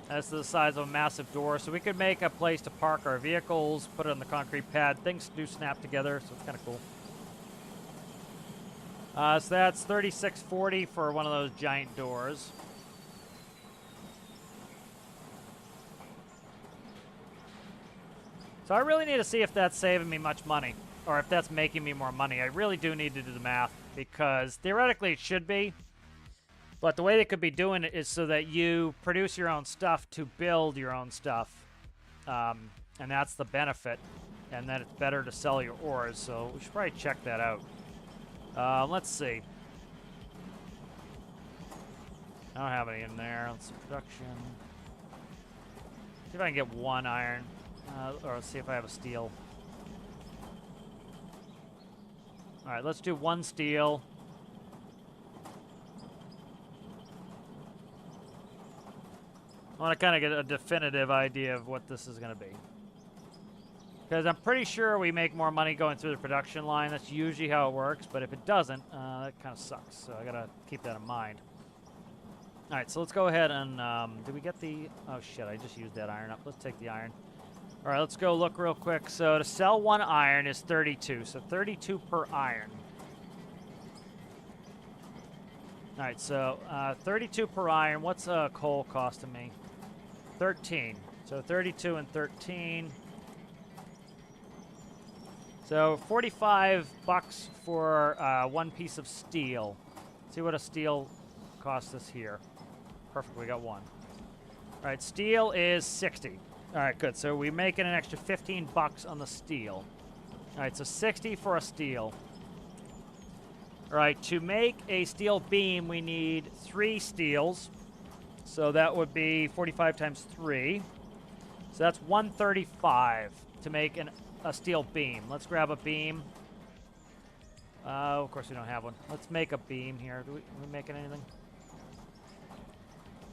That's the size of a massive door, so we could make a place to park our vehicles, put it on the concrete pad. Things do snap together, so it's kind of cool. So that's $36.40 for one of those giant doors. So I really need to see if that's saving me much money, or if that's making me more money. I really do need to do the math, because theoretically it should be. But the way they could be doing it is so that you produce your own stuff to build your own stuff. And that's the benefit. And then it's better to sell your ores. So we should probably check that out. Let's see. I don't have any in there. Let's see, production. See if I can get one iron. Or let's see if I have a steel. All right, let's do one steel. I want to kind of get a definitive idea of what this is going to be. Because I'm pretty sure we make more money going through the production line. That's usually how it works. But if it doesn't, that kind of sucks. So I got to keep that in mind. All right, so let's go ahead and... did we get the... Oh, shit, I just used that iron up. Let's take the iron. All right, let's go look real quick. So to sell one iron is 32. So 32 per iron. All right, so 32 per iron. What's coal costing me? 13. So 32 and 13. So 45 bucks for one piece of steel. Let's see what a steel costs us here. Perfect, we got one. All right, steel is 60. All right, good. So we're making an extra 15 bucks on the steel. All right, so 60 for a steel. All right, to make a steel beam, we need 3 steels. So that would be 45 times 3. So that's 135 to make a steel beam. Let's grab a beam. Of course, we don't have one. Let's make a beam here. Are we making anything?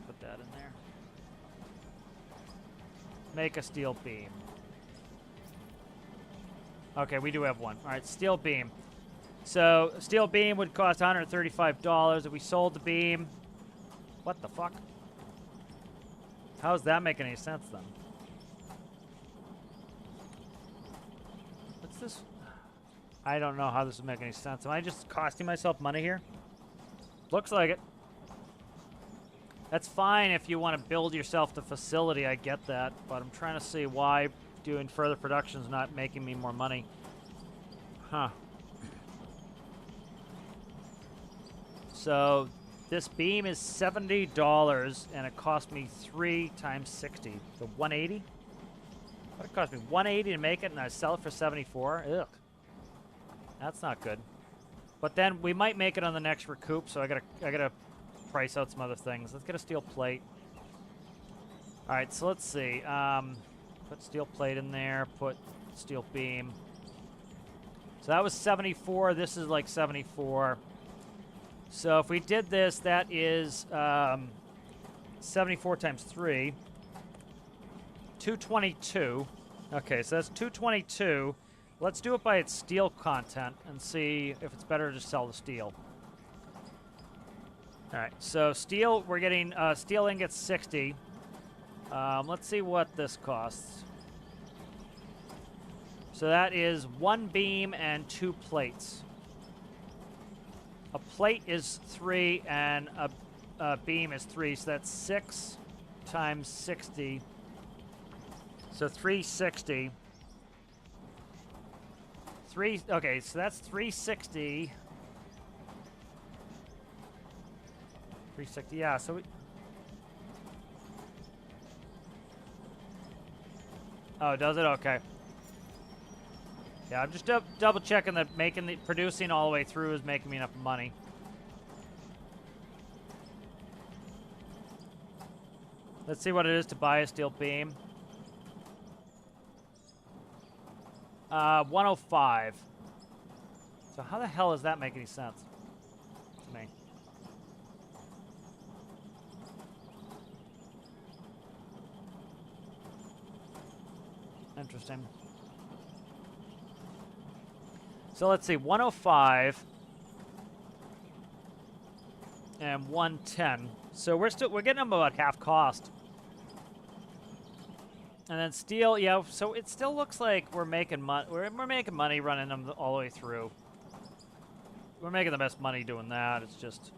Put that in there. Make a steel beam. Okay, we do have one. All right, steel beam. So steel beam would cost $135 if we sold the beam. What the fuck? How's that making any sense then? What's this? I don't know how this would make any sense. Am I just costing myself money here? Looks like it. That's fine if you want to build yourself the facility. I get that. But I'm trying to see why doing further production is not making me more money. Huh. So this beam is $70, and it cost me 3 times 60. So 180. What it cost me? 180 to make it, and I sell it for 74. Ugh. That's not good. But then we might make it on the next recoup, so I gotta price out some other things. Let's get a steel plate. All right, so let's see. Put steel plate in there. Put steel beam. So that was 74. This is like 74. So if we did this, that is 74 times 3. 222. Okay, so that's 222. Let's do it by its steel content and see if it's better to sell the steel. All right, so steel, we're getting steel ingots 60. Let's see what this costs. So that is 1 beam and 2 plates. A plate is 3 and a beam is 3, so that's 6 times 60. So 360. Okay, so that's 360. 360, yeah, so we... Oh, does it? Okay. Yeah, I'm just double checking that producing all the way through is making me enough money. Let's see what it is to buy a steel beam. 105. So how the hell does that make any sense to me? Interesting. So let's see, 105 and 110. So we're getting them about half cost. And then steel, yeah. So it still looks like we're making money. We're making money running them all the way through. We're making the best money doing that. It's just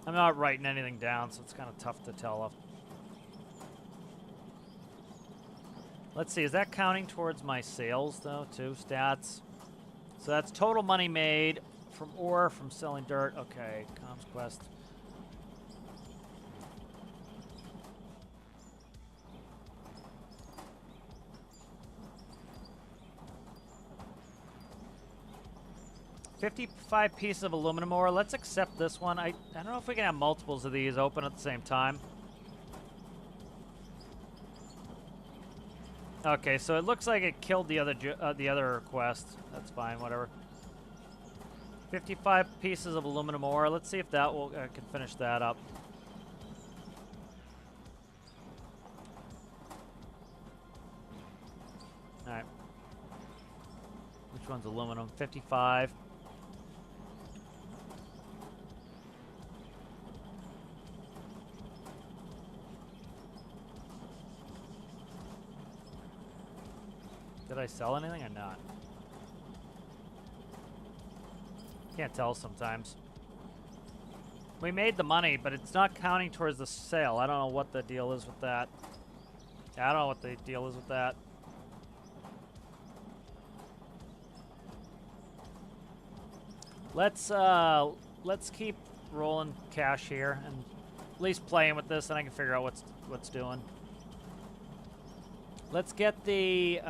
I'm not writing anything down, so it's kind of tough to tell. Let's see, is that counting towards my sales, though, too? Stats. So that's total money made from ore, from selling dirt. Okay, comms quest. $55 pieces of aluminum ore. Let's accept this one. I don't know if we can have multiples of these open at the same time. Okay, so it looks like it killed the other quest. That's fine, whatever. 55 pieces of aluminum ore. Let's see if that will can finish that up. All right. Which one's aluminum? 55. Did I sell anything or not? Can't tell sometimes. We made the money, but it's not counting towards the sale. I don't know what the deal is with that. Yeah, I don't know what the deal is with that. Let's keep rolling cash here and at least playing with this, and I can figure out what's doing. Let's get the,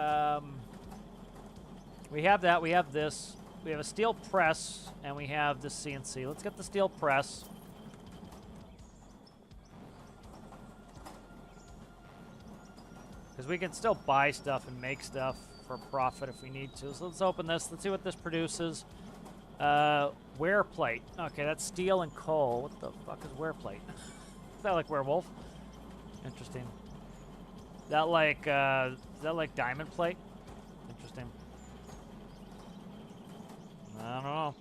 we have that, we have this. We have a steel press, and we have this CNC. Let's get the steel press. Because we can still buy stuff and make stuff for profit if we need to. So let's open this. Let's see what this produces. Wear plate. Okay, that's steel and coal. What the fuck is wear plate? Is that like werewolf? Interesting. Is that like diamond plate? Interesting. I don't know.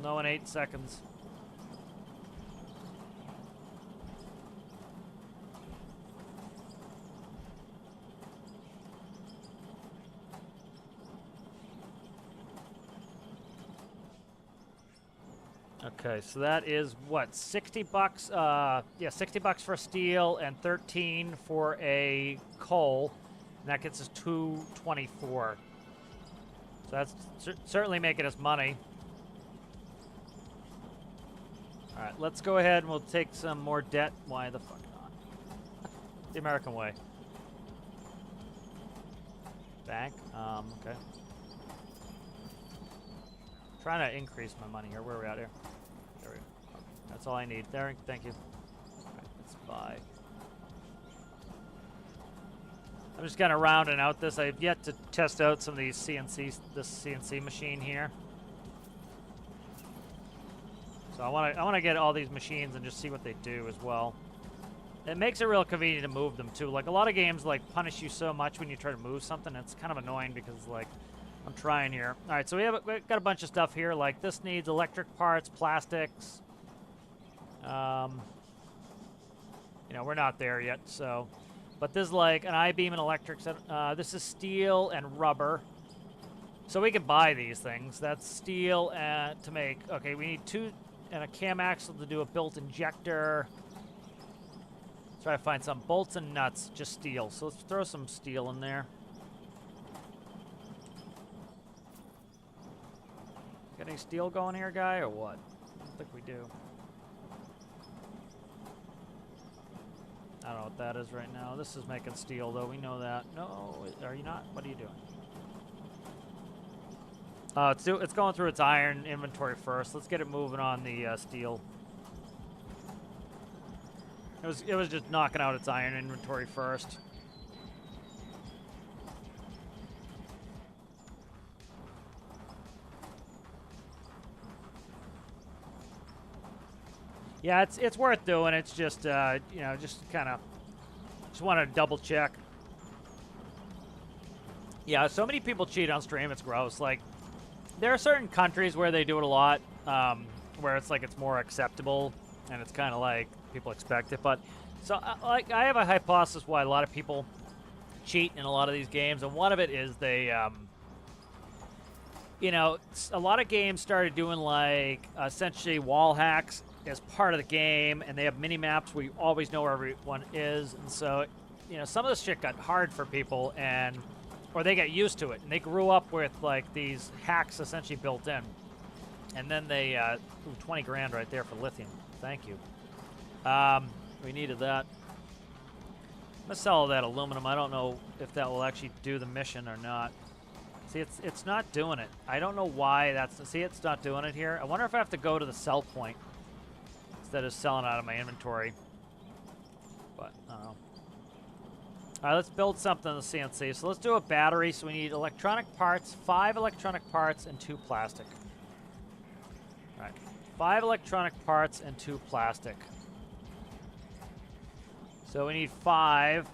No in 8 seconds. Okay, so that is what, 60 bucks? Yeah, 60 bucks for steel and 13 for a coal. And that gets us 224. So that's certainly making us money. All right, let's go ahead and we'll take some more debt. Why the fuck not? The American way. Bank. Okay. Trying to increase my money here. Where are we at here? There we go. That's all I need. There. Thank you. All right, let's buy. I'm just kind of rounding out this. I've yet to test out some of these this CNC machine here. So I want to get all these machines and just see what they do as well. It makes it real convenient to move them too. Like a lot of games like punish you so much when you try to move something. It's kind of annoying because like I'm trying here. All right, so we've got a bunch of stuff here. Like this needs electric parts, plastics. You know, we're not there yet. So, but this is like an I-beam and electric. This is steel and rubber. So we can buy these things. That's steel and to make. Okay, we need 2 and a cam axle to do a built injector. Try to find some bolts and nuts, just steel. So let's throw some steel in there. Got any steel going here, guy, or what? I don't think we do. I don't know what that is right now. This is making steel, though. We know that. No, are you not? What are you doing? It's going through its iron inventory first. Let's get it moving on the steel. It was just knocking out its iron inventory first. Yeah, it's worth doing. It's just you know, just kind of just want to double check. Yeah, so many people cheat on stream. It's gross. Like there are certain countries where they do it a lot, where it's like it's more acceptable and it's kind of like people expect it. But so like I have a hypothesis why a lot of people cheat in a lot of these games, and one of it is they you know, a lot of games started doing like essentially wall hacks as part of the game, and they have mini maps where you always know where everyone is, and so you know some of this shit got hard for people, and or they got used to it, and they grew up with like these hacks essentially built in, and then they ooh, 20 grand right there for lithium. Thank you. We needed that. I'm gonna sell all that aluminum. I don't know if that will actually do the mission or not. See, it's not doing it. I don't know why that's. See, it's not doing it here. I wonder if I have to go to the sell point instead of selling out of my inventory. But I don't know. All right, let's build something in the CNC. So let's do a battery. So we need electronic parts, 5 electronic parts, and 2 plastic. All right, 5 electronic parts and 2 plastic. So we need 5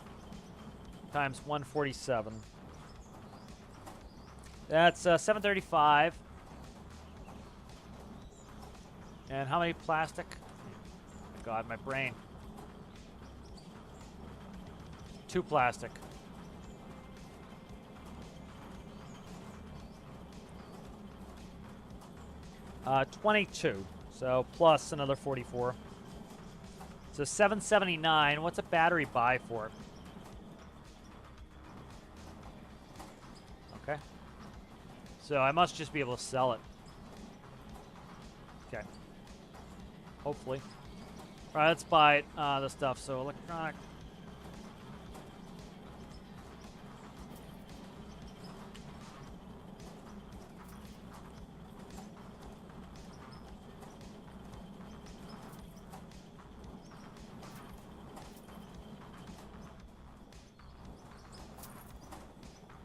times 147. That's 735. And how many plastic? Oh God, my brain. 2 plastic. Uh, 22. So plus another 44. So 779. What's a battery buy for? Okay. So I must just be able to sell it. Okay. Hopefully. All right, let's buy the stuff. So electronic.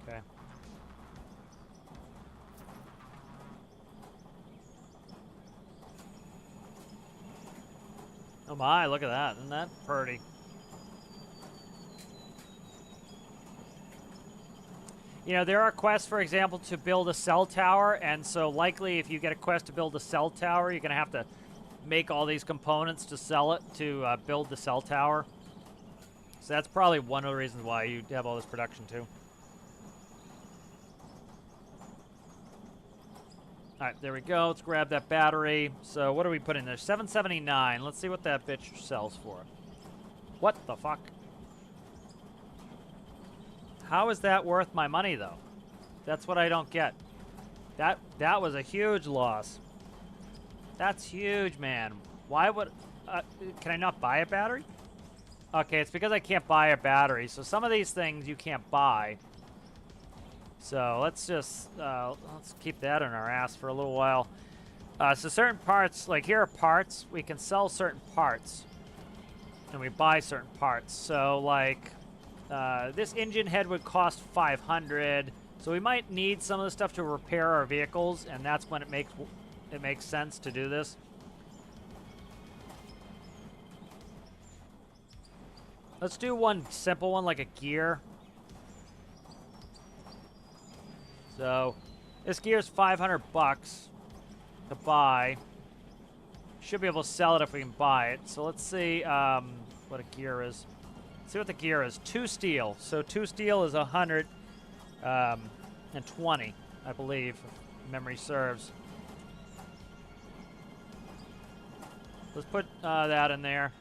Okay. Oh my, look at that. Isn't that pretty? You know, there are quests, for example, to build a cell tower, and so likely if you get a quest to build a cell tower, you're going to have to make all these components to sell it to build the cell tower. So that's probably one of the reasons why you have all this production too. All right, there we go. Let's grab that battery. So what do we put in there? 779. Let's see what that bitch sells for. What the fuck? How is that worth my money, though? That's what I don't get. That was a huge loss. That's huge, man. Why would... can I not buy a battery? Okay, it's because I can't buy a battery. So some of these things you can't buy. So let's just... let's keep that in our ass for a little while. So certain parts, like here are parts. We can sell certain parts. And we buy certain parts. So like... this engine head would cost 500. So we might need some of the stuff to repair our vehicles, and that's when it makes sense to do this. Let's do one simple one, like a gear. So this gear's 500 bucks to buy. Should be able to sell it if we can buy it. So let's see what a gear is. See what the gear is. 2 steel. So 2 steel is 100 and 20, I believe, if memory serves. Let's put that in there.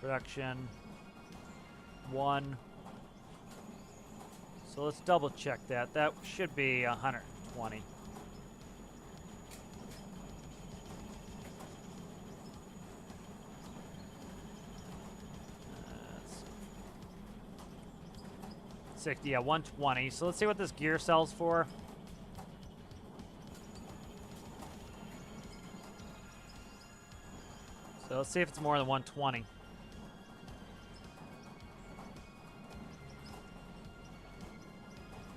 Production 1. So let's double check that. That should be 120. Yeah, 120. So let's see what this gear sells for. So let's see if it's more than 120.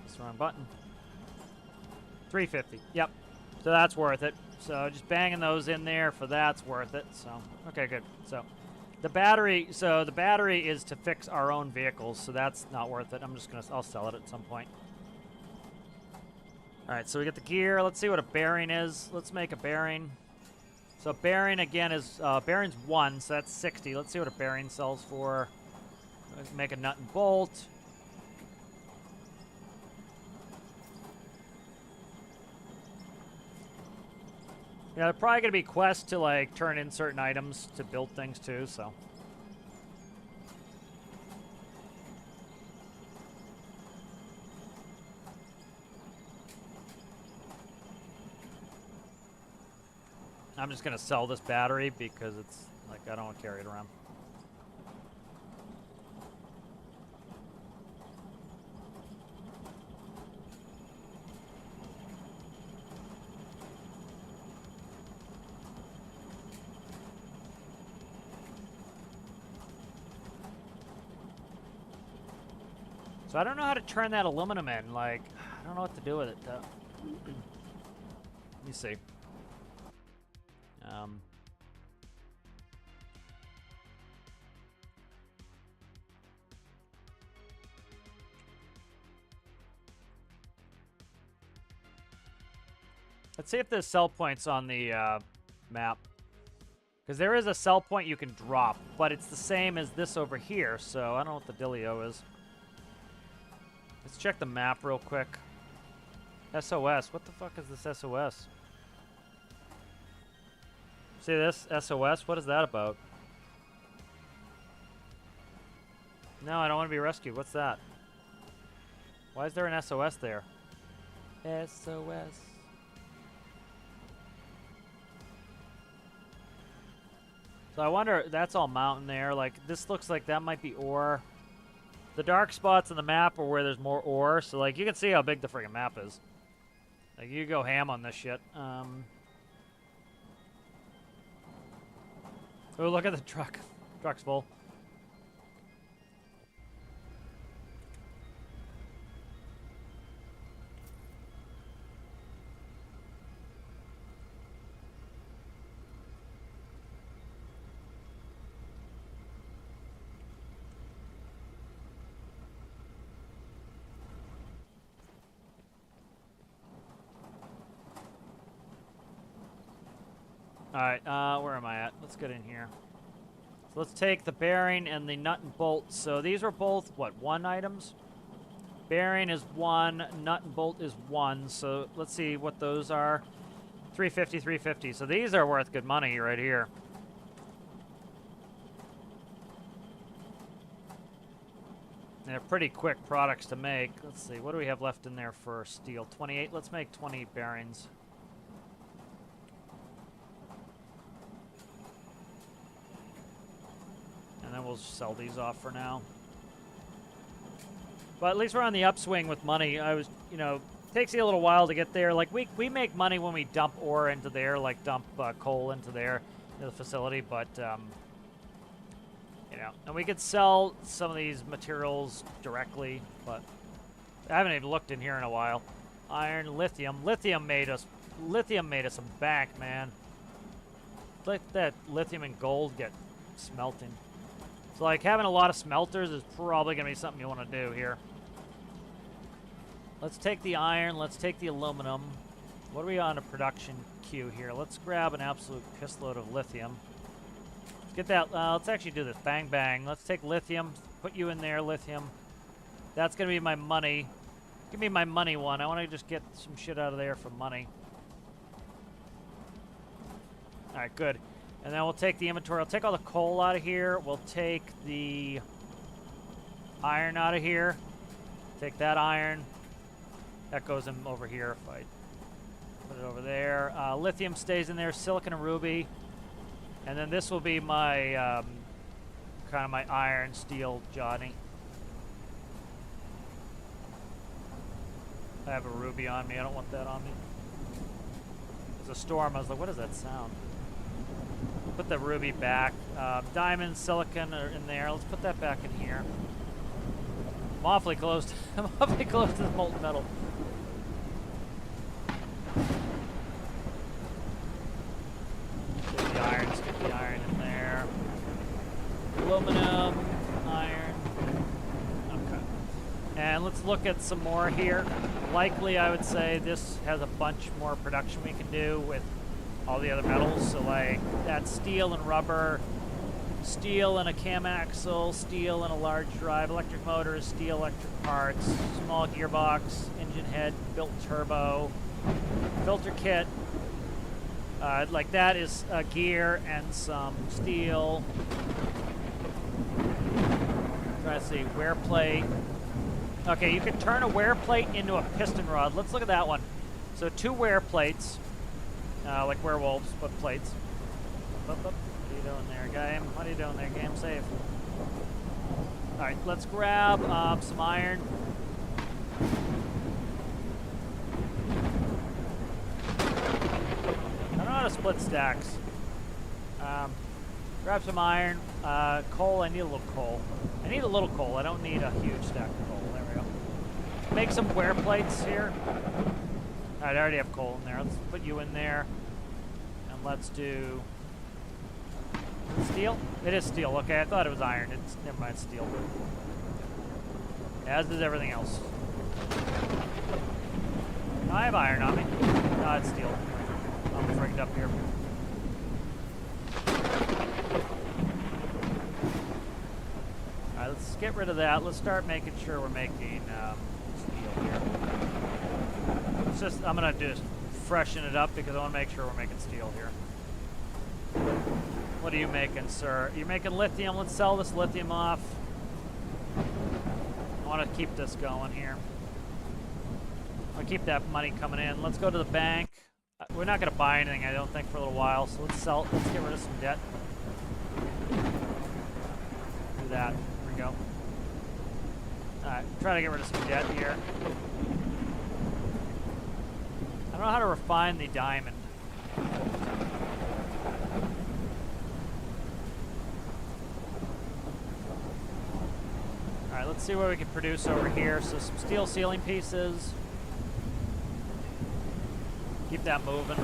That's the wrong button. 350. Yep. So that's worth it. So just banging those in there for that's worth it. So okay, good. So the battery is to fix our own vehicles, so that's not worth it. I'll sell it at some point. All right, so we get the gear. Let's see what a bearing is. Let's make a bearing. So bearing again is, bearing's 1, so that's 60. Let's see what a bearing sells for. Let's make a nut and bolt. Yeah, they're probably going to be quests to, like, turn in certain items to build things, too, so. I'm just going to sell this battery because it's, like, I don't want to carry it around. So I don't know how to turn that aluminum in. Like, I don't know what to do with it, though. Let me see. Let's see if there's sell points on the map. Because there is a sell point you can drop, but it's the same as this over here, so I don't know what the dealio is. Let's check the map real quick. SOS. What the fuck is this SOS? See this? SOS? What is that about? No, I don't want to be rescued. What's that? Why is there an SOS there? SOS. So I wonder, that's all mountain there. Like, this looks like that might be ore. The dark spots on the map are where there's more ore. So, like, you can see how big the friggin' map is. Like, you go ham on this shit. Oh, look at the truck. Truck's full. Alright, where am I at? Let's get in here. So let's take the bearing and the nut and bolt. So these are both, what, 1 items? Bearing is 1. Nut and bolt is 1. So let's see what those are. 350, 350. So these are worth good money right here. They're pretty quick products to make. Let's see, what do we have left in there for steel? 28. Let's make 20 bearings. And then we'll sell these off for now. But at least we're on the upswing with money. I was, you know, takes you a little while to get there. Like, we make money when we dump ore into there, like dump coal into there, into the facility, but, you know, and we could sell some of these materials directly, but I haven't even looked in here in a while. Iron, lithium. Lithium made us a bank, man. Let that lithium and gold get smelting. So, like, having a lot of smelters is probably going to be something you want to do here. Let's take the iron. Let's take the aluminum. What are we on a production queue here? Let's grab an absolute pissload of lithium. Let's get that. Let's actually do this. Bang, bang. Let's take lithium. Put you in there, lithium. That's going to be my money. Give me my money one. I want to just get some shit out of there for money. All right, good. And then we'll take the inventory. I'll take all the coal out of here. We'll take the iron out of here. Take that iron. That goes in over here if I put it over there. Lithium stays in there. Silicon and ruby. And then this will be my kind of my iron, steel, Johnny. I have a ruby on me. I don't want that on me. There's a storm. I was like, what does that sound? Put the ruby back. Diamond, silicon are in there. Let's put that back in here. I'm awfully close to, I'm awfully close to the molten metal. Get the iron, stick the iron in there. Aluminum, iron. Okay. And let's look at some more here. Likely, I would say this has a bunch more production we can do with all the other metals. So like that steel and rubber, steel and a cam axle, steel and a large drive, electric motors, steel electric parts, small gearbox, engine head, built turbo, filter kit. Like that is a gear and some steel. Try to see, wear plate. Okay, you can turn a wear plate into a piston rod. Let's look at that one. So 2 wear plates, like werewolves, but plates. What are you doing there, game? What are you doing there, game? Save. All right, let's grab some iron. I don't know how to split stacks. Grab some iron. Coal, I need a little coal. I need a little coal. I don't need a huge stack of coal. There we go. Make some wear plates here. All right, I already have coal in there. Let's put you in there. And let's do steel. It is steel. Okay, I thought it was iron. It's never mind, steel. As does everything else. I have iron on me. No, it's steel. I'm frigged up here. All right, let's get rid of that. Let's start making sure we're making steel here. It's just, I'm gonna just freshen it up because I want to make sure we're making steel here. What are you making, sir? You're making lithium. Let's sell this lithium off. I want to keep this going here. I'll keep that money coming in. Let's go to the bank. We're not going to buy anything, I don't think, for a little while. So let's sell. Let's get rid of some debt. Do that. There we go. All right, try to get rid of some debt here. I don't know how to refine the diamond. All right, let's see what we can produce over here. So some steel ceiling pieces. Keep that moving. I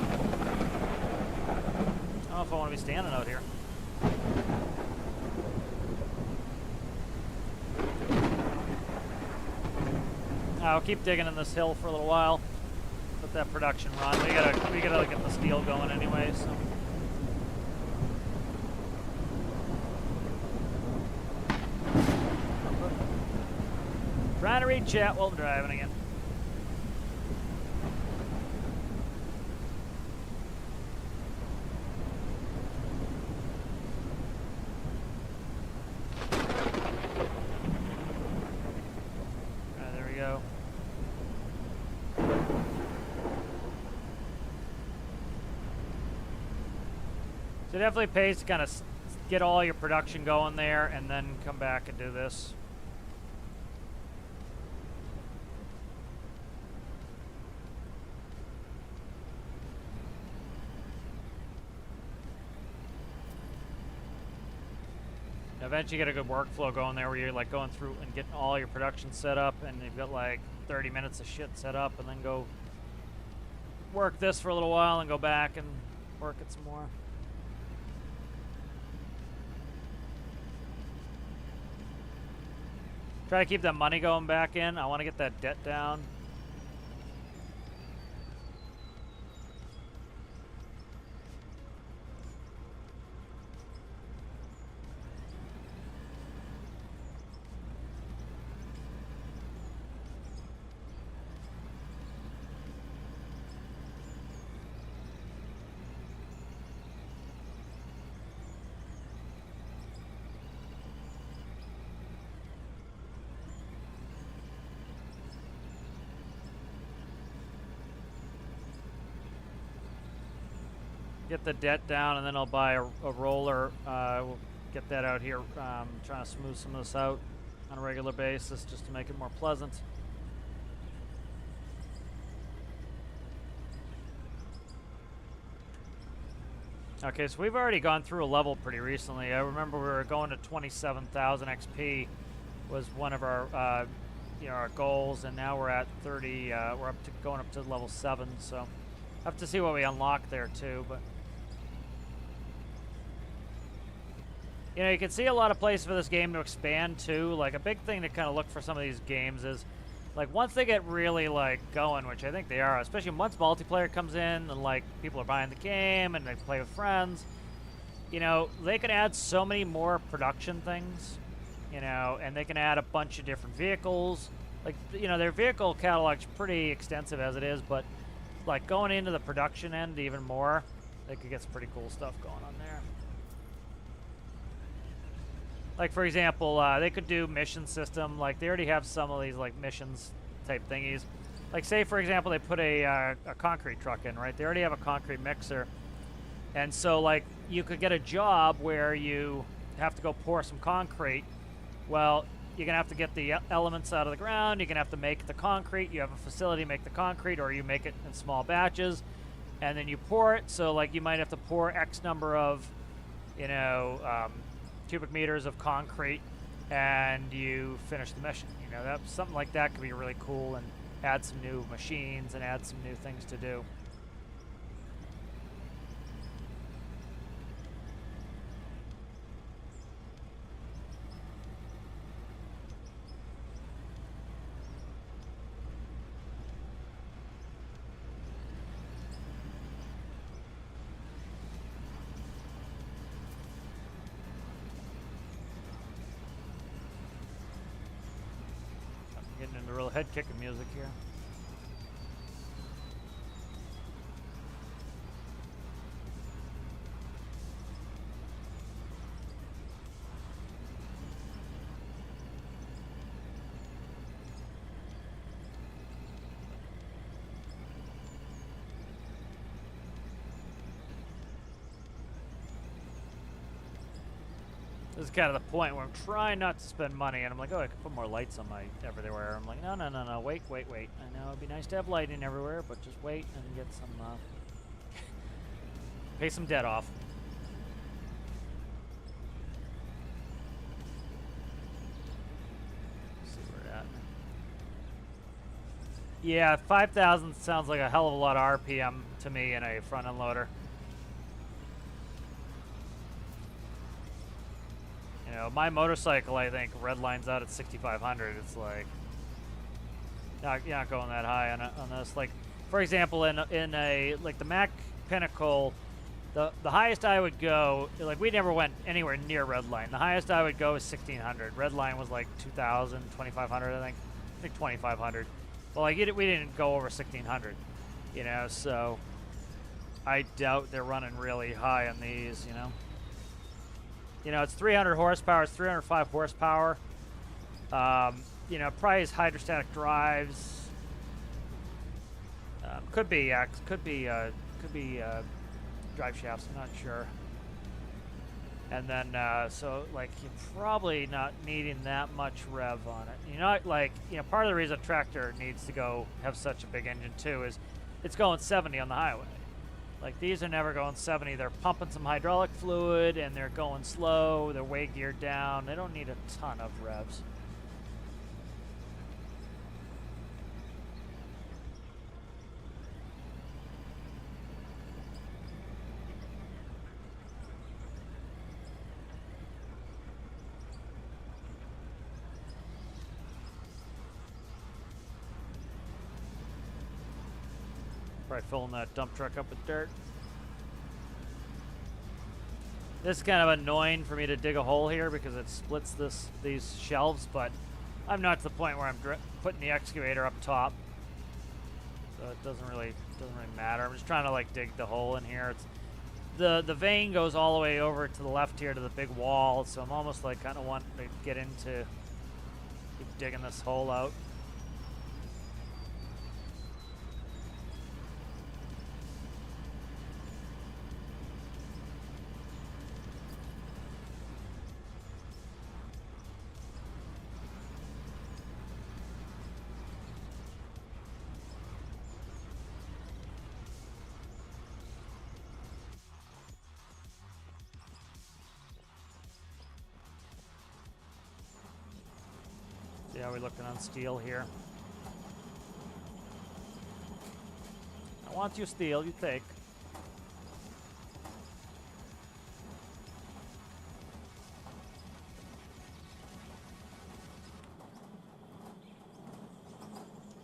don't know if I want to be standing out here. I'll keep digging in this hill for a little while. Let that production run. We gotta get the steel going anyway. So. Trying Trying to read chat while I'm driving again. Alright, there we go. So it definitely pays to kind of get all your production going there and then come back and do this. Eventually you get a good workflow going there where you're like going through and getting all your production set up, and you've got like 30 minutes of shit set up, and then go work this for a little while and go back and work it some more. Try to keep that money going back in. I want to get that debt down. Get the debt down, and then I'll buy a roller. We'll get that out here. Trying to smooth some of this out on a regular basis just to make it more pleasant. Okay, so we've already gone through a level pretty recently. I remember we were going to 27,000 XP was one of our our goals, and now we're at 30. We're going up to level 7, so have to see what we unlock there too. But you can see a lot of places for this game to expand too. Like a big thing to kind of look for some of these games is, like, once they get really like going, which I think they are, especially once multiplayer comes in and like people are buying the game and they play with friends, they can add so many more production things, and they can add a bunch of different vehicles. Like, their vehicle catalog's pretty extensive as it is, but like going into the production end even more, they could get some pretty cool stuff going on there. Like, for example, they could do mission system. Like, they already have some of these, like, missions type thingies. Like, say, for example, they put a concrete truck in, right? They already have a concrete mixer. And so, like, you could get a job where you have to go pour some concrete. Well, you're going to have to get the elements out of the ground. You're going to have to make the concrete. You have a facility to make the concrete, or you make it in small batches. And then you pour it. So, like, you might have to pour X number of, cubic meters of concrete, and you finish the mission. Something like that could be really cool and add some new machines and add some new things to do. Getting into real head-kicking music here. This is kind of the point where I'm trying not to spend money, and I'm like, oh, I could put more lights on my everywhere. I'm like, no, wait. I know it'd be nice to have lighting everywhere, but just wait and get some, pay some debt off. Let's see where we're at. Yeah, 5,000 sounds like a hell of a lot of RPM to me in a front-end loader. My motorcycle, I think, redlines out at 6,500. It's like, you're not going that high on this. Like, for example, in a like the Mac Pinnacle, the highest I would go, like, we never went anywhere near redline. The highest I would go is 1,600. Redline was like 2,000, 2,500, I think. I think 2,500. Well, like we didn't go over 1,600, you know. So I doubt they're running really high on these, you know. You know, it's 300 horsepower. It's 305 horsepower. You know, probably has hydrostatic drives. Could be drive shafts. I'm not sure. And then, so like you're probably not needing that much rev on it. You know, like, you know, part of the reason a tractor needs to have such a big engine too is it's going 70 on the highway. Like these are never going 70. They're pumping some hydraulic fluid and they're going slow. They're way geared down. They don't need a ton of revs. Probably filling that dump truck up with dirt. This is kind of annoying for me to dig a hole here because it splits these shelves, but I'm not to the point where I'm putting the excavator up top, so it doesn't really matter. I'm just trying to like dig the hole in here. It's the vein goes all the way over to the left here to the big wall, so I'm almost like kind of wanting to get into keep digging this hole out. See how we're looking on steel here. I want you steel, you take.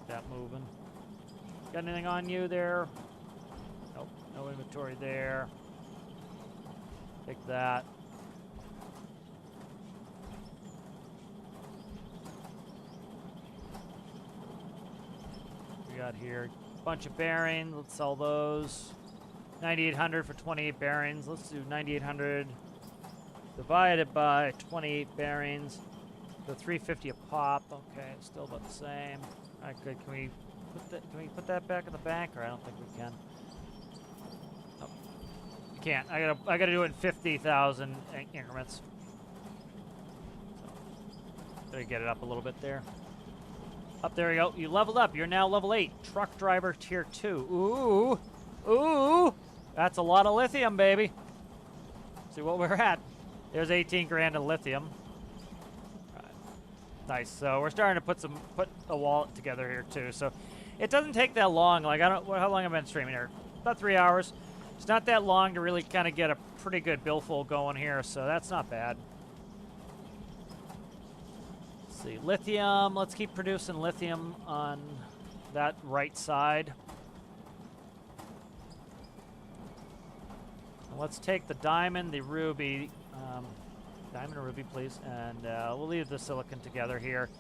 That moving. Got anything on you there? Nope, no inventory there. Take that. We got here a bunch of bearings. Let's sell those. 9,800 for 28 bearings. Let's do 9,800 divided by 28 bearings. The 350 a pop. Okay, it's still about the same. All right, good. Can we put that back in the bank, or I don't think we can. Nope. You can't. I gotta do it in 50,000 increments. So, gotta get it up a little bit there. Up there we go. You leveled up. You're now level 8. Truck driver tier 2. Ooh. Ooh. That's a lot of lithium, baby. See what we're at. There's 18 grand of lithium. Right. Nice. So we're starting to put a wallet together here too. So it doesn't take that long. Like how long have I been streaming here? About 3 hours. It's not that long to really kind of get a pretty good billful going here. So that's not bad. See, lithium, let's keep producing lithium on that right side. And let's take the diamond, the ruby, diamond and ruby, please, and we'll leave the silicon together here.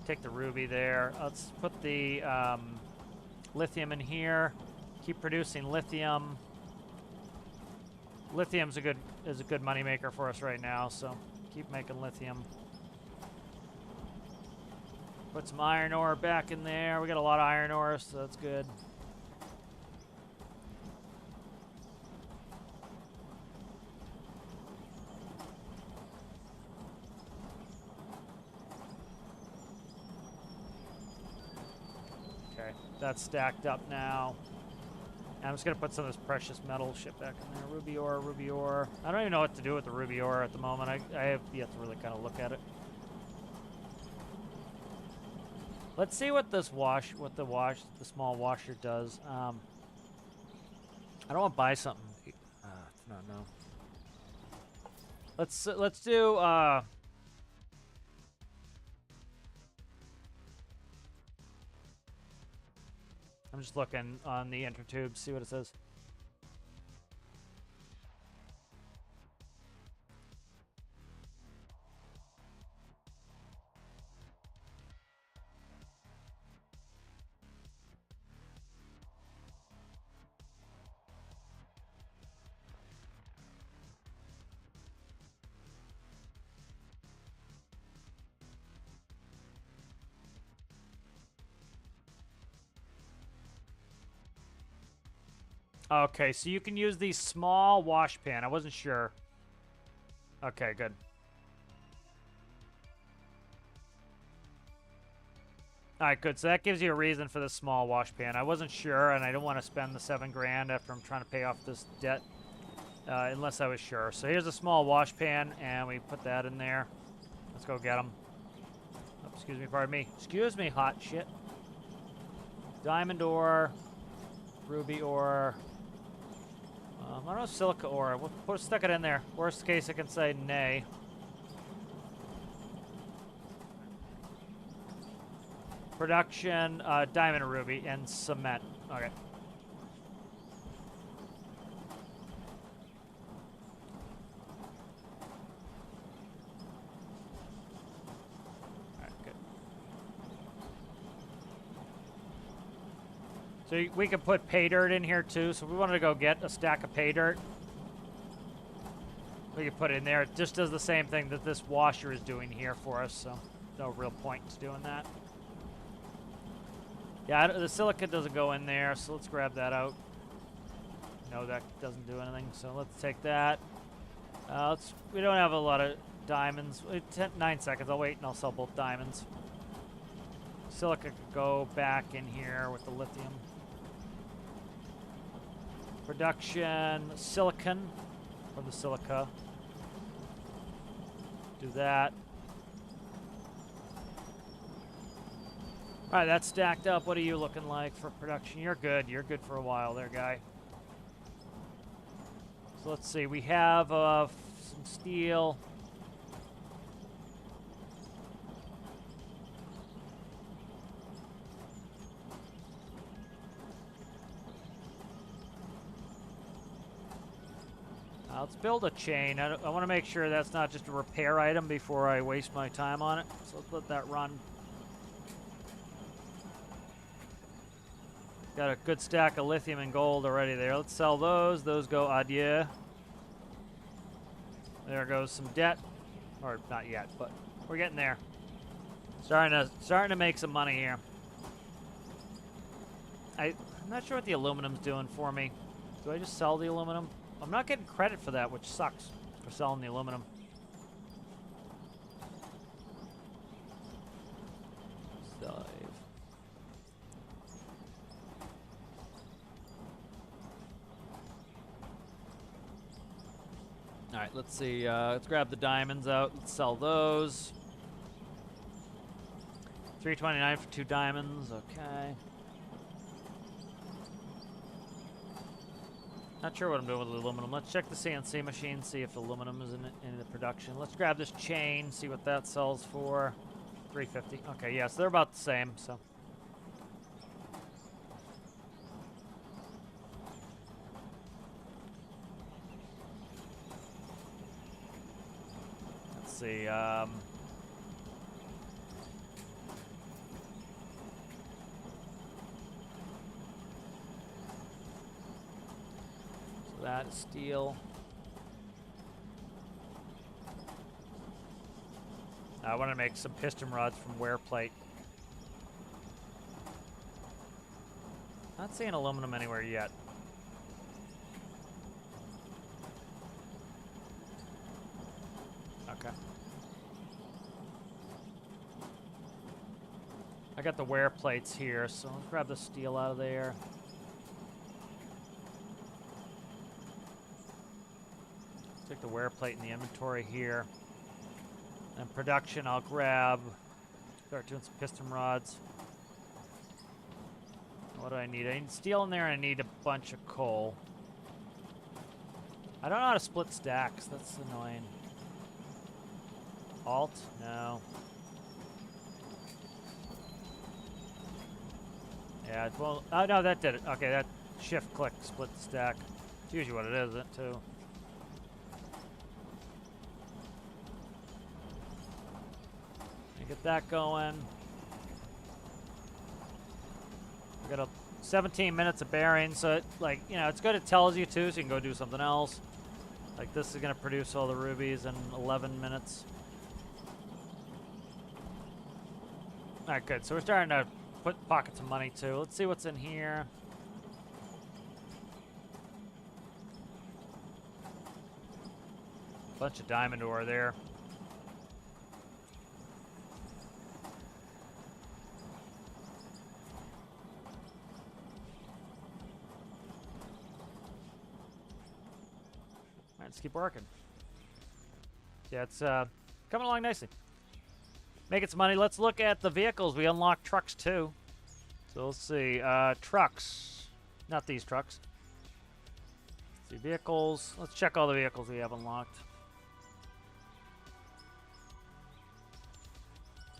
Take the ruby there. Let's put the lithium in here. Keep producing lithium. Lithium's is a good money maker for us right now, so keep making lithium. Put some iron ore back in there. We got a lot of iron ore, so that's good. Okay, that's stacked up now. And I'm just gonna put some of this precious metal shit back in there. Ruby ore, ruby ore. I don't even know what to do with the ruby ore at the moment. I have yet to really kind of look at it. Let's see what this the small washer does. I don't want to buy something. No. Let's do. I'm just looking on the intertube, see what it says. Okay, so you can use the small wash pan. I wasn't sure. Okay, good. Alright, good. So that gives you a reason for the small wash pan. I wasn't sure, and I don't want to spend the 7 grand after I'm trying to pay off this debt. Unless I was sure. So here's a small wash pan, and we put that in there. Let's go get them. Oh, excuse me, pardon me. Excuse me, hot shit. Diamond ore. Ruby ore. I don't know, silica ore. We'll stick it in there. Worst case, I can say nay. Production, diamond, ruby, and cement. Okay. Alright, good. So we could put pay dirt in here too. So if we wanted to go get a stack of pay dirt, we could put it in there. It just does the same thing that this washer is doing here for us. So no real point to doing that. Yeah, the silica doesn't go in there, so let's grab that out. No, that doesn't do anything, so let's take that. We don't have a lot of diamonds. 9 seconds, I'll wait and I'll sell both diamonds. Silica could go back in here with the lithium. Production, silicon for the silica. Do that. All right, that's stacked up. What are you looking like for production? You're good. You're good for a while there, guy. So let's see. We have some steel. Let's build a chain. I want to make sure that's not just a repair item before I waste my time on it. So let's let that run. Got a good stack of lithium and gold already there. Let's sell those. Those go adieu. There goes some debt. Or not yet, but we're getting there. Starting to make some money here. I'm not sure what the aluminum's doing for me. Do I just sell the aluminum? I'm not getting credit for that, which sucks for selling the aluminum. Save. All right, let's see. Let's grab the diamonds out. Let's sell those. $329 for 2 diamonds. Okay. Not sure what I'm doing with the aluminum. Let's check the CNC machine, see if aluminum is in the production. Let's grab this chain, see what that sells for. $350. Okay, yes, they're about the same, so. Let's see. That is steel. I want to make some piston rods from wear plate. Not seeing aluminum anywhere yet. Okay. I got the wear plates here, so let's grab the steel out of there. Stick the wear plate in the inventory here. And production, I'll start doing some piston rods. What do I need? I need steel in there, and I need a bunch of coal. I don't know how to split stacks. That's annoying. Alt? No. Yeah, well, oh no, that did it. Okay, that shift click split the stack. It's usually what it is, isn't it, too? Get that going. We got 17 minutes of bearing, so it's good. It tells you too, so you can go do something else. Like this is gonna produce all the rubies in 11 minutes. All right, good. So we're starting to put pockets of money too. Let's see what's in here. Bunch of diamond ore there. Alright, let's keep working. Yeah, it's coming along nicely. Making some money. Let's look at the vehicles. We unlocked trucks too. So let's see. Trucks. Not these trucks. Let's see, vehicles. Let's check all the vehicles we have unlocked.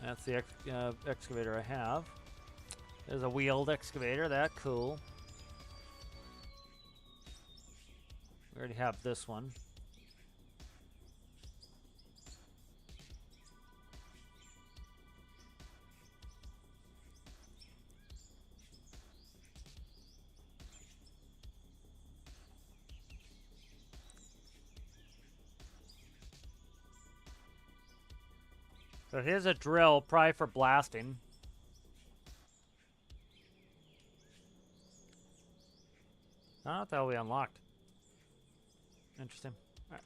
That's the excavator I have. There's a wheeled excavator. That cool. We already have this one. So here's a drill, probably for blasting. I don't know what the hell we unlocked. Interesting. All right.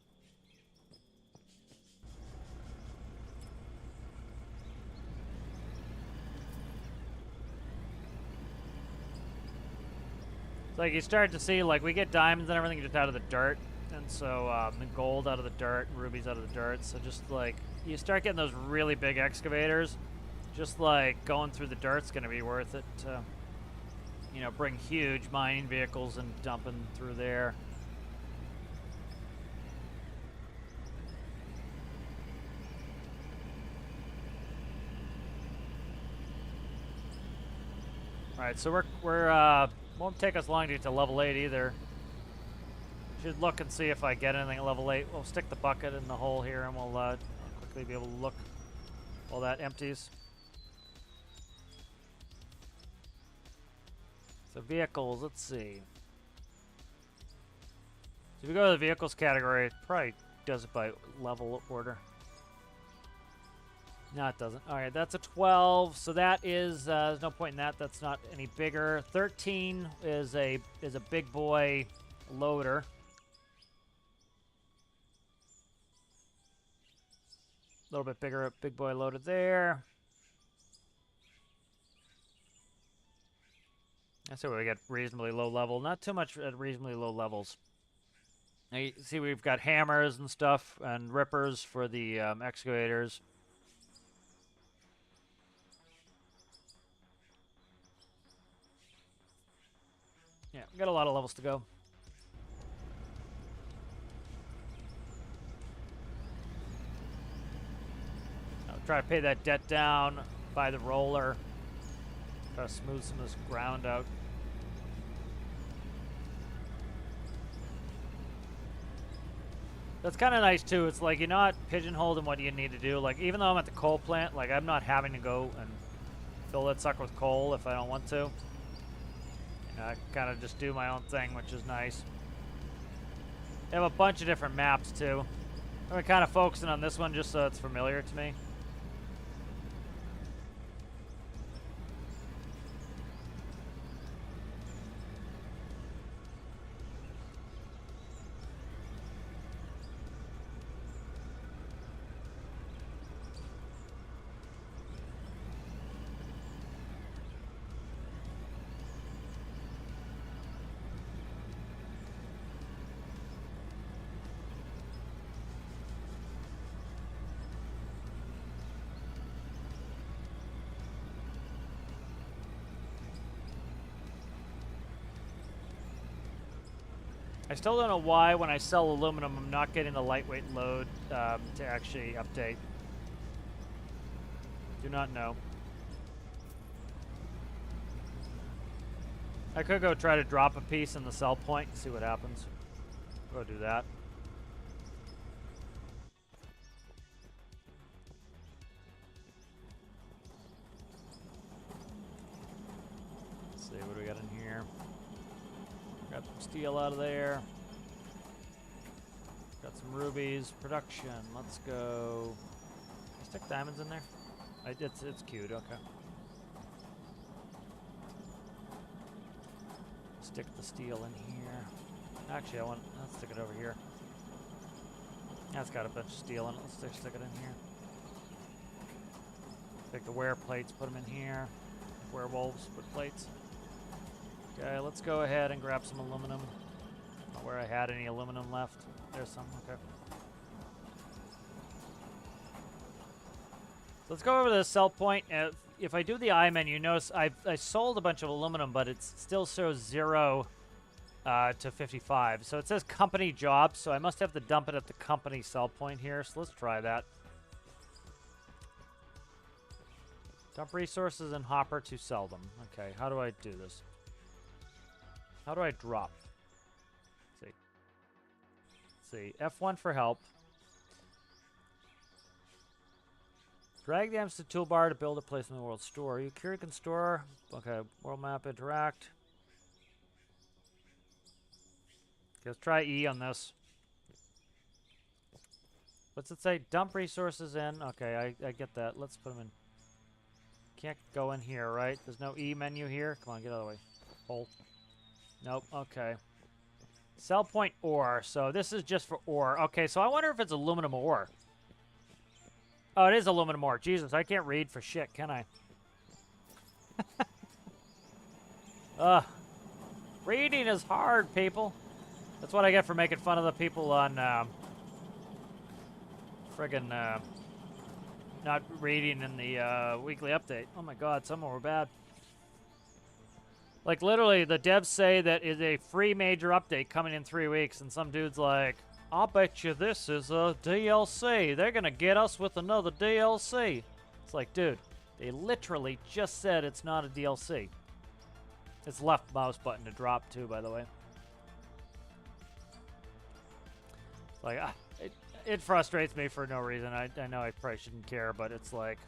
It's like you start to see, like, we get diamonds and everything just out of the dirt. And so, the gold out of the dirt, and rubies out of the dirt. So just, like, you start getting those really big excavators. Just, like, going through the dirt's going to be worth it to, you know, bring huge mining vehicles and dumping through there. Alright, so we're won't take us long to get to level 8 either. Should look and see if I get anything at level 8. We'll stick the bucket in the hole here and we'll quickly be able to look while that empties. So vehicles, let's see. So if we go to the vehicles category, it probably does it by level order. No, it doesn't. Alright, that's a 12. So that is, there's no point in that. That's not any bigger. 13 is a big boy loader. A little bit bigger, big boy loaded there. That's where we get reasonably low level. Not too much at reasonably low levels. Now you see we've got hammers and stuff and rippers for the excavators. Yeah, we got a lot of levels to go. Try to pay that debt down, buy the roller, try to smooth some of this ground out. That's kind of nice too. It's like you're not pigeonholed in what you need to do. Like even though I'm at the coal plant, like I'm not having to go and fill that sucker with coal if I don't want to. You know, I kind of just do my own thing, which is nice. They have a bunch of different maps too. I'm kind of focusing on this one just so it's familiar to me. I still don't know why when I sell aluminum I'm not getting the lightweight load to actually update. Do not know. I could go try to drop a piece in the sell point and see what happens. Go do that. Let's see, what do we got in here? Got some steel out of there. Got some rubies. Production. Let's go. Can I stick diamonds in there? It's cute. Okay. Stick the steel in here. Actually, let's stick it over here. That's got a bunch of steel in it. Let's stick it in here. Take the wear plates, put them in here. Werewolves with plates. Okay, let's go ahead and grab some aluminum. Not where I had any aluminum left. There's some, okay. So let's go over to the sell point. If I do the I menu, notice I sold a bunch of aluminum, but it still shows 0 to 55. So it says company jobs, so I must have to dump it at the company sell point here. So let's try that. Dump resources in hopper to sell them. Okay, how do I do this? How do I drop? Let's see. F1 for help. Drag the items to toolbar to build a place in the world store. You can store. Okay, world map interact. Okay, let's try E on this. What's it say? Dump resources in. Okay, I get that. Let's put them in. Can't go in here, right? There's no E menu here. Come on, get out of the way. Hole. Nope. Okay. Sell point ore. So this is just for ore. Okay, so I wonder if it's aluminum ore. Oh, it is aluminum ore. Jesus, I can't read for shit, can I? Reading is hard, people. That's what I get for making fun of the people on friggin' not reading in the weekly update. Oh my god, some of them were bad. Like, literally, the devs say that is a free major update coming in 3 weeks, and some dude's like, I'll bet you this is a DLC. They're gonna get us with another DLC. It's like, dude, they literally just said it's not a DLC. It's left mouse button to drop, too, by the way. It's like, it frustrates me for no reason. I know I probably shouldn't care, but it's like...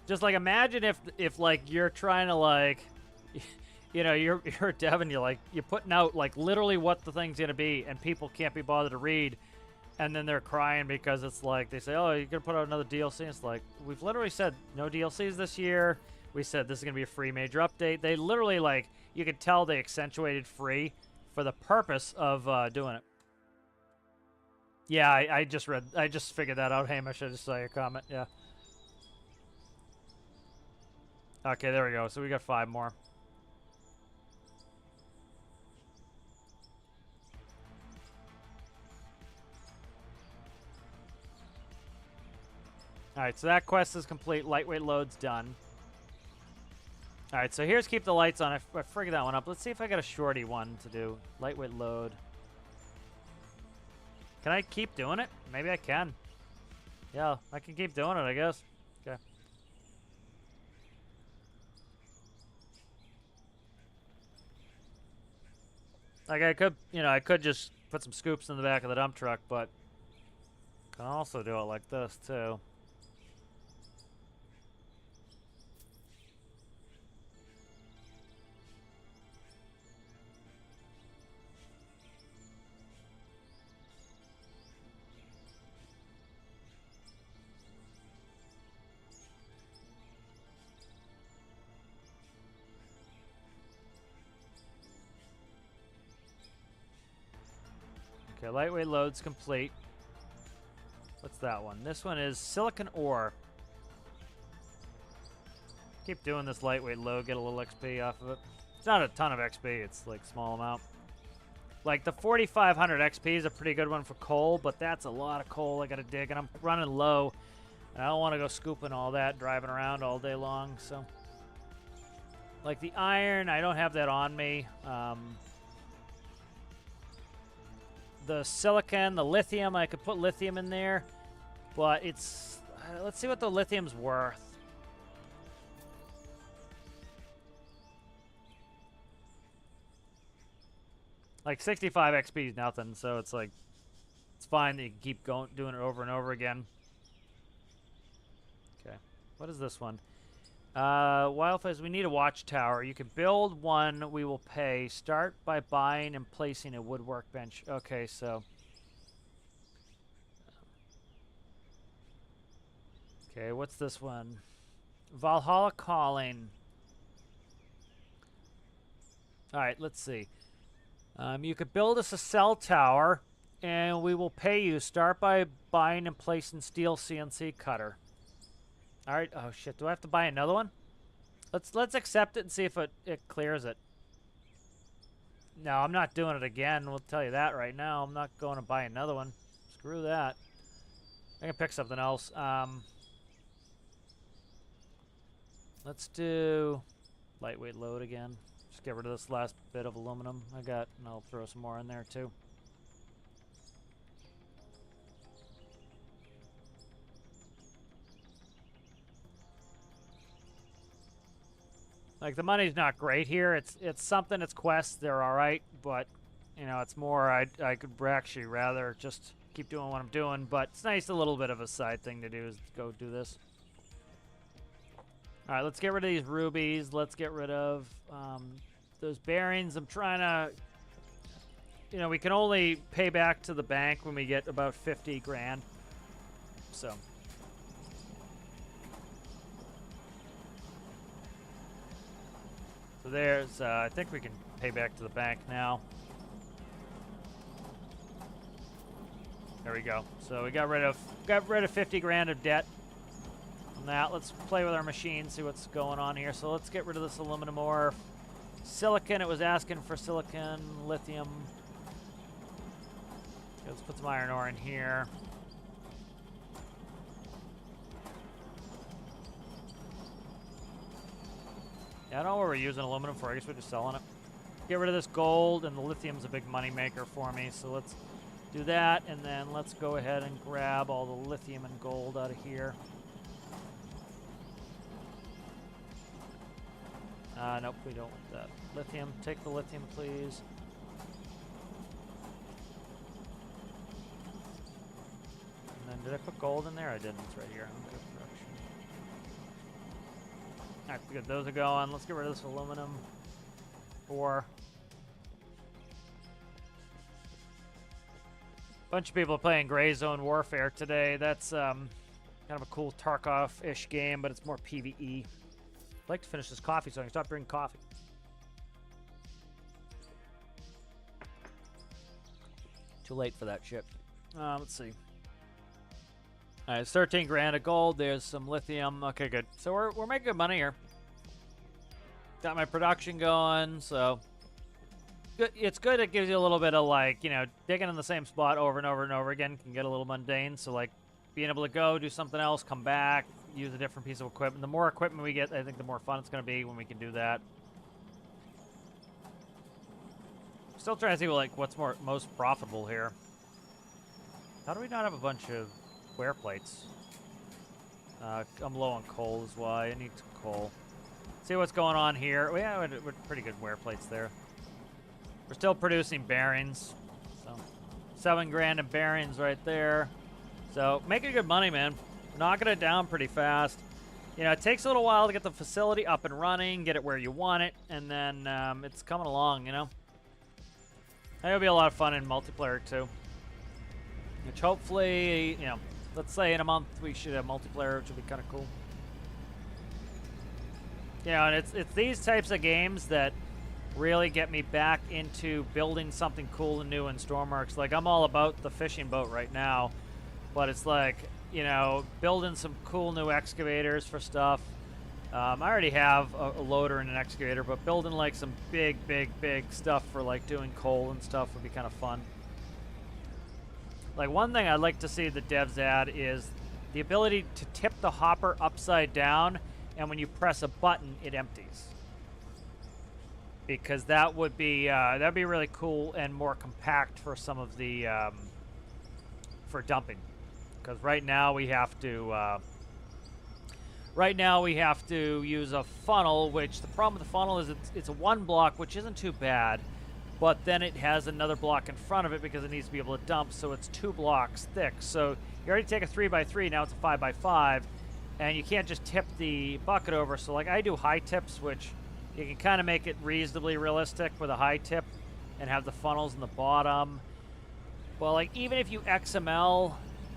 Just, like, imagine if like, you're trying to, like... You know, you're a dev and you're putting out, like, literally what the thing's gonna be, and people can't be bothered to read, and then they're crying because it's like, they say, oh, you're gonna put out another DLC? And it's like, we've literally said no DLCs this year. We said this is gonna be a free major update. They literally, like, you could tell they accentuated free for the purpose of doing it. Yeah, I just figured that out, Hamish. I just saw your comment, yeah. Okay, there we go. So we got 5 more. Alright, so that quest is complete. Lightweight load's done. Alright, so here's keep the lights on. I figured that one up. Let's see if I got a shorty one to do. Lightweight load. Can I keep doing it? Maybe I can. Yeah, I can keep doing it, I guess. Okay. Like, I could, you know, I could just put some scoops in the back of the dump truck, but can also do it like this, too. Okay, lightweight load's complete. What's that one? This one is silicon ore. Keep doing this lightweight load, get a little XP off of it. It's not a ton of XP, it's like small amount. Like the 4,500 XP is a pretty good one for coal, but that's a lot of coal I gotta dig, and I'm running low. And I don't want to go scooping all that, driving around all day long, so. Like the iron, I don't have that on me. The silicon, the lithium, I could put lithium in there, but it's, let's see what the lithium's worth. Like 65 XP is nothing, so it's like, it's fine that you can keep going, doing it over and over again. Okay, what is this one? Wildfires, we need a watchtower. You can build one, we will pay. Start by buying and placing a wood workbench. Okay, so. Okay, what's this one? Valhalla Calling. Alright, let's see. You could build us a cell tower And we will pay you. Start by buying and placing steel CNC cutter. All right. Oh shit. Do I have to buy another one? Let's accept it and see if it clears it. No, I'm not doing it again. We'll tell you that right now. I'm not going to buy another one. Screw that. I can pick something else. Let's do lightweight load again. Just get rid of this last bit of aluminum I got, and I'll throw some more in there too. Like, the money's not great here. It's something. It's quests. They're all right, but you know, it's more. I could actually rather just keep doing what I'm doing, but it's nice. A little bit of a side thing to do is go do this. All right, let's get rid of these rubies. Let's get rid of those bearings. I'm trying to. You know, we can only pay back to the bank when we get about 50 grand. So. So there's, I think we can pay back to the bank now. There we go. So we got rid of 50 grand of debt from that. Let's play with our machine, see what's going on here. So let's get rid of this aluminum ore. Silicon, it was asking for silicon, lithium. Let's put some iron ore in here. Yeah, I don't know what we're using aluminum for. I guess we're just selling it. Get rid of this gold, and the lithium's a big money maker for me. So let's do that, and then let's go ahead and grab all the lithium and gold out of here. Nope, we don't want that. Lithium, take the lithium, please. And then, did I put gold in there? I didn't. It's right here. Okay, production. All right, good. Those are going. Let's get rid of this aluminum. Ore. Bunch of people are playing Gray Zone Warfare today. That's kind of a cool Tarkov-ish game, but it's more PvE. I'd like to finish this coffee so I can stop drinking coffee. Too late for that shit. Let's see. All right, it's 13 grand of gold. There's some lithium. Okay, good. So we're making good money here. Got my production going, so it's good. It gives you a little bit of, like, you know, digging in the same spot over and over and over again can get a little mundane. So, like, being able to go do something else, come back, use a different piece of equipment. The more equipment we get, I think the more fun it's going to be when we can do that. Still trying to see, like, what's most profitable here. How do we not have a bunch of wear plates? I'm low on coal is why. I need some coal. See what's going on here. Well, yeah, we're pretty good wear plates there. We're still producing bearings. So 7 grand in bearings right there. So making good money, man. Knocking it down pretty fast. You know, it takes a little while to get the facility up and running, get it where you want it, and then it's coming along, you know. I think it'll be a lot of fun in multiplayer too. Which hopefully, you know, let's say in a month we should have multiplayer, which would be kind of cool. You know, and it's these types of games that really get me back into building something cool and new in Stormworks. Like, I'm all about the fishing boat right now, but it's like, you know, building some cool new excavators for stuff. I already have a loader and an excavator, but building like some big stuff for like doing coal and stuff would be kind of fun. Like, one thing I'd like to see the devs add is the ability to tip the hopper upside down, and when you press a button, it empties. Because that would be that'd be really cool and more compact for some of the for dumping. Because right now we have to use a funnel, which the problem with the funnel is it's a one block, which isn't too bad, but then it has another block in front of it because it needs to be able to dump, so it's 2 blocks thick. So you already take a 3x3, now it's a 5x5, and you can't just tip the bucket over. So like, I do high tips, which you can kind of make it reasonably realistic with a high tip and have the funnels in the bottom. Well, like, even if you XML,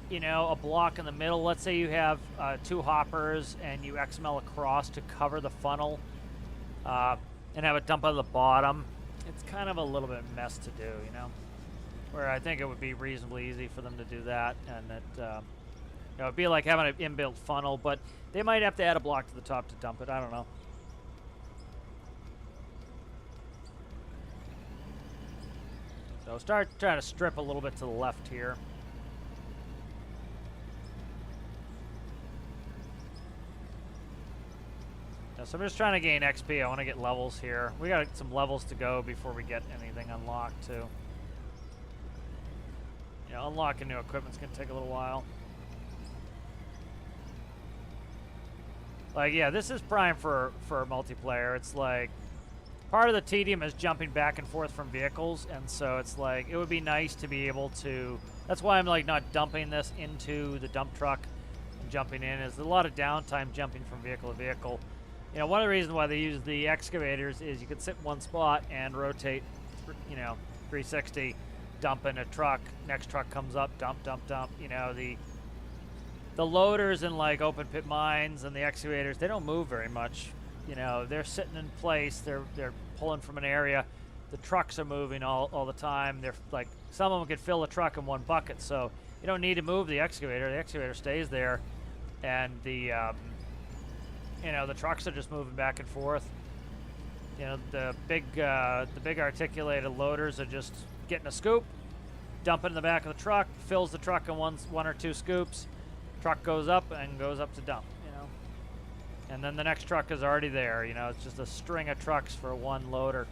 you know, a block in the middle, let's say you have 2 hoppers and you XML across to cover the funnel and have it dump on the bottom, it's kind of a little bit mess to do, you know? where I think it would be reasonably easy for them to do that, and that you know, it'd be like having an inbuilt funnel, but they might have to add a block to the top to dump it. I don't know. So start trying to strip a little bit to the left here. So I'm just trying to gain XP. I want to get levels here. We got some levels to go before we get anything unlocked too. You know, unlocking new equipment's gonna take a little while. Like, yeah, this is prime for multiplayer. It's like part of the tedium is jumping back and forth from vehicles, and so it's like it would be nice to be able to. That's why I'm like not dumping this into the dump truck and jumping in. Is a lot of downtime jumping from vehicle to vehicle. You know, one of the reasons why they use the excavators is you can sit in one spot and rotate, you know, 360, dump in a truck. Next truck comes up, dump, dump, dump. You know, the loaders in like open pit mines and the excavators, they don't move very much. You know, they're sitting in place. They're pulling from an area. The trucks are moving all the time. They're like, some of them could fill a truck in one bucket, so you don't need to move the excavator. The excavator stays there, and the you know, the trucks are just moving back and forth. You know, the big articulated loaders are just getting a scoop, dump it in the back of the truck, fills the truck in one or two scoops. Truck goes up and goes up to dump, you know. And then the next truck is already there, you know. It's just a string of trucks for one loader.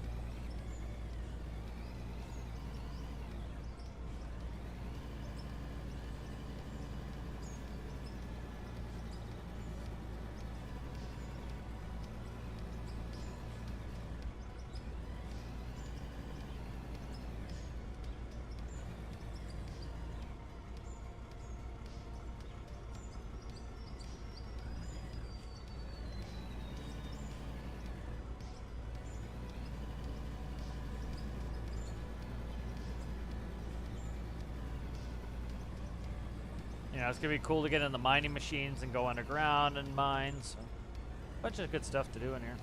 You know, it's going to be cool to get in the mining machines and go underground and mine. So, a bunch of good stuff to do in here.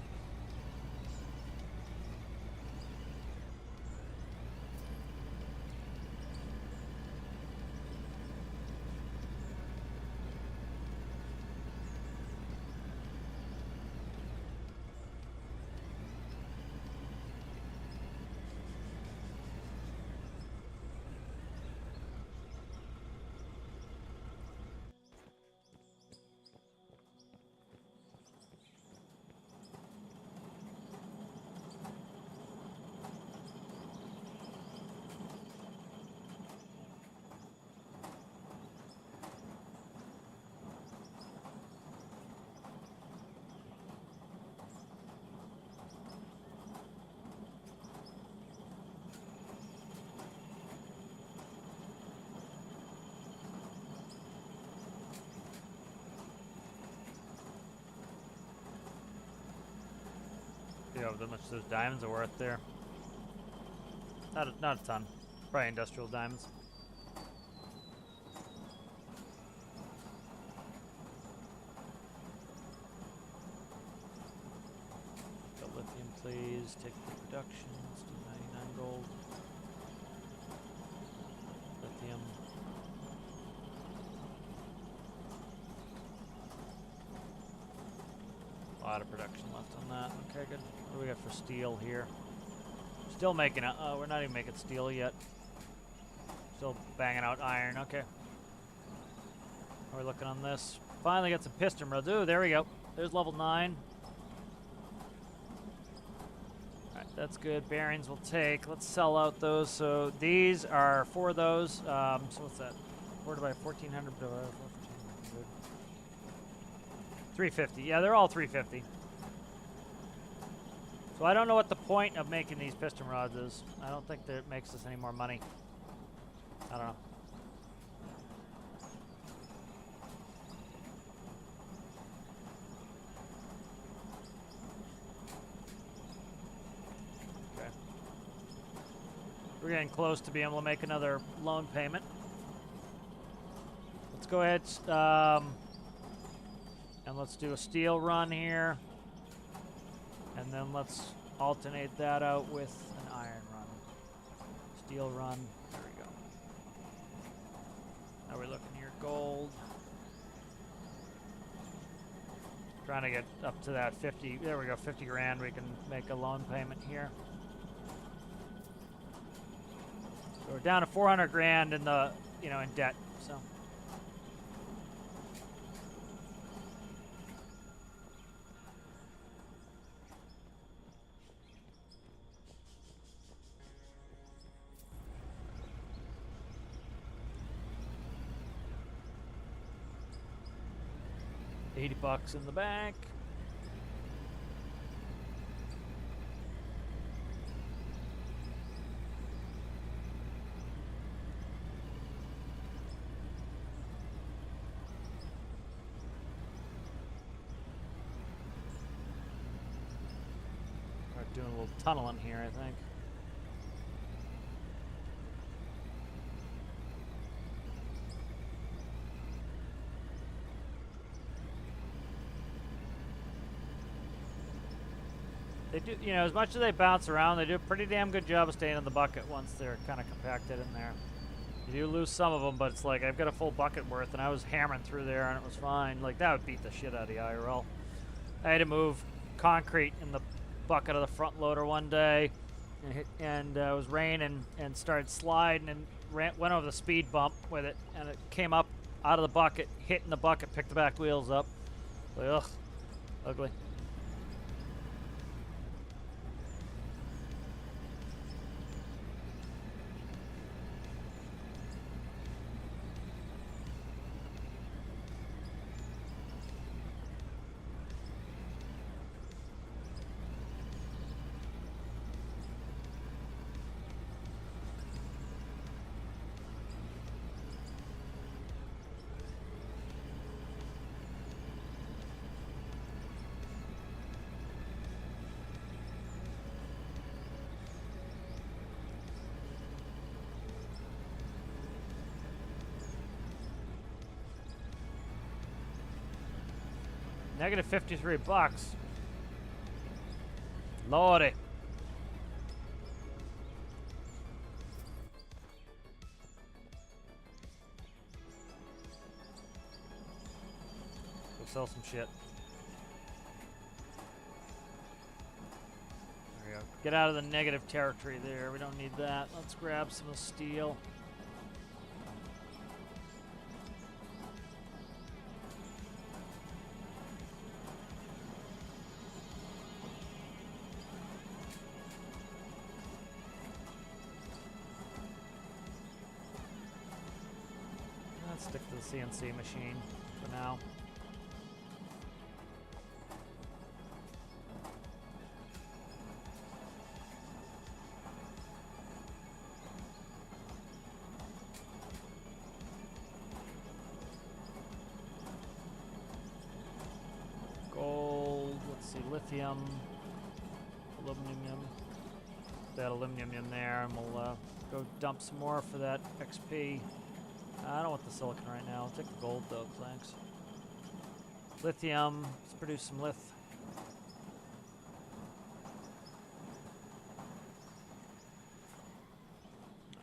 See how much those diamonds are worth there. Not a ton. Probably industrial diamonds. The lithium, please. Take the production. Let's do 99 gold. Lithium. A lot of production left on that. Okay, good. What do we got for steel here? Still making it. Oh, we're not even making steel yet. Still banging out iron. Okay. How are we looking on this? Finally got some piston rods. Ooh, there we go. There's level 9. Alright, that's good. Bearings we'll take. Let's sell out those. So these are 4 of those. So what's that? 4 divided by 1400. 350. Yeah, they're all 350. So I don't know what the point of making these piston rods is. I don't think that it makes us any more money. I don't know. Okay. We're getting close to being able to make another loan payment. Let's go ahead and let's do a steel run here. And then let's alternate that out with an iron run. Steel run. There we go. How are we looking here? Gold. Trying to get up to that 50. There we go, 50 grand. We can make a loan payment here. So we're down to 400 grand in the, in debt. So. $80 in the bank. We're doing a little tunneling here, I think. They do, as much as they bounce around, they do a pretty damn good job of staying in the bucket once they're kind of compacted in there. You do lose some of them, but it's like I've got a full bucket worth, and I was hammering through there, and it was fine. Like, that would beat the shit out of the IRL. I had to move concrete in the bucket of the front loader one day, and it was raining and started sliding and went over the speed bump with it, and it came up out of the bucket, hit in the bucket, picked the back wheels up. Like, ugh, ugly. Negative $53. Lordy. Go sell some shit. There we go. Get out of the negative territory there. We don't need that. Let's grab some steel. Stick to the CNC machine for now. Gold, let's see, lithium, aluminum. That aluminum in there, and we'll go dump some more for that XP. I don't want the silicon right now. I'll take the gold though, thanks. Lithium. Let's produce some lith.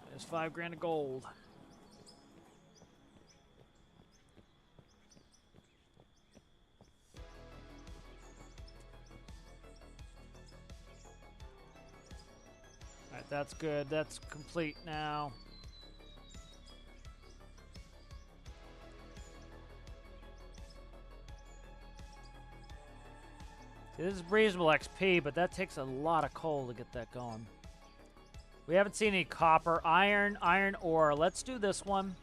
There's 5 grand of gold. Alright, that's good. That's complete now. This is reasonable XP, but that takes a lot of coal to get that going. We haven't seen any copper, iron ore. Let's do this one.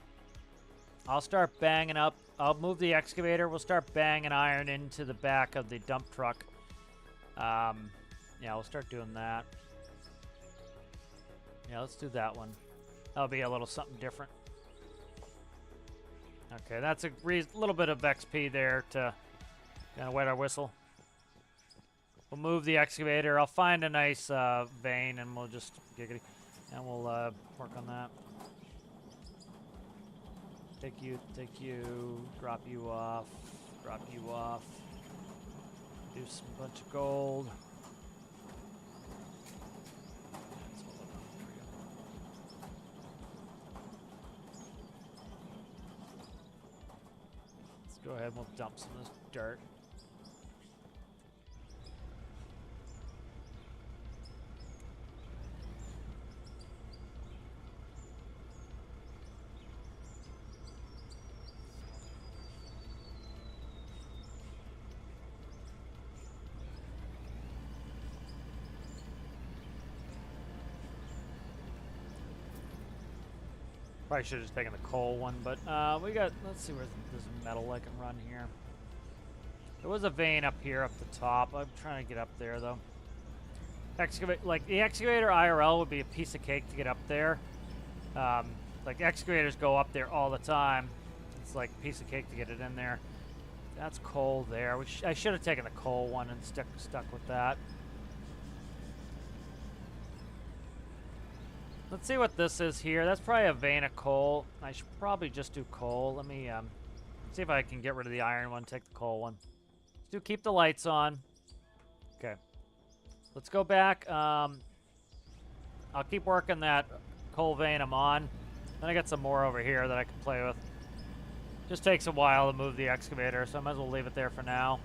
I'll start banging up. I'll move the excavator. We'll start banging iron into the back of the dump truck. Yeah, we'll start doing that. Yeah, let's do that one. That'll be a little something different. Okay, that's a little bit of XP there to kind of wet our whistle. We'll move the excavator. I'll find a nice vein, and we'll just giggity, and we'll work on that. Take you, drop you off, do some bunch of gold. Go ahead, we'll dump some of this dirt. Probably should have just taken the coal one, but we got, let's see where there's metal I can run here. There was a vein up here, up the top. I'm trying to get up there, though. Excavate, like, the excavator IRL would be a piece of cake to get up there. Like, excavators go up there all the time. It's like a piece of cake to get it in there. That's coal there. I should have taken the coal one and stuck with that. Let's see what this is here. That's probably a vein of coal. I should probably just do coal. Let me see if I can get rid of the iron one, take the coal one. Let's do keep the lights on. Okay. Let's go back. I'll keep working that coal vein I'm on. Then I got some more over here that I can play with. Just takes a while to move the excavator, so I might as well leave it there for now.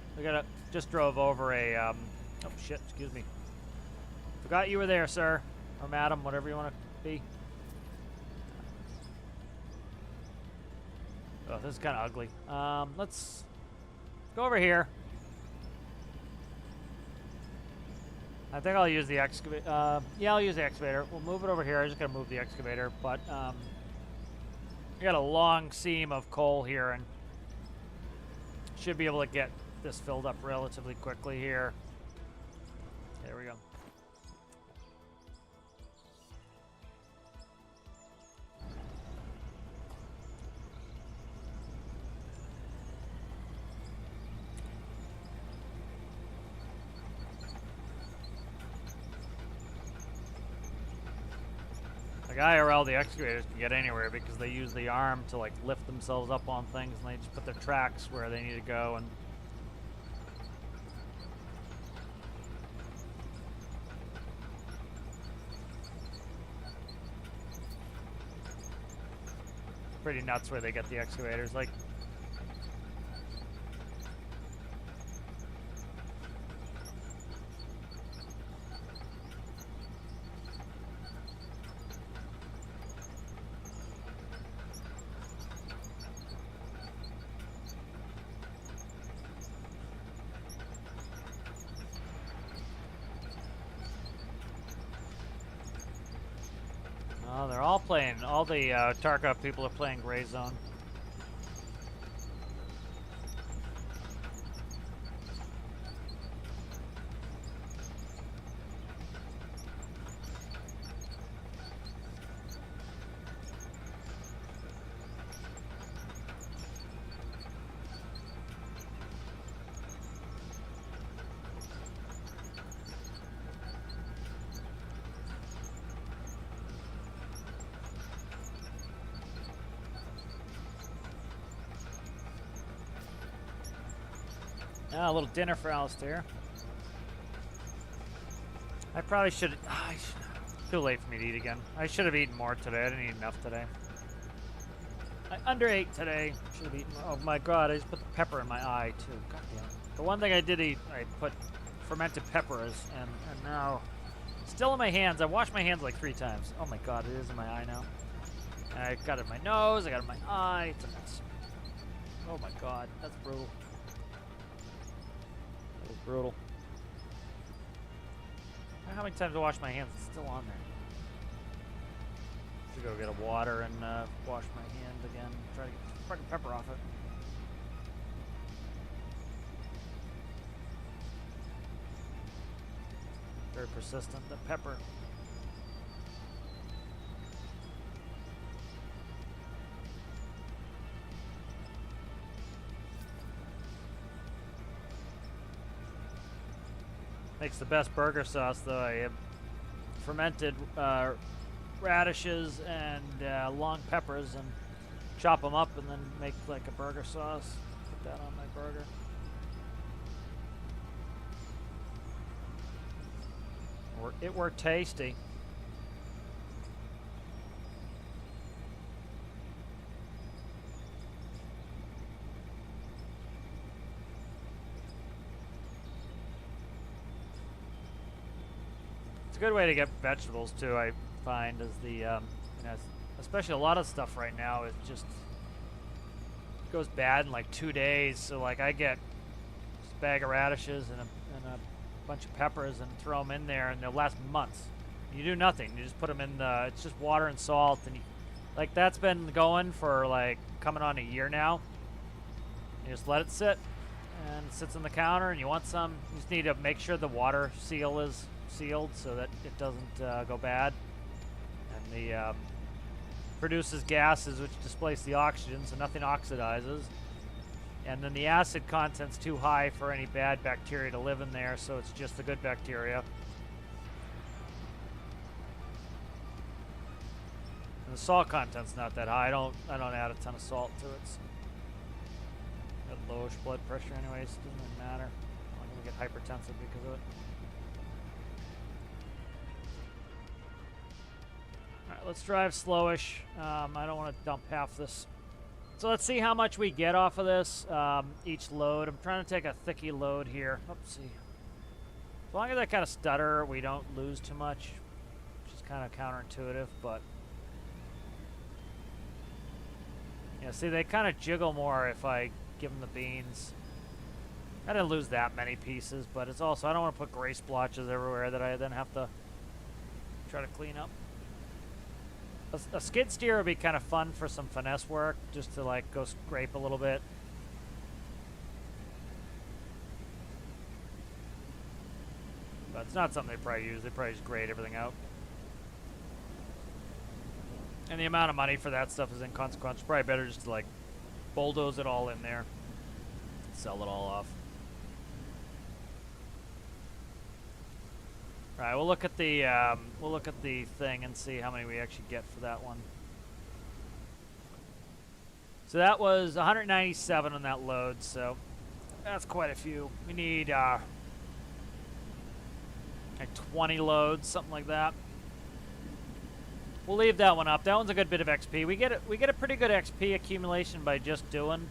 Just drove over a, oh shit, excuse me. Forgot you were there, sir. Or madam, whatever you want to be. Oh, this is kind of ugly. Let's go over here. I think I'll use the excavator. Yeah, I'll use the excavator. We'll move it over here. I just gotta move the excavator, but I got a long seam of coal here, and should be able to get this filled up relatively quickly here. There we go. Like IRL, the excavators can get anywhere because they use the arm to like lift themselves up on things, and they just put their tracks where they need to go. And pretty nuts where they get the excavators. Like, oh, they're all playing. All the Tarkov people are playing Gray Zone. A little dinner for Alistair. I probably should. Too late for me to eat again. I should have eaten more today. I didn't eat enough today. I underate today. Should have eaten. Oh my god! I just put the pepper in my eye too. God damn. The one thing I did eat, I put fermented peppers, and now still in my hands. I washed my hands like 3 times. Oh my god! It is in my eye now. And I got it in my nose. I got it in my eye. It's a mess. Oh my god! That's brutal. Brutal. How many times I wash my hands? It's still on there. Should go get a water and wash my hand again. Try to get the fucking pepper off it. Very persistent, the pepper. Makes the best burger sauce, though. I have fermented radishes and long peppers and chop them up and then make like a burger sauce. Put that on my burger. It were tasty. It's a good way to get vegetables too. I find is the you know, especially a lot of stuff right now is just goes bad in like 2 days. So like I get a bag of radishes and a bunch of peppers and throw them in there, and they'll last months. You do nothing. You just put them in the. It's just water and salt, and you, like that's been going for like coming on a year now. You just let it sit, and it sits on the counter, and you want some. You just need to make sure the water seal is sealed so that it doesn't go bad, and the produces gases which displace the oxygen, so nothing oxidizes. And then the acid content's too high for any bad bacteria to live in there, so it's just the good bacteria. And the salt content's not that high. I don't add a ton of salt to it. So. Got lowish blood pressure anyways, doesn't really matter. I'm gonna get hypertensive because of it. Alright, let's drive slowish. I don't want to dump half this. So let's see how much we get off of this, each load. I'm trying to take a thicky load here. Oopsie. As long as I kind of stutter, we don't lose too much, which is kind of counterintuitive, but... Yeah, see, they kind of jiggle more if I give them the beans. I didn't lose that many pieces, but it's also, I don't want to put gray splotches everywhere that I then have to try to clean up. A skid steer would be kind of fun for some finesse work, just to like go scrape a little bit. But it's not something they probably use. They probably just grade everything out. And the amount of money for that stuff is inconsequential. It's probably better just to like bulldoze it all in there, sell it all off. All right, we'll look at the thing and see how many we actually get for that one. So that was 197 on that load, so that's quite a few. We need like 20 loads, something like that. We'll leave that one up. That one's a good bit of XP. We get a pretty good XP accumulation by just doing.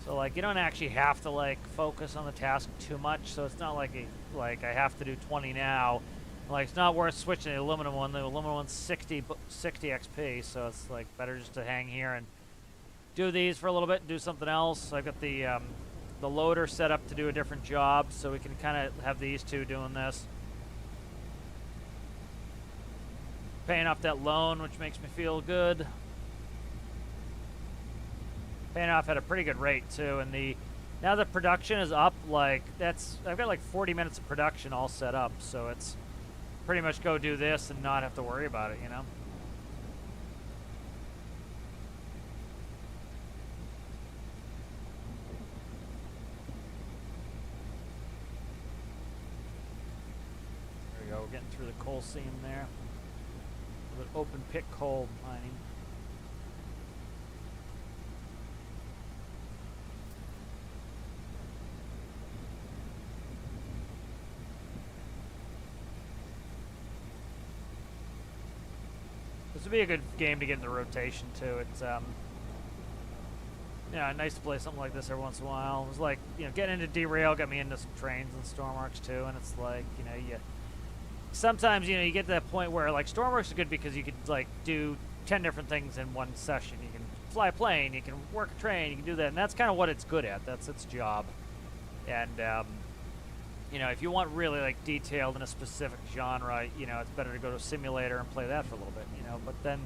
So like you don't actually have to like focus on the task too much. So it's not like I have to do 20 now. Like it's not worth switching the aluminum one. The aluminum one's 60 XP. So it's like better just to hang here and do these for a little bit and do something else. So I've got the loader set up to do a different job, so we can kind of have these two doing this. Paying off that loan, which makes me feel good. Paying off at a pretty good rate too, and now the production is up. Like I've got like 40 minutes of production all set up, so it's pretty much go do this and not have to worry about it, you know. There we go. We're getting through the coal seam there. With open pit coal mining. This would be a good game to get in the rotation too. It's yeah, nice to play something like this every once in a while. It was like, you know, getting into derail got me into some trains and stormworks too, and it's like, you know, sometimes, you know, you get to that point where like stormworks is good because you could like do 10 different things in one session. You can fly a plane, you can work a train, you can do that, and that's kind of what it's good at. That's its job. And you know, if you want really like detailed in a specific genre, you know, it's better to go to a simulator and play that for a little bit, you know. But then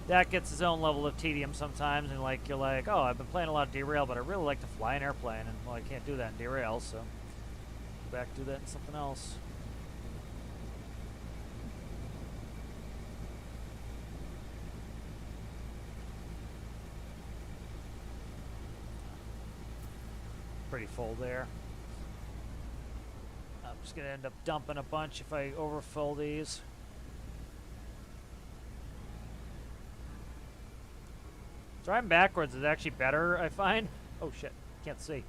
that gets its own level of tedium sometimes, and like you're like, oh, I've been playing a lot of derail, but I really like to fly an airplane, and well, I can't do that in derail, so go back do that in something else. Pretty full there. I'm just gonna end up dumping a bunch if I overfill these. Driving backwards is actually better, I find. Oh shit, can't see.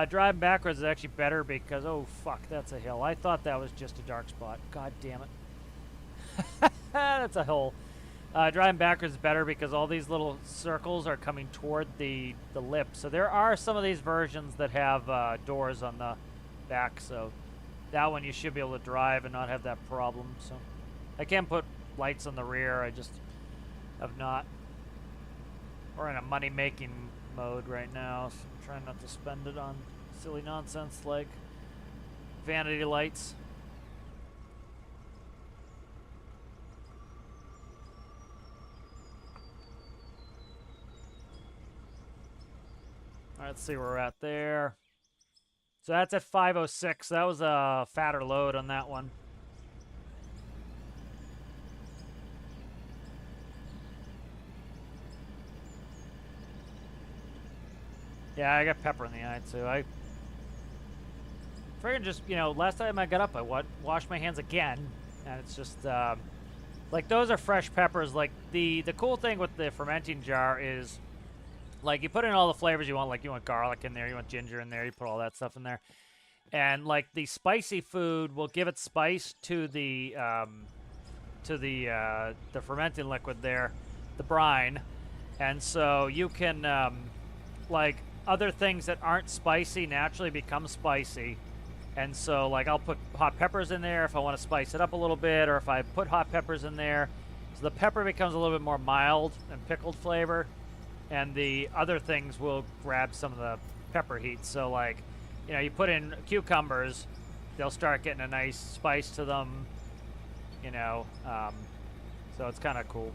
Driving backwards is actually better because, oh fuck, that's a hill. I thought that was just a dark spot. God damn it. That's a hill. Driving backwards is better because all these little circles are coming toward the lip. So there are some of these versions that have doors on the back, so that one you should be able to drive and not have that problem. So I can put lights on the rear. I just have not. We're in a money-making mode right now, so I'm trying not to spend it on silly nonsense like vanity lights. All right, let's see where we're at there. So that's at 506. That was a fatter load on that one. Yeah, I got pepper in the eye too. I freaking just, you know, last time I got up, I washed my hands again, and it's just like those are fresh peppers. Like the cool thing with the fermenting jar is, like, you put in all the flavors you want. Like, you want garlic in there, you want ginger in there, you put all that stuff in there. And, like, the spicy food will give it spice to the fermenting liquid there, the brine. And so you can, like, other things that aren't spicy naturally become spicy. And so, like, I'll put hot peppers in there if I want to spice it up a little bit, or if I put hot peppers in there. So the pepper becomes a little bit more mild and pickled flavor. And the other things will grab some of the pepper heat. So, like, you know, you put in cucumbers, they'll start getting a nice spice to them, you know. So it's kind of cool.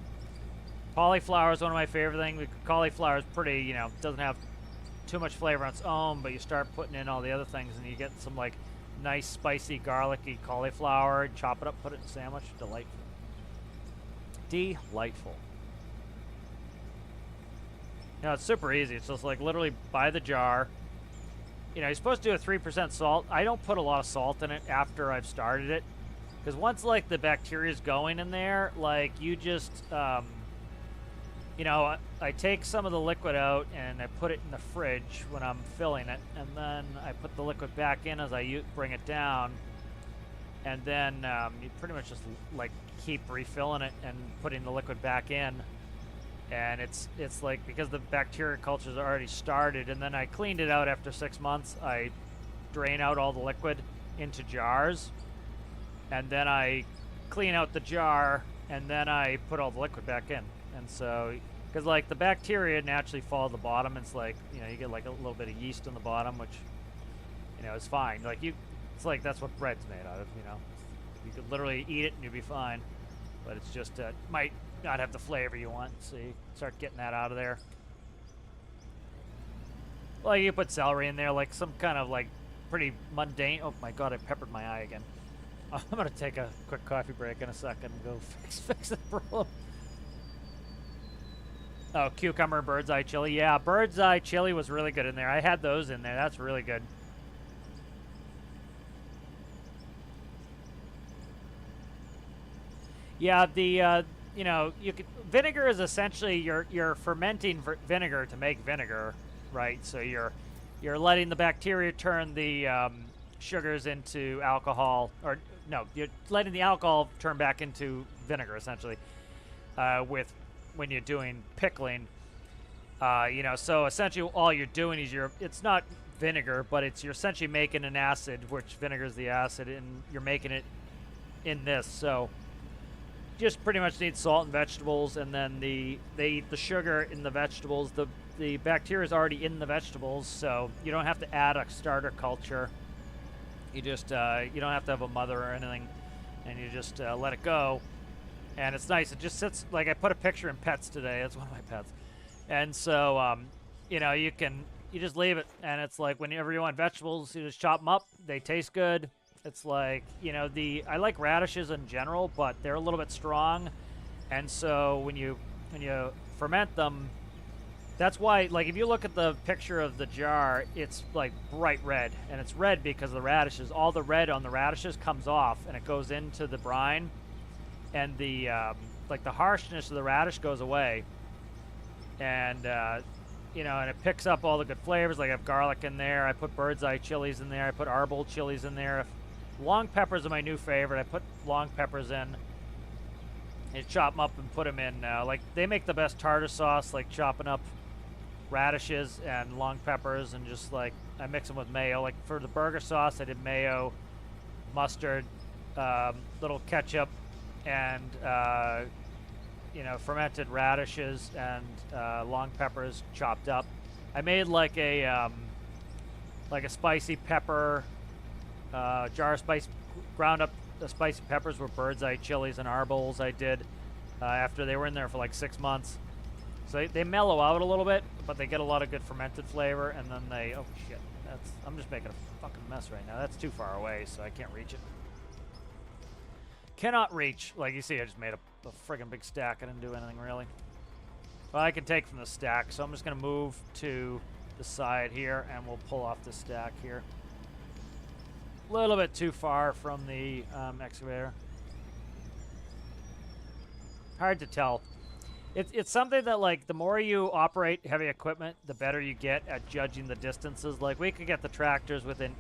Cauliflower is one of my favorite things. Cauliflower is pretty, you know, doesn't have too much flavor on its own, but you start putting in all the other things, and you get some, like, nice, spicy, garlicky cauliflower. Chop it up, put it in a sandwich. Delightful. Delightful. You know, it's super easy. It's just, like, literally buy the jar. You know, you're supposed to do a 3% salt. I don't put a lot of salt in it after I've started it. Because once, like, the bacteria's going in there, like, you just, you know, I take some of the liquid out and I put it in the fridge when I'm filling it. And then I put the liquid back in as I bring it down. And then you pretty much just, like, keep refilling it and putting the liquid back in. And it's like, because the bacteria culture's already started, and then I cleaned it out after 6 months, I drain out all the liquid into jars, and then I clean out the jar, and then I put all the liquid back in. And so, because, like, the bacteria naturally fall at the bottom, it's like, you know, you get like a little bit of yeast on the bottom, which, you know, is fine. Like, it's like that's what bread's made out of, you know. You could literally eat it and you'd be fine. But it's just, might not have the flavor you want, so you start getting that out of there. Well, you put celery in there, like some kind of, like, pretty mundane. Oh my god, I peppered my eye again. I'm gonna take a quick coffee break in a second and go fix the problem. Oh, cucumber, bird's eye chili. Yeah, bird's eye chili was really good in there. I had those in there. That's really good. Yeah, the you know, vinegar is essentially you're fermenting vinegar to make vinegar, right? So you're letting the bacteria turn the sugars into alcohol, or no, you're letting the alcohol turn back into vinegar essentially. When you're doing pickling, you know, so essentially all you're doing is it's not vinegar, but you're essentially making an acid, which vinegar is the acid, and you're making it in this. So just pretty much need salt and vegetables, and then they eat the sugar in the vegetables. The bacteria is already in the vegetables, so you don't have to add a starter culture. You just you don't have to have a mother or anything, and you just let it go. And it's nice. It just sits, like, I put a picture in Pets today. That's one of my pets. And so you know, you just leave it, and it's like whenever you want vegetables, you just chop them up. They taste good. It's like, you know, I like radishes in general, but they're a little bit strong, and so when you ferment them, that's why, like, if you look at the picture of the jar, it's like bright red, and it's red because of the radishes. All the red on the radishes comes off, and it goes into the brine, and the like the harshness of the radish goes away, and you know, and it picks up all the good flavors. Like, I have garlic in there. I put bird's eye chilies in there. I put arbol chilies in there. Long peppers are my new favorite. I put long peppers in. You chop them up and put them in. Like, they make the best tartar sauce, like chopping up radishes and long peppers, and just, like, I mix them with mayo. Like, for the burger sauce, I did mayo, mustard, little ketchup, and fermented radishes and long peppers chopped up. I made like a spicy pepper jar of spice, ground up the spicy peppers were bird's eye chilies and arbols I did after they were in there for like 6 months. So they mellow out a little bit, but they get a lot of good fermented flavor, and then they, oh shit, I'm just making a fucking mess right now. That's too far away, so I can't reach it. Cannot reach. Like you see, I just made a friggin' big stack. I didn't do anything really. Well, I can take from the stack, so I'm just gonna move to the side here, and we'll pull off the stack here. A little bit too far from the excavator. Hard to tell. It's something that, like, the more you operate heavy equipment, the better you get at judging the distances. Like, we could get the tractors within,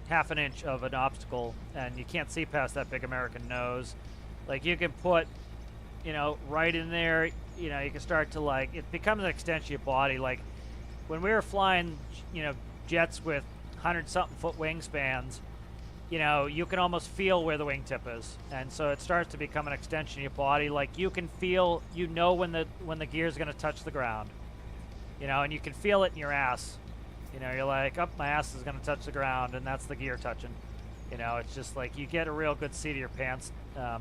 half an inch of an obstacle, and you can't see past that big American nose. Like, you can put, right in there, you can start to, like, it becomes an extension of your body. Like, when we were flying, jets with 100-something foot wingspans, you can almost feel where the wingtip is, and so it starts to become an extension of your body. Like, you can feel, when the gear's going to touch the ground, and you can feel it in your ass. You're like, oh, my ass is going to touch the ground, and that's the gear touching. It's just like you get a real good seat of your pants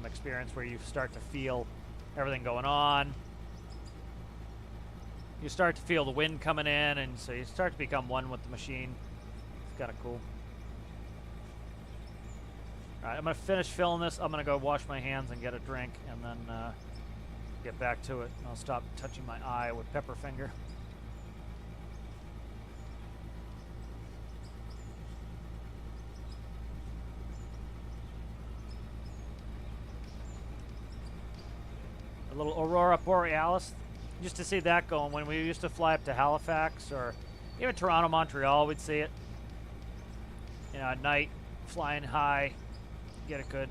experience where you start to feel everything going on. You start to feel the wind coming in, and so you start to become one with the machine. It's kind of cool. Alright, I'm going to finish filling this. I'm going to go wash my hands and get a drink, and then get back to it. I'll stop touching my eye with pepper finger. A little Aurora Borealis. Used to see that going when we used to fly up to Halifax or even Toronto, Montreal. We'd see it. At night, flying high. Get a good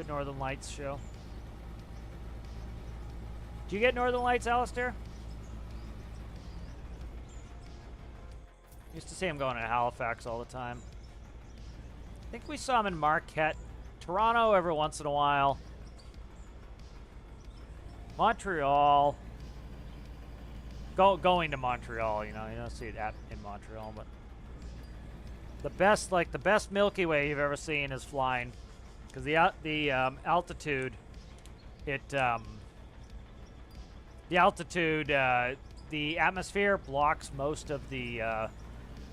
Northern Lights show. Do you get Northern Lights, Alistair? Used to see him going to Halifax all the time. I think we saw him in Marquette. Toronto every once in a while. Montreal. Going to Montreal, you don't see it in Montreal, but the best Milky Way you've ever seen is flying, because the altitude, the atmosphere blocks most of the,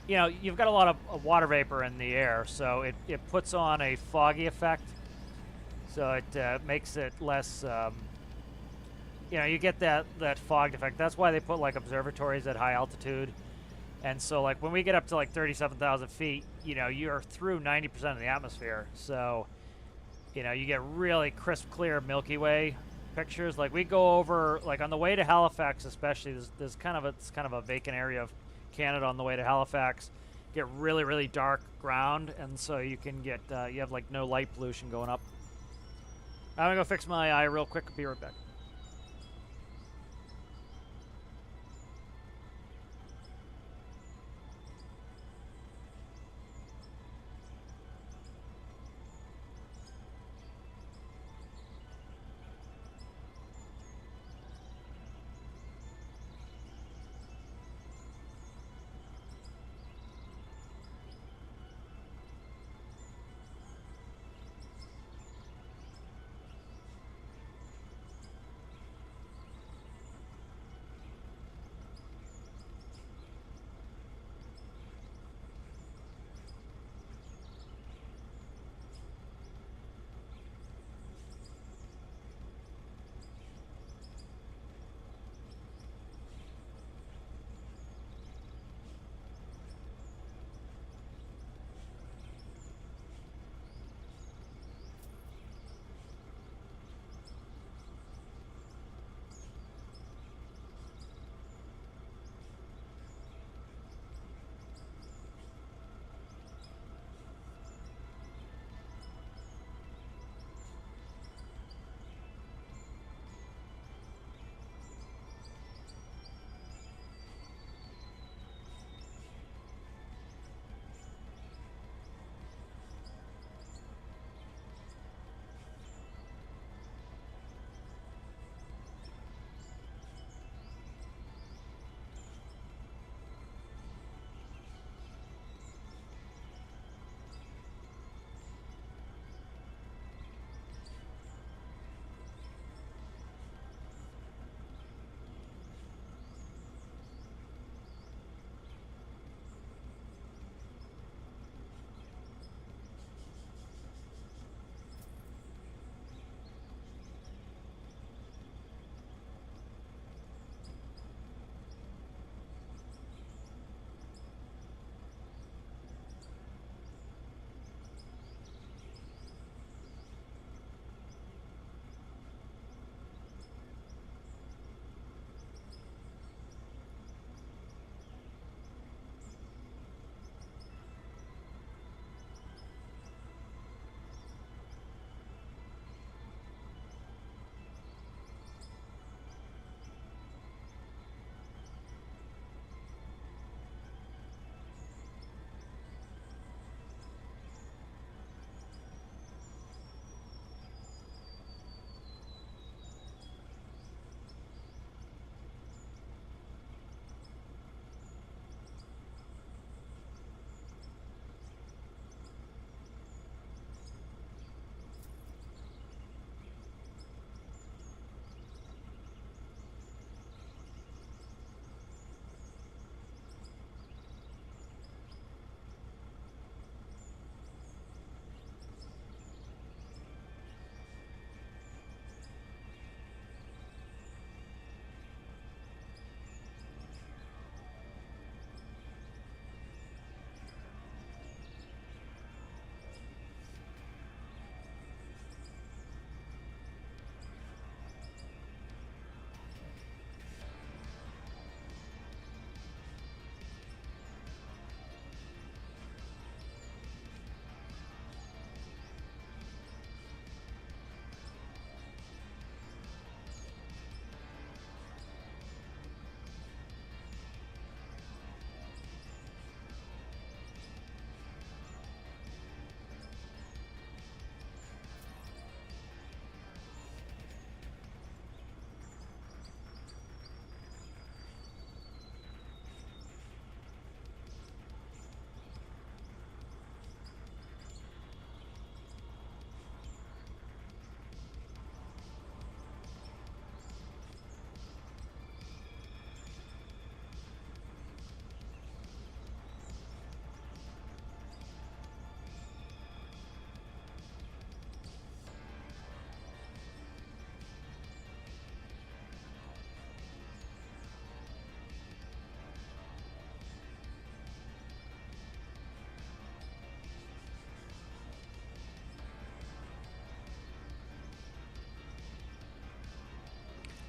you've got a lot of water vapor in the air, so it puts on a foggy effect, so it makes it less. You get that fogged effect. That's why they put like observatories at high altitude. And so, like, when we get up to like 37,000 feet, you're through 90% of the atmosphere. So, you get really crisp, clear Milky Way pictures. Like, we go over, like, on the way to Halifax, especially, there's kind of a vacant area of Canada on the way to Halifax. Get really, really dark ground, and so you can get you have like no light pollution going up. I'm gonna go fix my eye real quick. Be right back.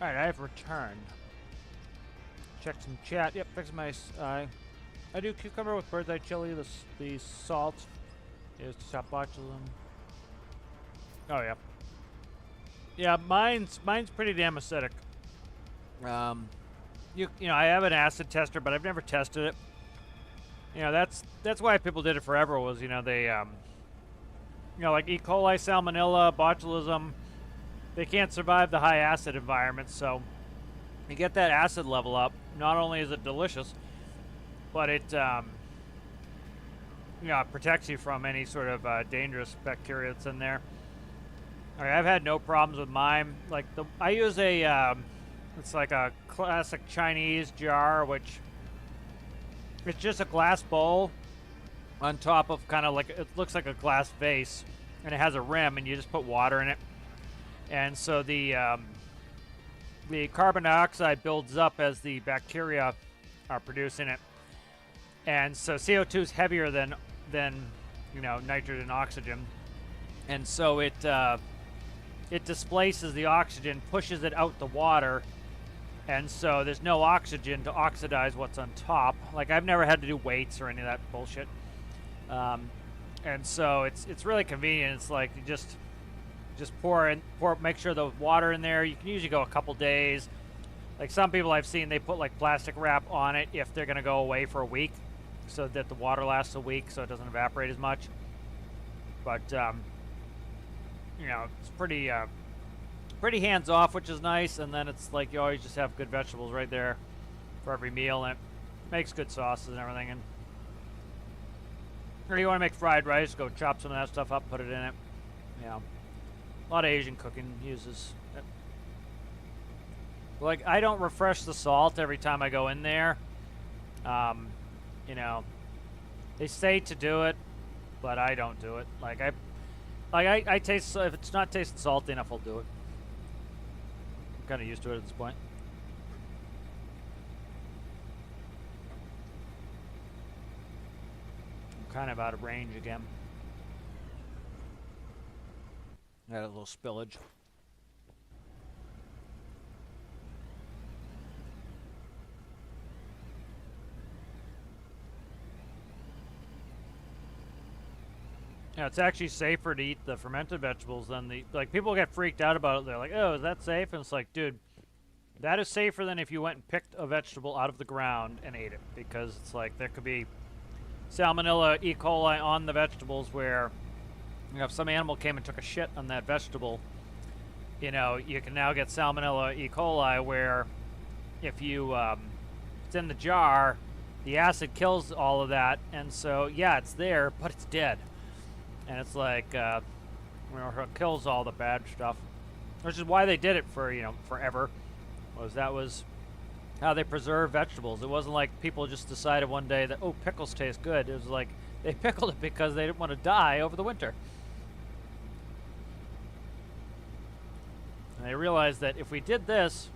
Alright, I have returned. Check some chat. Yep, fix my eye. I do cucumber with bird's eye chili, the salt is to stop botulism. Oh yeah. Yeah, mine's pretty damn acidic. You know, I have an acid tester, but I've never tested it. You know, that's why people did it forever was, you know, they you know, like E. coli, salmonella, botulism, they can't survive the high acid environments, so you get that acid level up. Not only is it delicious, but it you know, it protects you from any sort of dangerous bacteria that's in there. All right, I've had no problems with mine. Like I use a it's like a classic Chinese jar, which it's just a glass bowl on top of kind of like, it looks like a glass vase, and it has a rim, and you just put water in it. And so the carbon dioxide builds up as the bacteria are producing it. And so CO2 is heavier than you know, nitrogen and oxygen. And so it displaces the oxygen, pushes it out the water, and so there's no oxygen to oxidize what's on top. Like, I've never had to do weights or any of that bullshit. And so it's really convenient. It's like you just make sure the water in there. You can usually go a couple days. Like some people I've seen, they put like plastic wrap on it if they're gonna go away for a week, so that the water lasts a week, so it doesn't evaporate as much. But you know, it's pretty hands off, which is nice. And then it's like you always just have good vegetables right there for every meal, and it makes good sauces and everything. And or you want to make fried rice, go chop some of that stuff up, put it in it. You know, a lot of Asian cooking uses it. Like, I don't refresh the salt every time I go in there. You know, they say to do it, but I don't do it. Like I taste, if it's not tasting salty enough, I'll do it. I'm kind of used to it at this point. I'm kind of out of range again. Got a little spillage. Yeah, it's actually safer to eat the fermented vegetables than the, like, people get freaked out about it. They're like, oh, is that safe? And it's like, dude, that is safer than if you went and picked a vegetable out of the ground and ate it, because it's like there could be salmonella, E. coli on the vegetables where, you know, if some animal came and took a shit on that vegetable, you know, you can now get salmonella, E. coli, where if you, it's in the jar, the acid kills all of that, and so, yeah, it's there, but it's dead. And it's like, you know, it kills all the bad stuff. Which is why they did it for, you know, forever. That was how they preserve vegetables. It wasn't like people just decided one day that, oh, pickles taste good. It was like, they pickled it because they didn't want to die over the winter. And they realized that if we did this,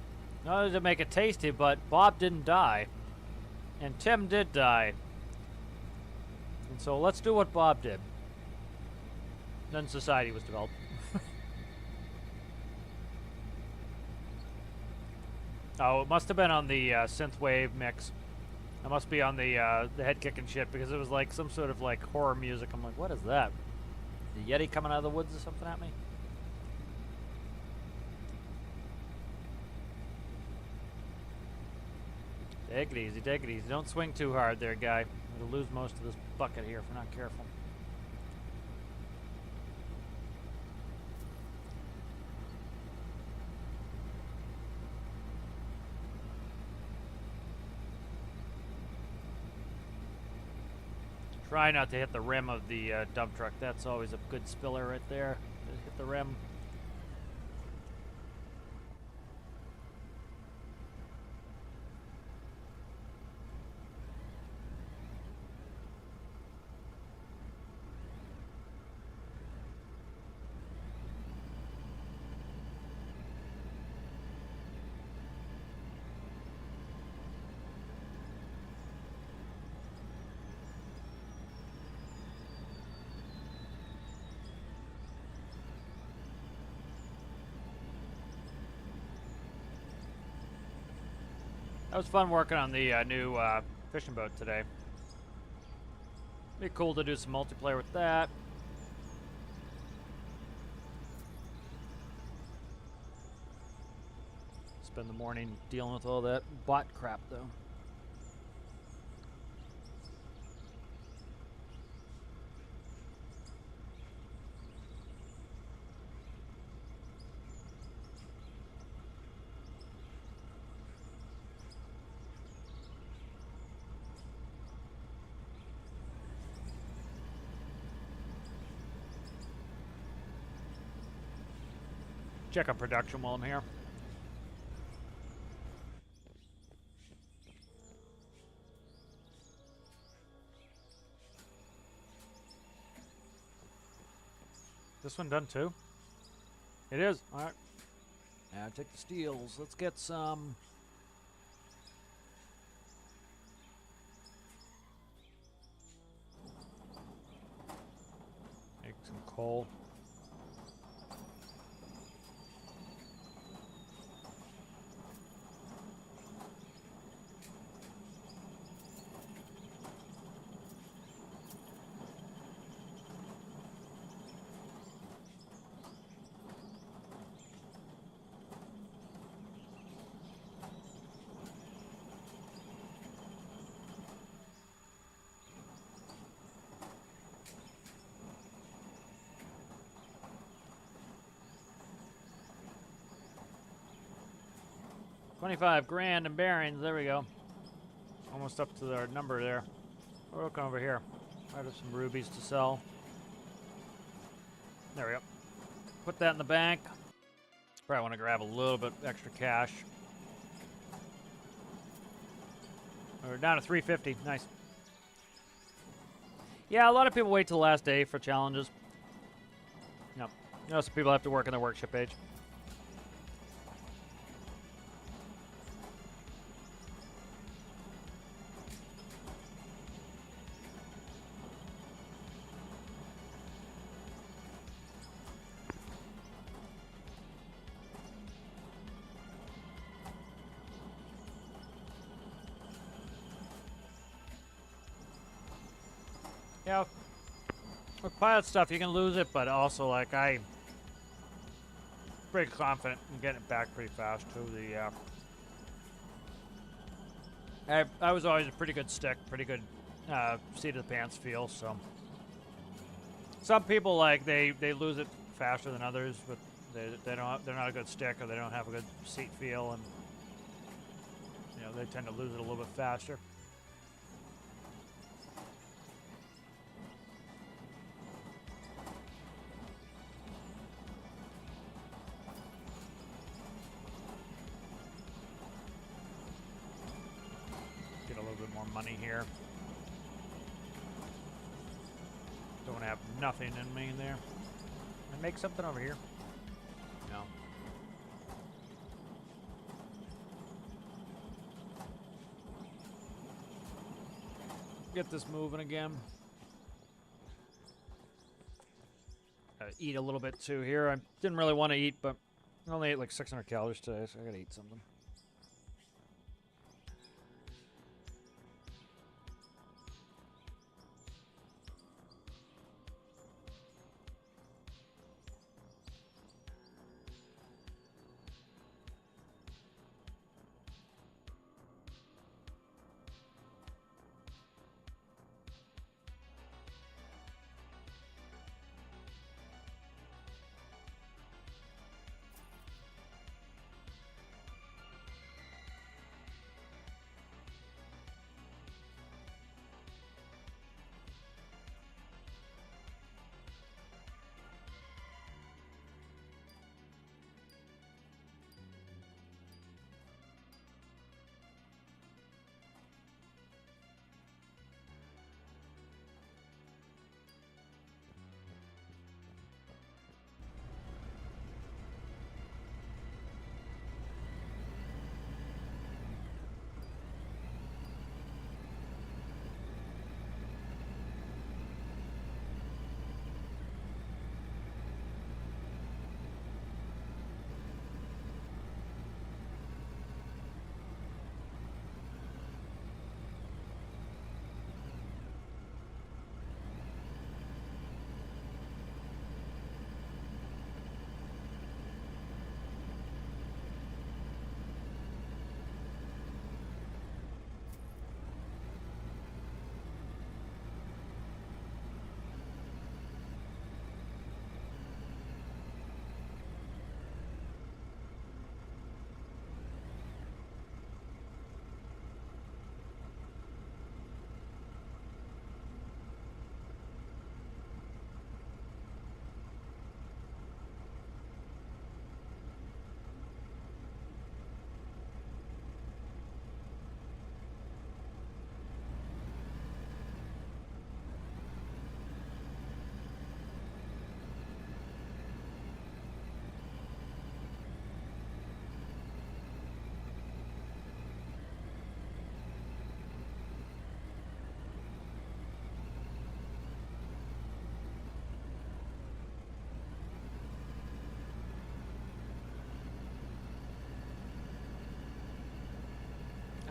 not only to make it tasty, but Bob didn't die. And Tim did die. And so let's do what Bob did. Then society was developed. Oh, it must have been on the synthwave mix. It must be on the head kicking shit, because it was like some sort of like horror music. I'm like, what is that? The Yeti coming out of the woods or something at me? Take it easy, take it easy. Don't swing too hard there, guy. We'll lose most of this bucket here if we're not careful. Try not to hit the rim of the dump truck. That's always a good spiller right there. Hit the rim. That was fun working on the new fishing boat today. Be cool to do some multiplayer with that. Spend the morning dealing with all that bot crap, though. Check on production while I'm here. This one done too? It is. All right. Now take the steels. Let's get some. Make some coal. $25 grand in bearings. There we go. Almost up to our number there. We're looking over here. I have some rubies to sell. There we go. Put that in the bank. Probably want to grab a little bit extra cash. We're down to 350. Nice. Yeah, a lot of people wait till the last day for challenges. No. You know, some people have to work on their workshop page. Yeah, with pilot stuff, you can lose it, but also, like, I'm pretty confident in getting it back pretty fast, too. I was always a pretty good stick, pretty good seat of the pants feel, so. Some people, like, they lose it faster than others, but they're not a good stick, or they don't have a good seat feel, and, you know, they tend to lose it a little bit faster. Money here. Don't want to have nothing in me there. Can I make something over here? No. Get this moving again. Eat a little bit too here. I didn't really want to eat, but I only ate like 600 calories today, so I gotta eat something.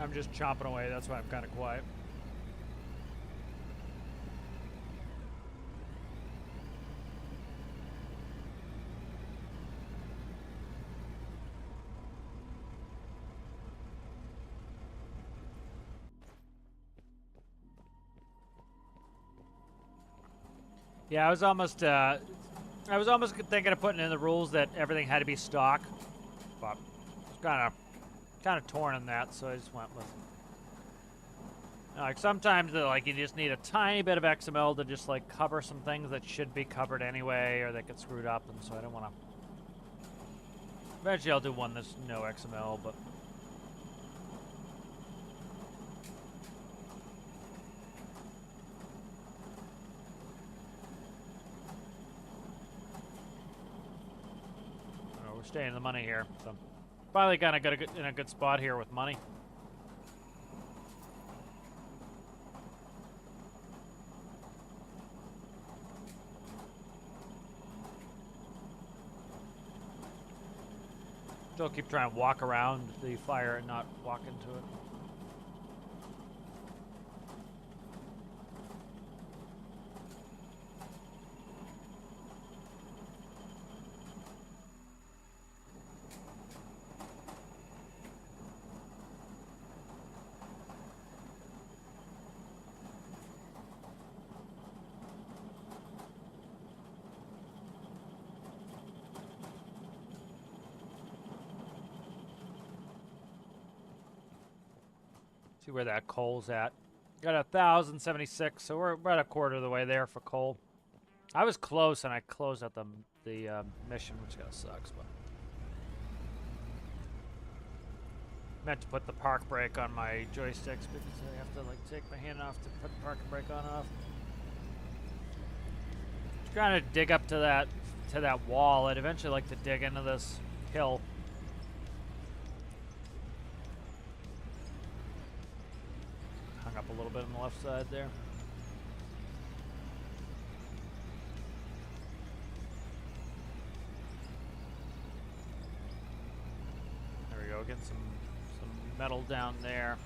I'm just chomping away. That's why I'm kind of quiet. Yeah, I was almost thinking of putting in the rules that everything had to be stock, but it's kind of torn on that, so I just went with. Like sometimes, like you just need a tiny bit of XML to just like cover some things that should be covered anyway, or that get screwed up, and so I don't want to. Eventually, I'll do one that's no XML, but. We're staying in the money here, so finally kind of got in a good spot here with money. Still keep trying to walk around the fire and not walk into it. See where that coal's at. Got 1,076, so we're about a quarter of the way there for coal. I was close, and I closed out the mission, which kind of sucks. But meant to put the park brake on my joysticks because I have to like take my hand off to put the parking brake on and off. Trying to dig up to that wall. I'd eventually like to dig into this hill. Hung up a little bit on the left side there. There we go, getting some metal down there.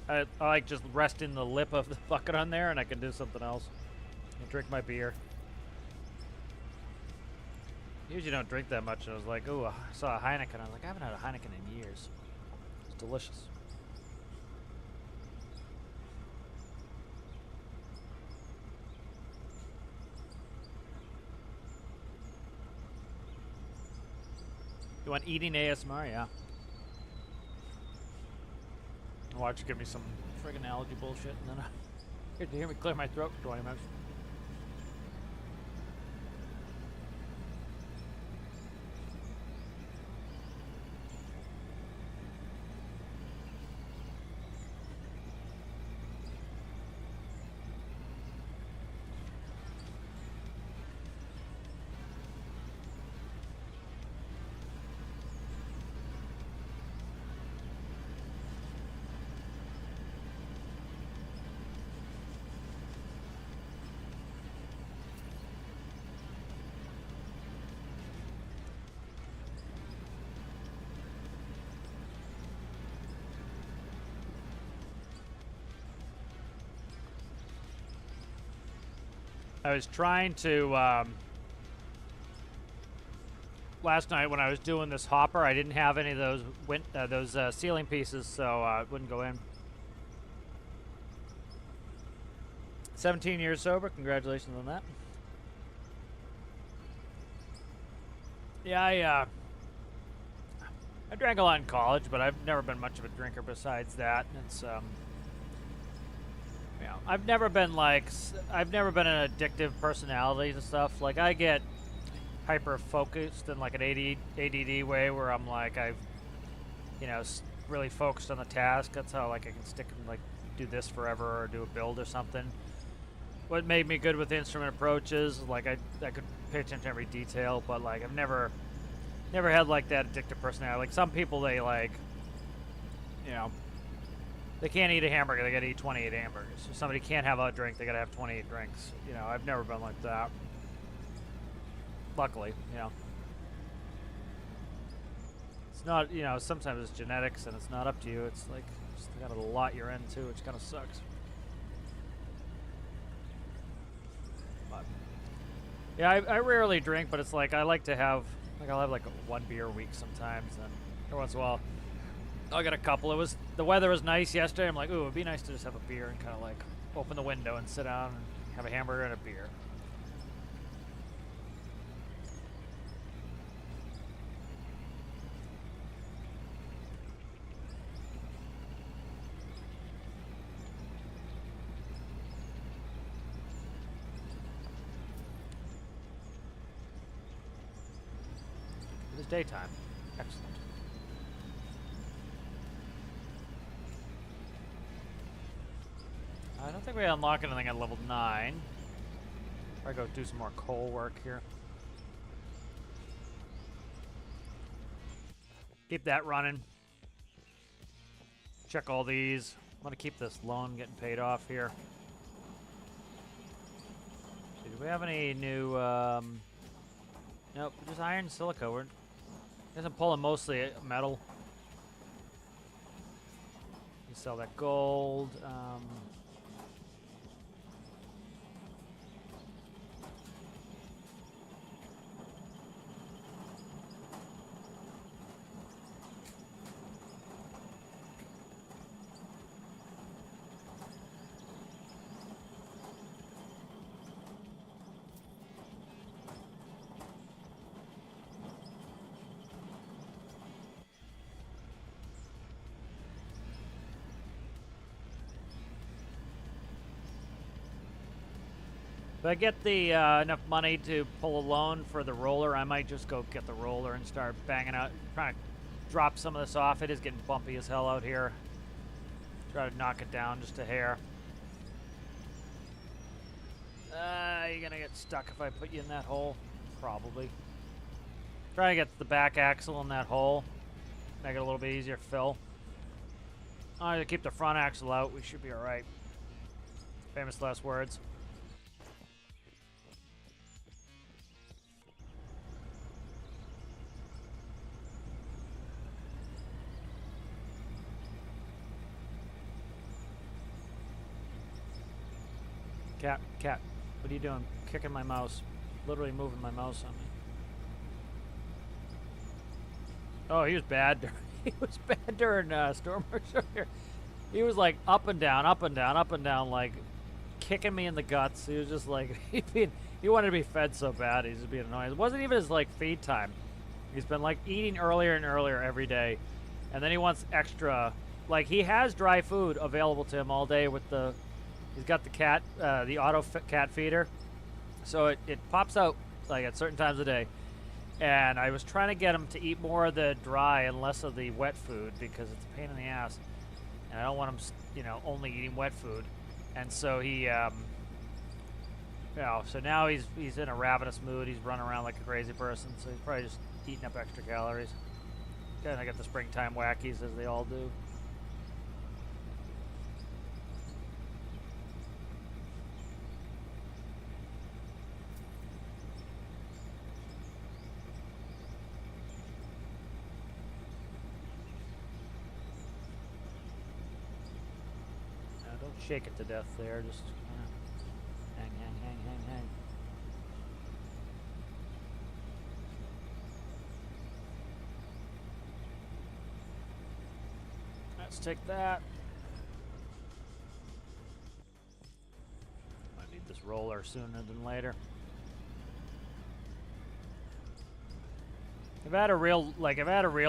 I like just resting the lip of the bucket on there, and I can do something else. I drink my beer. Usually don't drink that much, and I was like, ooh, I saw a Heineken. I was like, I haven't had a Heineken in years. It's delicious. You want eating ASMR? Yeah. Watch, give me some friggin' allergy bullshit, and then get to hear me clear my throat for 20 minutes. I was trying to, last night when I was doing this hopper, I didn't have any of those ceiling pieces, so it wouldn't go in. 17 years sober, congratulations on that. Yeah, I drank a lot in college, but I've never been much of a drinker besides that. It's, yeah, I've never been an addictive personality and stuff. Like, I get hyper focused in like an ADD way, where I'm like, really focused on the task. That's how like I can stick and like do this forever or do a build or something. what made me good with instrument approaches. Like I could pay attention to every detail, but like I've never had like that addictive personality. Like some people, they like, you know, they can't eat a hamburger, they gotta eat 28 hamburgers. If somebody can't have a drink, they gotta have 28 drinks. You know, I've never been like that. Luckily, you know. It's not, you know, sometimes it's genetics and it's not up to you. It's like, just got a lot you're into, which kind of sucks. But, yeah, I rarely drink, but it's like, I like to have, like, I'll have like one beer a week sometimes, and every once in a while, I'll get a couple. The weather was nice yesterday. I'm like, ooh, it'd be nice to just have a beer and kind of like open the window and sit down and have a hamburger and a beer. It is daytime. Excellent. I don't think we unlock anything at level 9. Probably go do some more coal work here. Keep that running. Check all these. I'm gonna keep this loan getting paid off here. Do we have any new, nope, just iron and silica. I guess I'm pulling mostly metal. You sell that gold. If I get the enough money to pull a loan for the roller, I might just go get the roller and start banging out, trying to drop some of this off. It is getting bumpy as hell out here. Try to knock it down just a hair. You're gonna get stuck if I put you in that hole. Probably. Try to get the back axle in that hole. Make it a little bit easier to fill. I'm gonna keep the front axle out. We should be alright. Famous last words. Cat, what are you doing? Kicking my mouse. Literally moving my mouse on me. Oh, he was bad. He was bad during stormworks here. He was like up and down, up and down, up and down, like kicking me in the guts. He was just like, he wanted to be fed so bad. He's just being annoying. It wasn't even his like feed time. He's been like eating earlier and earlier every day. And then he wants extra, like he has dry food available to him all day with the, he's got the cat, the auto cat feeder. So it pops out like at certain times of the day. And I was trying to get him to eat more of the dry and less of the wet food because it's a pain in the ass. And I don't want him, you know, only eating wet food. And so he, you know, so now he's in a ravenous mood. He's running around like a crazy person. So he's probably just eating up extra calories. Kind of got the springtime wackies as they all do. Shake it to death there, just hang. Let's take that. I need this roller sooner than later. If I had a real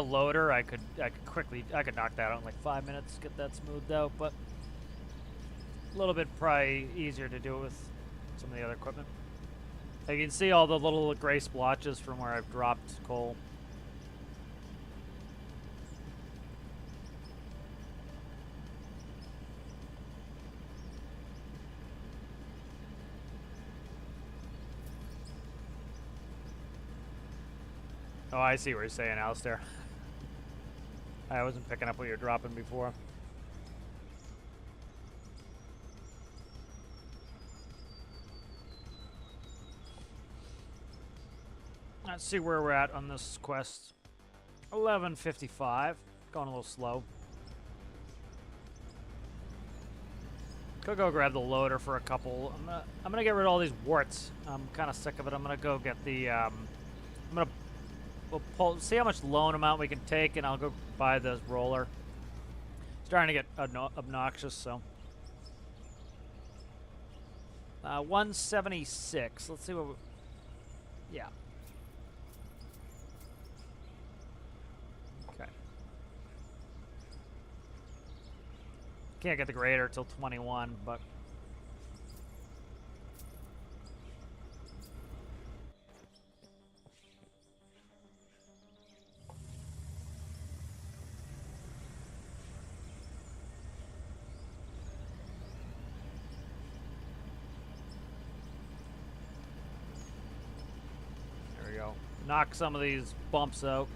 loader, I could knock that out in like 5 minutes, get that smoothed out, but a little bit probably easier to do it with some of the other equipment. You can see all the little gray splotches from where I've dropped coal. Oh, I see what you're saying, Alistair. I wasn't picking up what you were dropping before. Let's see where we're at on this quest. 11:55. Going a little slow. Could go grab the loader for a couple. I'm gonna get rid of all these warts. I'm kind of sick of it. I'm gonna go get the. We'll see how much loan amount we can take, and I'll go buy this roller. Starting to get obnoxious, so. 176. Let's see what. Yeah. Okay. Can't get the grader till 21, but. Knock some of these bumps out.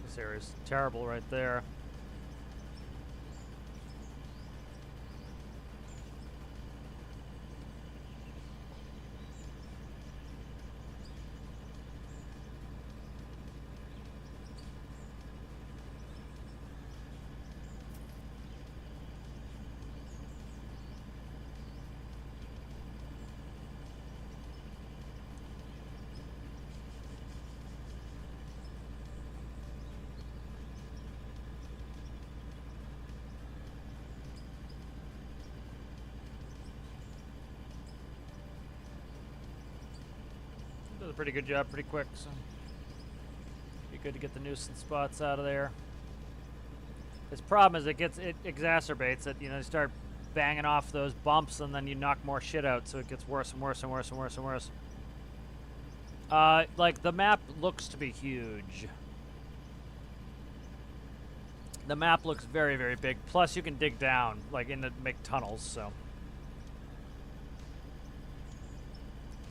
This area's terrible right there. Does a pretty good job pretty quick, so be good to get the nuisance spots out of there. His problem is it exacerbates it. You know, you start banging off those bumps and then you knock more shit out, so it gets worse and worse and worse and worse and worse. Like, the map looks to be huge. The map looks very, very big. Plus, you can dig down, like, make tunnels, so.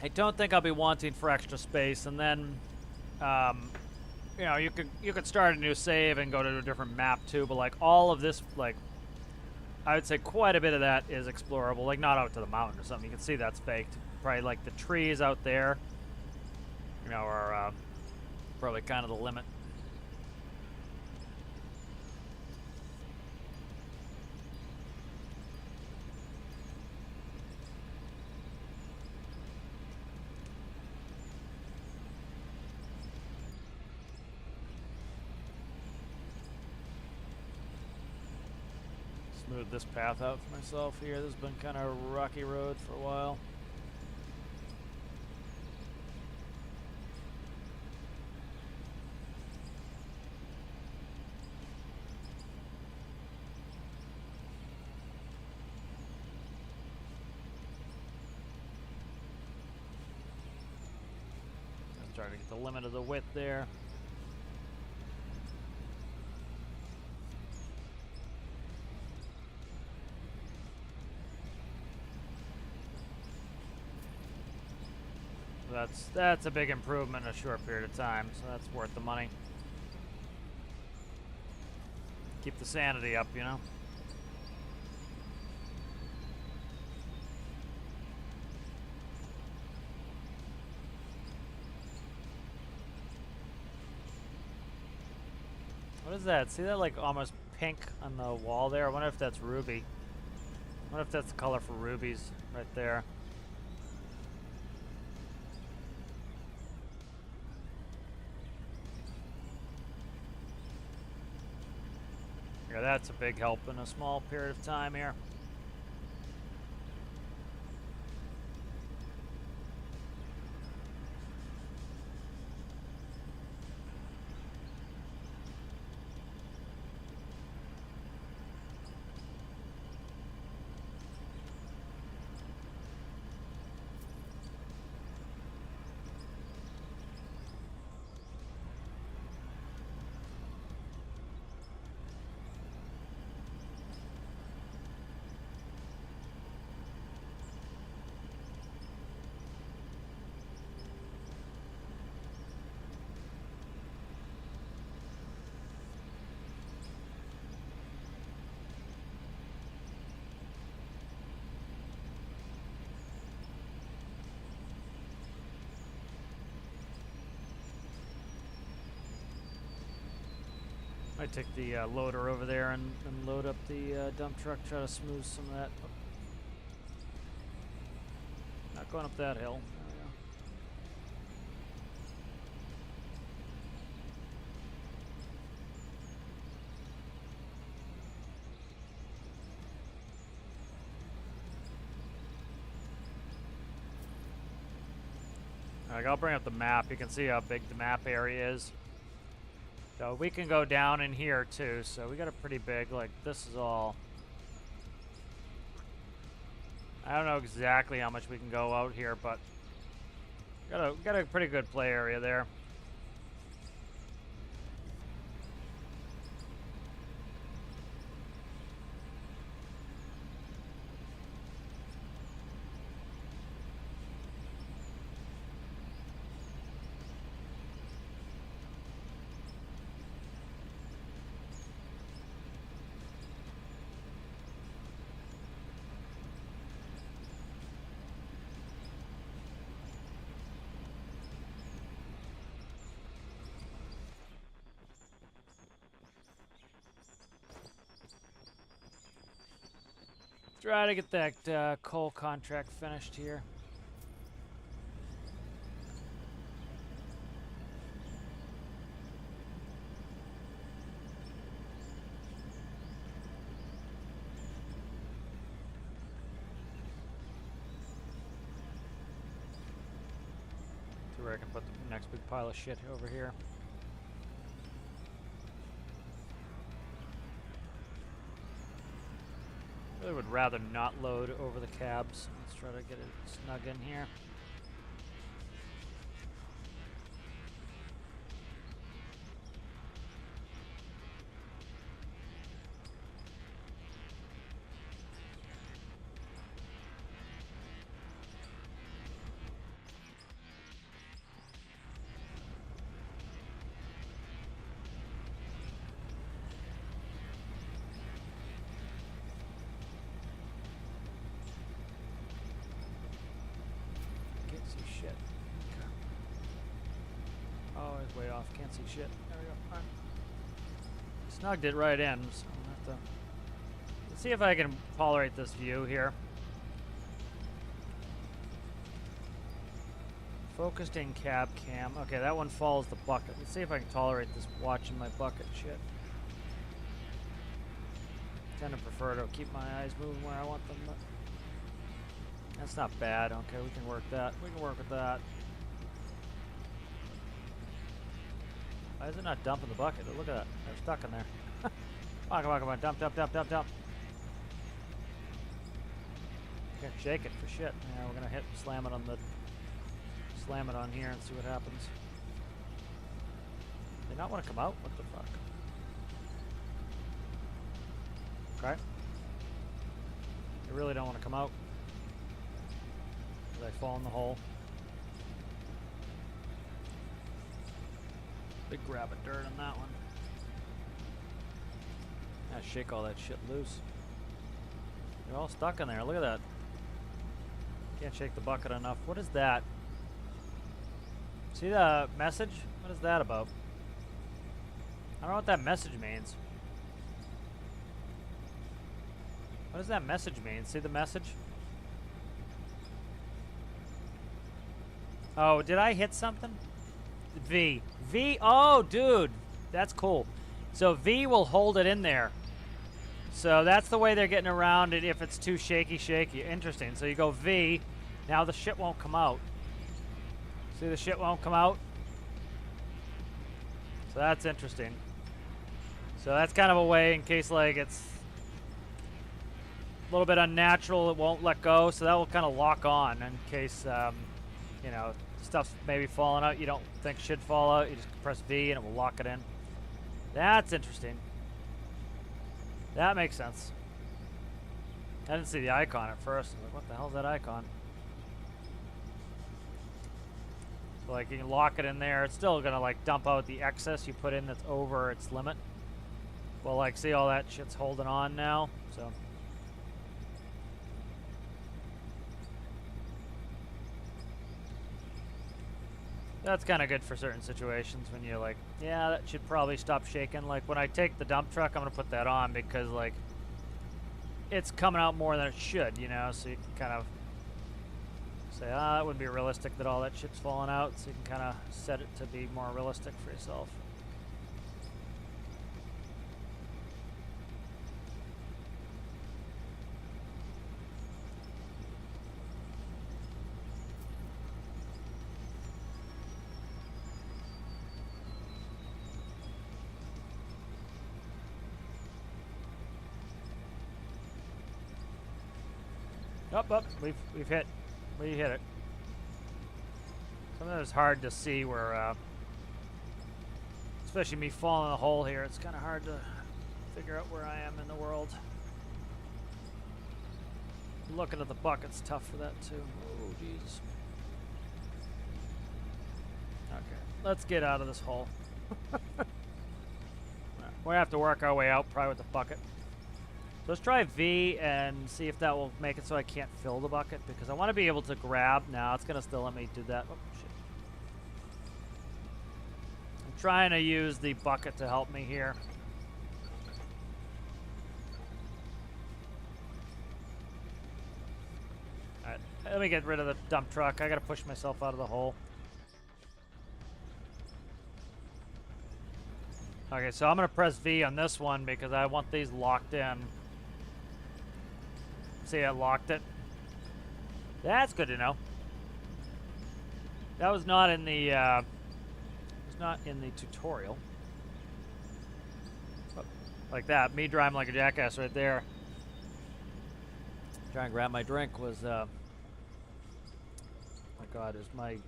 I don't think I'll be wanting for extra space, and then, you know, you could start a new save and go to a different map too. But like all of this, like, I would say quite a bit of that is explorable. Like not out to the mountain or something. You can see that's faked. Probably like the trees out there, you know, are probably kind of the limit. Smooth this path out for myself here. This has been kind of a rocky road for a while. I'm trying to get the limit of the width there. That's a big improvement in a short period of time, so that's worth the money. Keep the sanity up, you know? What is that? See that like almost pink on the wall there? I wonder if that's ruby. I wonder if that's the color for rubies right there. Yeah, that's a big help in a small period of time here. Might take the loader over there and load up the dump truck, try to smooth some of that. Oh. Not going up that hill. Alright, I'll bring up the map. You can see how big the map area is. So we can go down in here too. So we got a pretty big, like this is all. I don't know exactly how much we can go out here, but got a pretty good play area there. Try to get that coal contract finished here. To where I can put the next big pile of shit over here. I would rather not load over the cabs. Let's try to get it snug in here. Shit. Okay. Oh, it's way off. Can't see shit. There we go. All right. Snugged it right in, so I'll have to... Let's see if I can tolerate this view here. Focused in cab cam. Okay, that one follows the bucket. Let's see if I can tolerate this watching my bucket shit. I tend to prefer to keep my eyes moving where I want them, but... That's not bad. Okay, we can work that. We can work with that. Why is it not dumping the bucket? Look at that. They're stuck in there. Come on, come on, come on. Dump, dump, dump, dump, dump. Can't shake it for shit. Yeah, we're gonna slam it on here and see what happens. They not want to come out? What the fuck? Okay. They really don't want to come out. Did I fall in the hole? Big grab of dirt on that one. Gotta shake all that shit loose. They're all stuck in there. Look at that. Can't shake the bucket enough. What is that? See the message? What is that about? I don't know what that message means. What does that message mean? See the message? Oh, did I hit something? V. V. Oh, dude. That's cool. So V will hold it in there. So that's the way they're getting around it if it's too shaky. Interesting. So you go V. Now the shit won't come out. See, the shit won't come out? So that's interesting. So that's kind of a way in case, like, it's a little bit unnatural, it won't let go. So that will kind of lock on in case, you know, stuff's maybe falling out. You don't think should fall out. You just press V and it will lock it in. That's interesting. That makes sense. I didn't see the icon at first. I was like, what the hell is that icon? So like you can lock it in there. It's still gonna like dump out the excess you put in that's over its limit. Well, like see all that shit's holding on now. So. That's kind of good for certain situations when you're like, yeah, that should probably stop shaking. Like when I take the dump truck, I'm gonna put that on because like it's coming out more than it should, you know. So you can kind of say, ah, it wouldn't be realistic that all that shit's falling out. So you can kind of set it to be more realistic for yourself. Up, we hit it. Sometimes it's hard to see where, especially me falling in the hole here. It's kind of hard to figure out where I am in the world. Looking at the bucket's tough for that too. Oh, Jesus. Okay, let's get out of this hole. We're gonna have to work our way out probably with the bucket. Let's try V and see if that will make it so I can't fill the bucket because I want to be able to grab. Now it's gonna still let me do that. Oh shit! I'm trying to use the bucket to help me here. All right, let me get rid of the dump truck. I gotta push myself out of the hole. Okay, so I'm gonna press V on this one because I want these locked in. See, I locked it. That's good to know. That was not in the tutorial. But like that, me driving like a jackass right there. Trying to grab my drink was my God, is my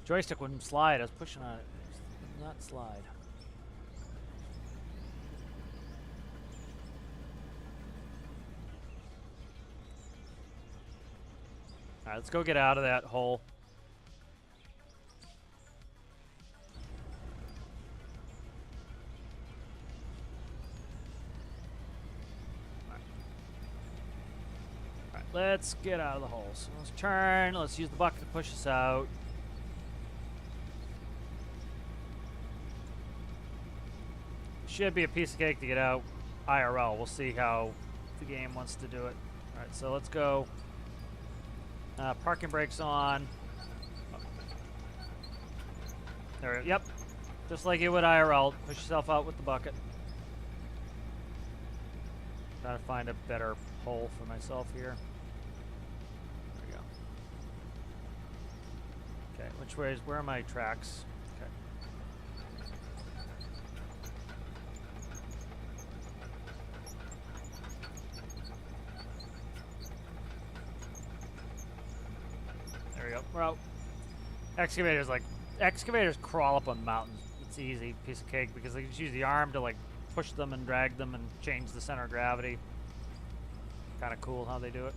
joystick wouldn't slide. I was pushing on it. It would not slide. All right, let's go get out of that hole. All right, let's get out of the hole. So let's turn. Let's use the bucket to push us out. Should be a piece of cake to get out IRL. We'll see how the game wants to do it. All right, so let's go. Parking brakes on. There we go. Yep. Just like you would IRL. Push yourself out with the bucket. Trying to find a better hole for myself here. There we go. Okay, which way is, where are my tracks? Okay. There we go. We're out. Excavators crawl up on mountains. It's easy, piece of cake, because they just use the arm to like push them and drag them and change the center of gravity. Kind of cool how they do it.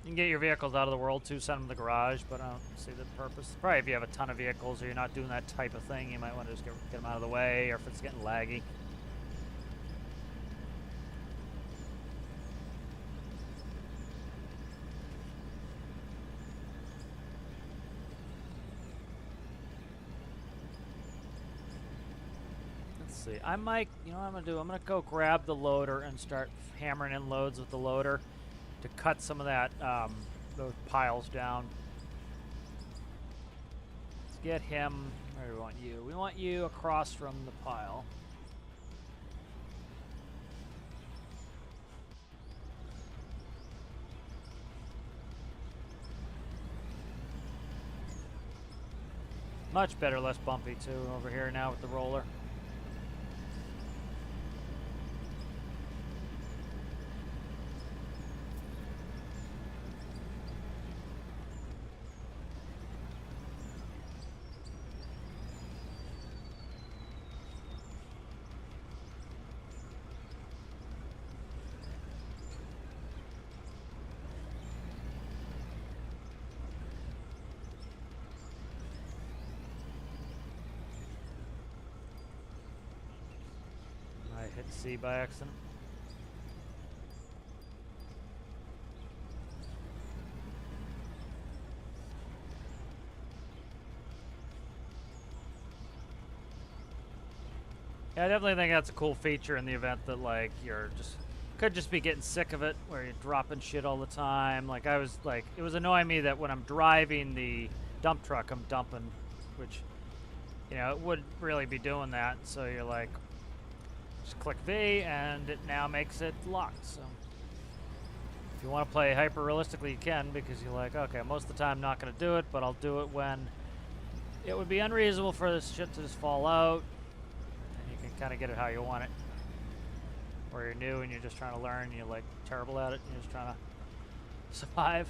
You can get your vehicles out of the world too, send them to the garage, but I don't see the purpose. Probably if you have a ton of vehicles or you're not doing that type of thing, you might want to just get them out of the way, or if it's getting laggy. See, I might, you know what I'm gonna do? I'm gonna go grab the loader and start hammering in loads with the loader to cut some of that, those piles down. Let's get him, where do we want you? We want you across from the pile. Much better, less bumpy too over here now with the roller. Hit C by accident. Yeah, I definitely think that's a cool feature in the event that like you're just could just be getting sick of it, where you're dropping shit all the time. Like I was like, it was annoying me that when I'm driving the dump truck, I'm dumping, which you know it would really be doing that. So you're like, just click V, and it now makes it locked. So if you want to play hyper realistically, you can, because you're like, okay, most of the time I'm not going to do it, but I'll do it when it would be unreasonable for this shit to just fall out. You can kind of get it how you want it. Or you're new and you're just trying to learn, and you're like terrible at it, and you're just trying to survive.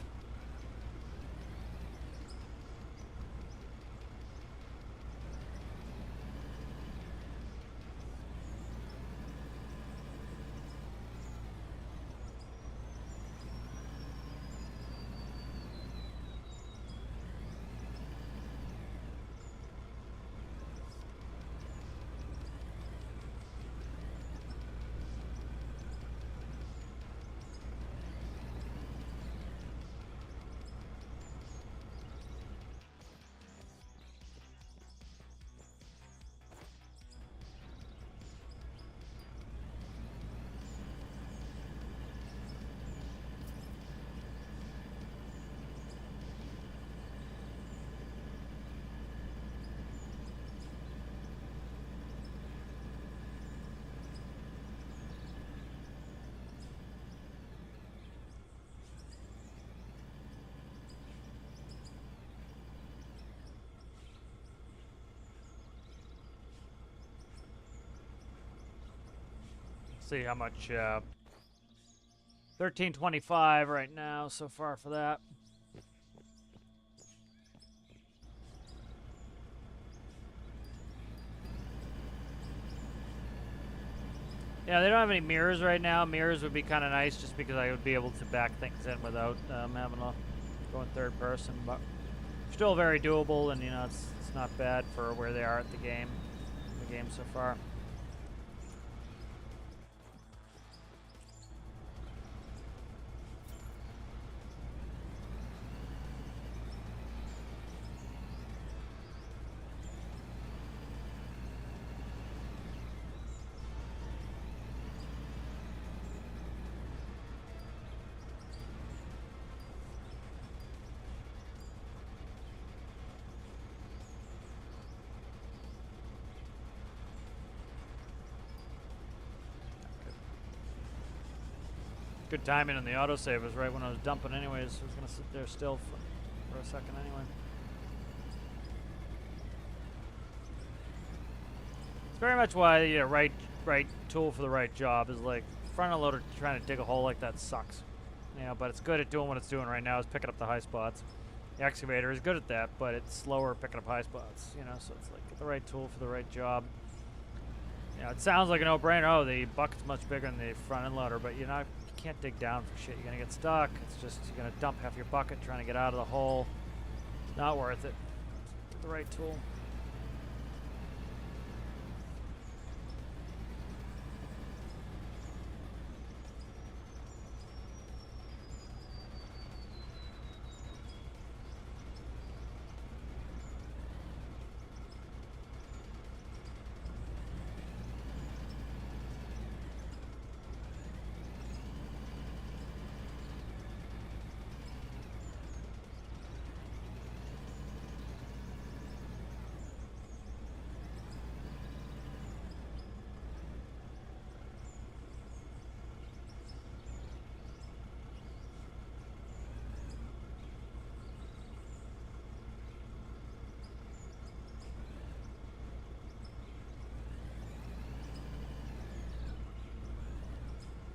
See how much 1325 right now so far for that. Yeah, they don't have any mirrors right now. Mirrors would be kind of nice just because I would be able to back things in without having to go in third person, but still very doable, and you know it's not bad for where they are at the game so far. Good timing on the autosave was right when I was dumping anyways. I was going to sit there still for a second anyway. It's very much why the right tool for the right job is like front end loader trying to dig a hole like that sucks. You know, but it's good at doing what it's doing right now, is picking up the high spots. The excavator is good at that, but it's slower picking up high spots, you know, so it's like get the right tool for the right job. You know, it sounds like a no-brainer. Oh, the bucket's much bigger than the front end loader, but you can't dig down for shit. You're gonna get stuck. It's just you're gonna dump half your bucket trying to get out of the hole. It's not worth it. Get the right tool.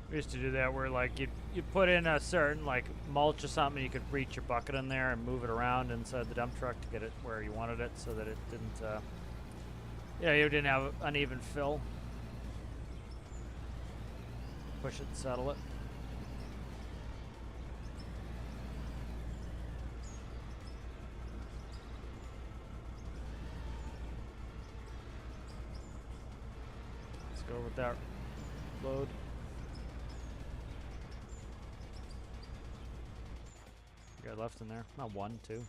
We used to do that where like you put in a certain like mulch or something, you could reach your bucket in there and move it around inside the dump truck to get it where you wanted it, so that it didn't you didn't have uneven fill. Push it and settle it. Let's go with that load. You got left in there? Not one, two. Okay.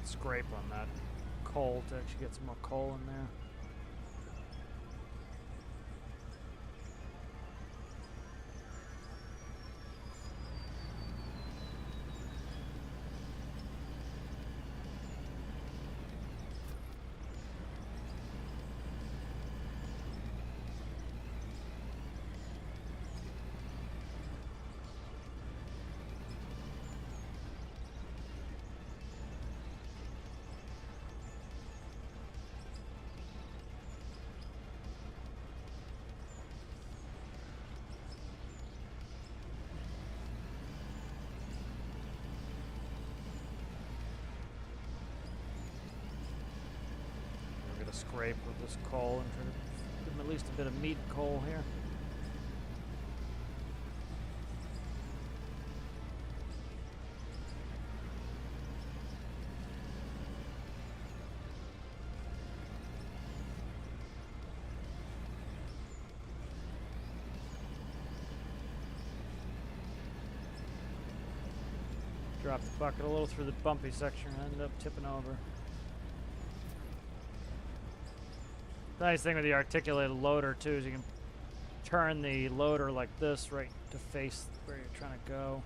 scrape on that coal to actually get some more coal in there. Scrape with this coal and try to give them at least a bit of meat coal here. Drop the bucket a little through the bumpy section and end up tipping over. The nice thing with the articulated loader too is you can turn the loader like this right to face where you're trying to go.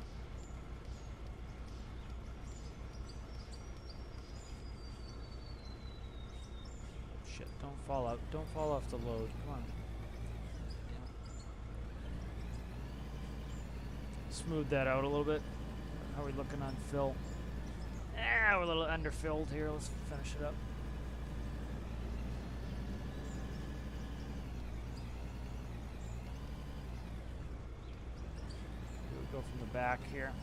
Shit, don't fall out. Don't fall off the load. Come on. Smooth that out a little bit. How are we looking on fill? We're a little underfilled here. Let's finish it up. Go from the back here.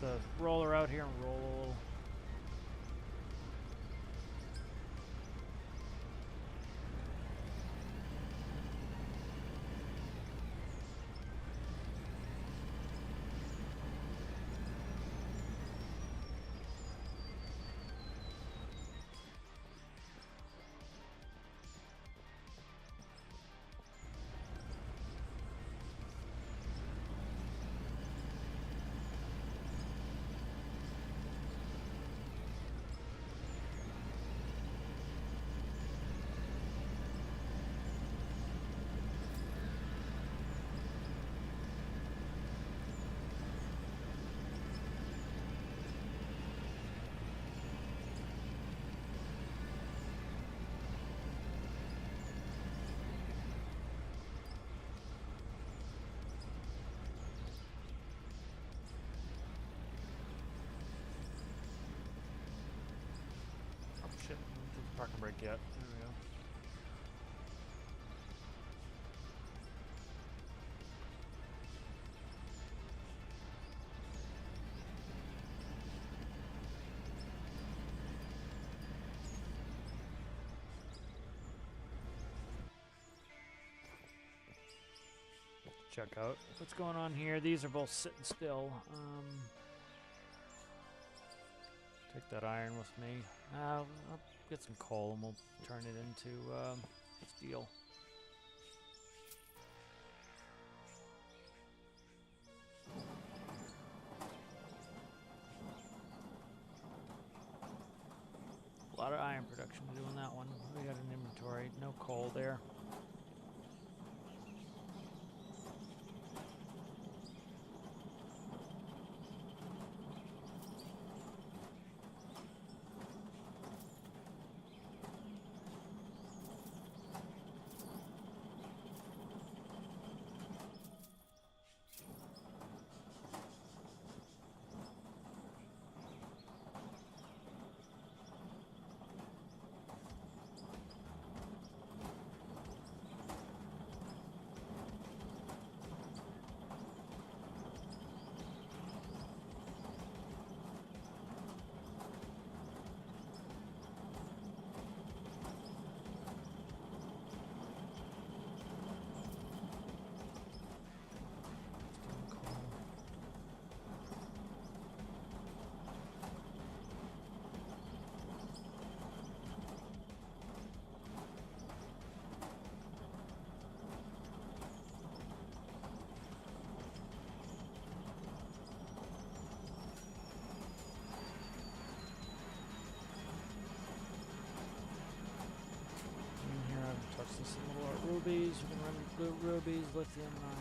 The roller out here and roll a little. Shit, didn't parking brake yet. There we go. Check out what's going on here. These are both sitting still. Take that iron with me. I'll get some coal and we'll turn it into steel. A lot of iron production to do on that one. We got an inventory, no coal there. rubies. We can run rubies, lithium, iron.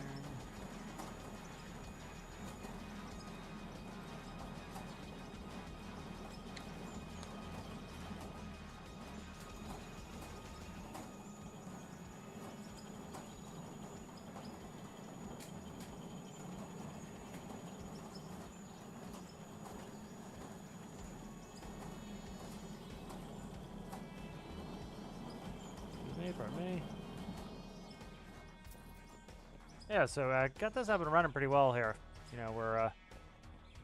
For me. Yeah, so got this up and running pretty well here. You know, we're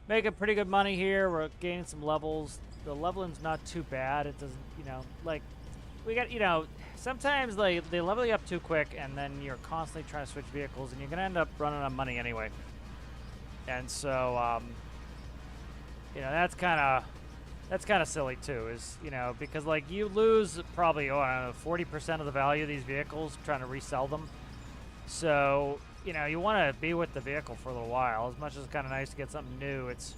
making pretty good money here. We're gaining some levels. The leveling's not too bad. It doesn't, you know, like we got, you know, sometimes they level you up too quick, and then you're constantly trying to switch vehicles, and you're gonna end up running out of money anyway. And so, you know, that's kind of silly too, is, you know, because like you lose probably, oh, I don't know, 40% of the value of these vehicles trying to resell them. So, you know, you want to be with the vehicle for a little while. As much as it's kind of nice to get something new, it's,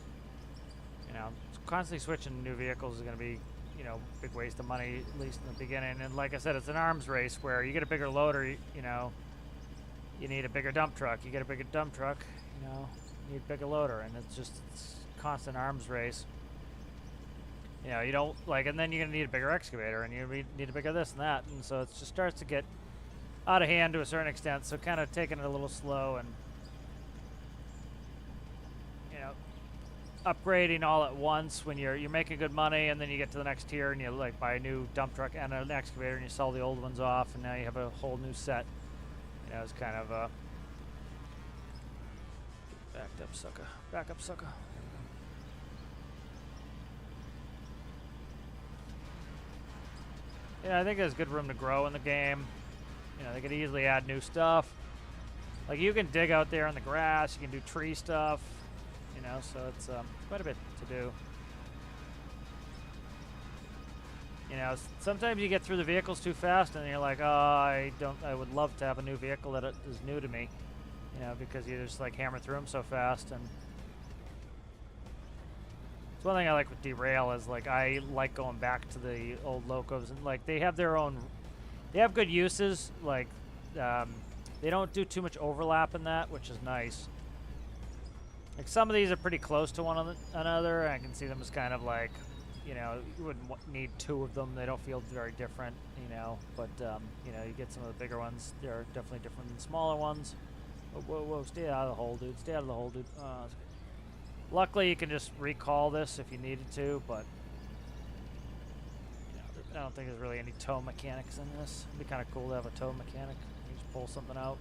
you know, constantly switching new vehicles is going to be, you know, big waste of money, at least in the beginning. And like I said, it's an arms race where you get a bigger loader, you know, you need a bigger dump truck. You get a bigger dump truck, you know, you need a bigger loader. And it's a constant arms race. You know, you don't, like, and then you're going to need a bigger excavator, and you need a bigger this and that, and so it just starts to get out of hand to a certain extent, so kind of taking it a little slow and, you know, upgrading all at once when you're making good money, and then you get to the next tier, and you, like, buy a new dump truck and an excavator, and you sell the old ones off, and now you have a whole new set. You know, it's kind of, backed up, sucker. Back up, sucker. Yeah, I think there's good room to grow in the game. You know, they could easily add new stuff. Like, you can dig out there in the grass, you can do tree stuff, you know, so it's quite a bit to do. You know, sometimes you get through the vehicles too fast, and you're like, oh, I would love to have a new vehicle that is new to me, you know, because you just, like, hammer through them so fast. And it's one thing I like with Derail is, like, I like going back to the old locos, and, like, they have their own, they have good uses, like, they don't do too much overlap in that, which is nice. Like, some of these are pretty close to one another, I can see them as kind of like, you know, you wouldn't need two of them, they don't feel very different, you know, but, you know, you get some of the bigger ones, they're definitely different than smaller ones. Oh, whoa, whoa, stay out of the hole, dude, stay out of the hole, dude. Luckily, you can just recall this if you needed to, but you know, I don't think there's really any tow mechanics in this. It'd be kind of cool to have a tow mechanic. You just pull something out.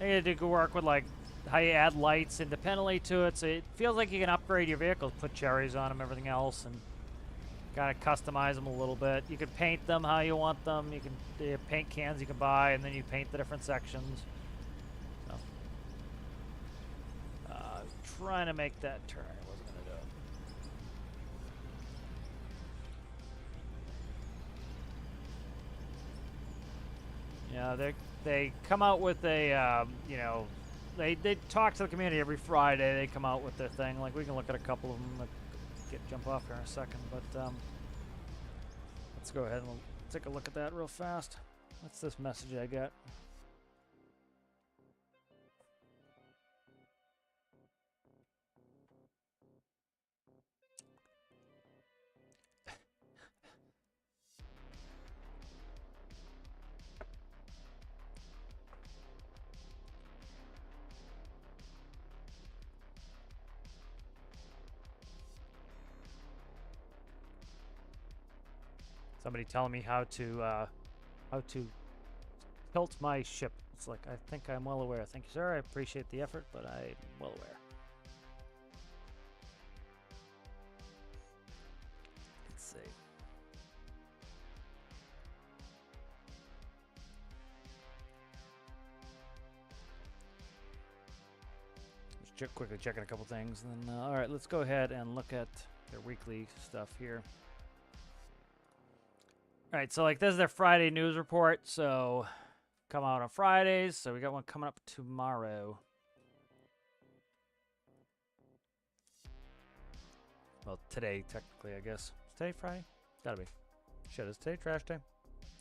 I think it could work with, like, how you add lights independently to it, so it feels like you can upgrade your vehicles, put cherries on them, everything else, and kind of customize them a little bit. You can paint them how you want them. You can, they have paint cans you can buy, and then you paint the different sections. So, trying to make that turn. I wasn't going to do it. Yeah, they come out with a, you know, they talk to the community every Friday. They come out with their thing. Like, we can look at a couple of them. Jump off here in a second, but let's go ahead and we'll take a look at that real fast. What's this message I got? Somebody telling me how to tilt my ship. It's like, I think I'm well aware. Thank you, sir. I appreciate the effort, but I'm well aware. Let's see. Just quickly checking a couple things, and then all right, let's go ahead and look at their weekly stuff here. All right, so like this is their Friday news report, so come out on Fridays, so we got one coming up tomorrow. Well, today, technically, I guess. Is today Friday? Gotta be. Shit, is today trash day?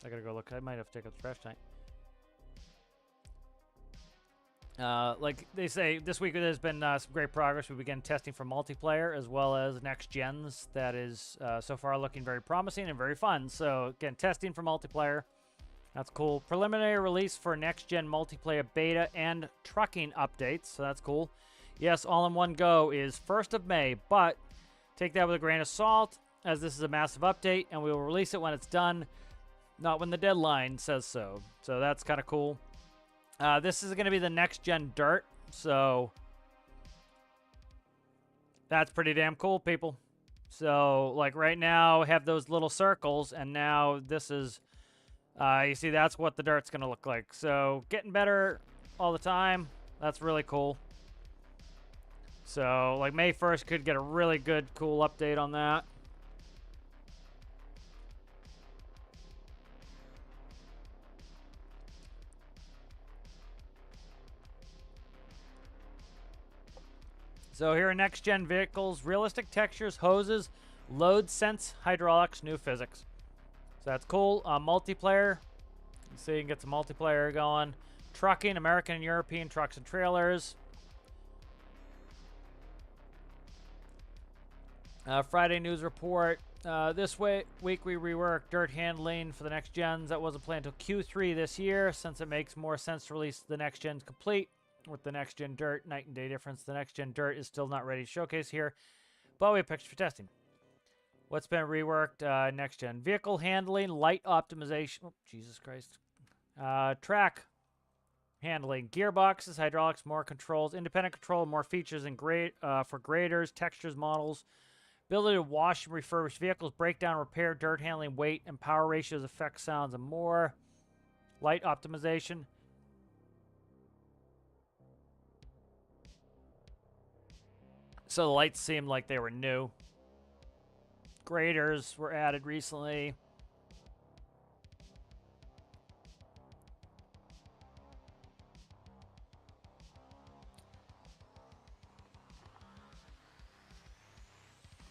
I gotta go look. I might have to take up the trash tank. Like they say, this week there's been some great progress. We began testing for multiplayer as well as next gens. That is so far looking very promising and very fun. So again, testing for multiplayer. That's cool. Preliminary release for next gen multiplayer beta and trucking updates. So that's cool. Yes, all in one go is 1st of May, but take that with a grain of salt, as this is a massive update, and we will release it when it's done, not when the deadline says so. So that's kind of cool. This is going to be the next-gen dirt, so that's pretty damn cool, people. So, like, right now, have those little circles, and now this is, you see, that's what the dirt's going to look like. So, getting better all the time. That's really cool. So, like, May 1st could get a really good, cool update on that. So here are next-gen vehicles, realistic textures, hoses, load sense, hydraulics, new physics. So that's cool. Multiplayer. You see, you can get some multiplayer going. Trucking, American and European trucks and trailers. Friday news report. This week we reworked dirt handling for the next gens. That wasn't planned until Q3 this year, since it makes more sense to release the next gens complete. With the next gen dirt, night and day difference. The next gen dirt is still not ready to showcase here, but we have pictures for testing. What's been reworked? Next gen vehicle handling, light optimization. Oh, Jesus Christ. Track handling, gearboxes, hydraulics, more controls, independent control, more features and for graders, textures, models. Ability to wash and refurbish vehicles, breakdown, repair, dirt handling, weight, and power ratios, effects, sounds, and more. Light optimization. So the lights seemed like they were new. Graders were added recently.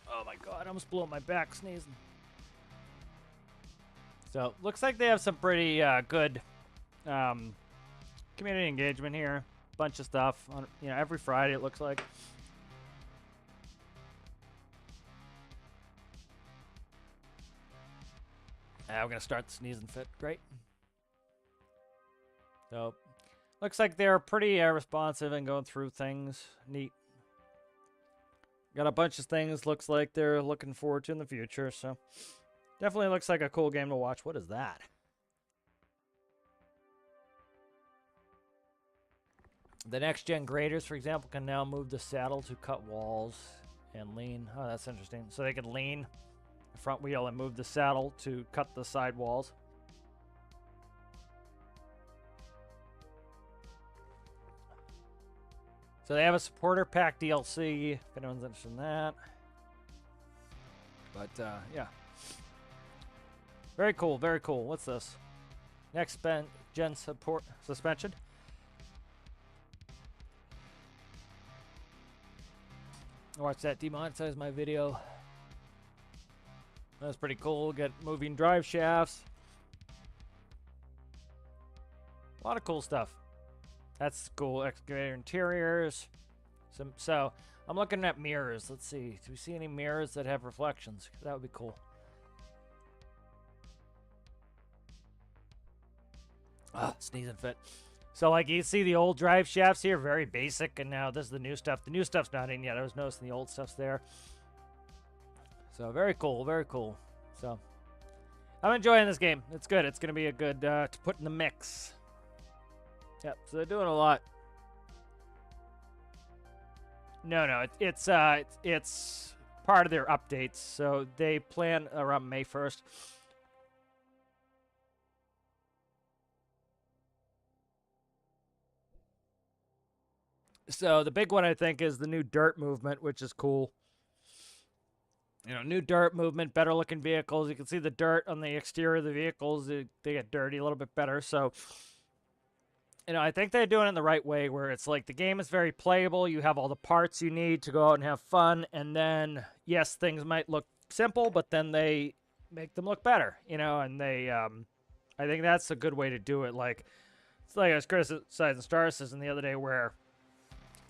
Oh my god, I almost blew up my back sneezing. So, looks like they have some pretty good community engagement here. Bunch of stuff on, every Friday it looks like. We're going to start the sneezing fit. Great. So, looks like they're pretty responsive and going through things. Neat. Got a bunch of things looks like they're looking forward to in the future. So, definitely looks like a cool game to watch. What is that? The next-gen graders, for example, can now move the saddle to cut walls and lean. Oh, that's interesting. So they can lean the front wheel and move the saddle to cut the side walls. So they have a supporter pack DLC, if anyone's interested in that. But, yeah. Very cool, very cool. What's this? Next gen support suspension. Watch that demonetize my video. That's pretty cool. Get moving drive shafts. A lot of cool stuff. That's cool. Excavator interiors. So I'm looking at mirrors. Let's see. Do we see any mirrors that have reflections? That would be cool. Ah, sneezing fit. So, like, you see the old drive shafts here, very basic, and now this is the new stuff. The new stuff's not in yet. I was noticing the old stuff's there. So, very cool, very cool. So, I'm enjoying this game. It's good. It's going to be a good to put in the mix. Yep, so they're doing a lot. No, it's part of their updates. So, they plan around May 1st. So the big one, I think, is the new dirt movement, which is cool. New dirt movement, better looking vehicles. You can see the dirt on the exterior of the vehicles. They get dirty a little bit better. So, I think they're doing it in the right way, where it's like the game is very playable. You have all the parts you need to go out and have fun. And then, yes, things might look simple, but then they make them look better, and they I think that's a good way to do it. Like, it's like I was criticizing Star Citizen the other day, where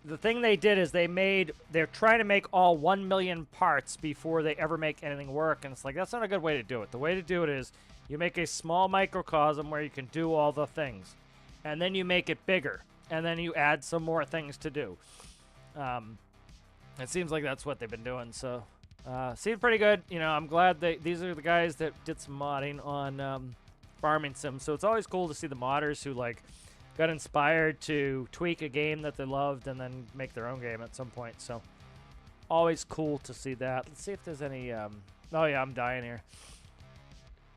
the thing they did is they're trying to make all 1 million parts before they ever make anything work, and it's like, that's not a good way to do it. The way to do it is you make a small microcosm where you can do all the things, and then you make it bigger, and then you add some more things to do. It seems like that's what they've been doing, so seems pretty good. You know, I'm glad these are the guys that did some modding on Farming Sim, so it's always cool to see the modders who, like, got inspired to tweak a game that they loved and then make their own game at some point. So always cool to see that. Let's see if there's any oh yeah, I'm dying here.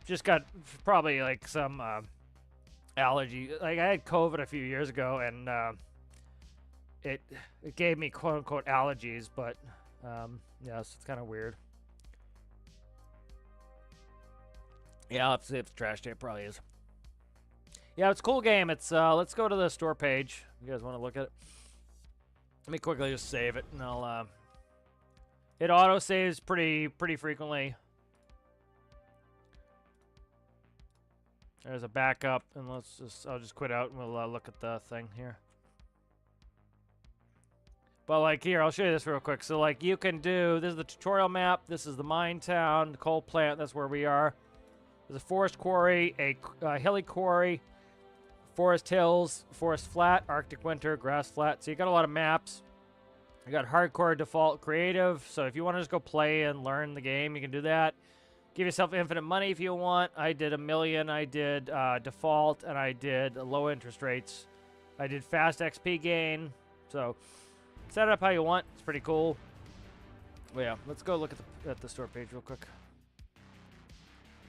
Just got probably like some allergy. Like, I had COVID a few years ago, and it gave me quote unquote allergies, but yeah, so it's kind of weird. Yeah, I'll have to see if the trash tape probably is. Yeah, it's a cool game. It's let's go to the store page. You guys want to look at it? Let me quickly just save it, and I'll it auto saves pretty frequently. There's a backup, and I'll just quit out and we'll look at the thing here. But like here, I'll show you this real quick. So like you can do, this is the tutorial map. This is the mine town, the coal plant. That's where we are. There's a forest quarry, a hilly quarry, forest hills, forest flat, Arctic winter, grass flat. So you got a lot of maps. You got hardcore, default, creative. So if you want to just go play and learn the game, you can do that. Give yourself infinite money if you want. I did $1 million. I did default, and I did low interest rates. I did fast XP gain. So set it up how you want. It's pretty cool. Well, yeah, let's go look at the store page real quick.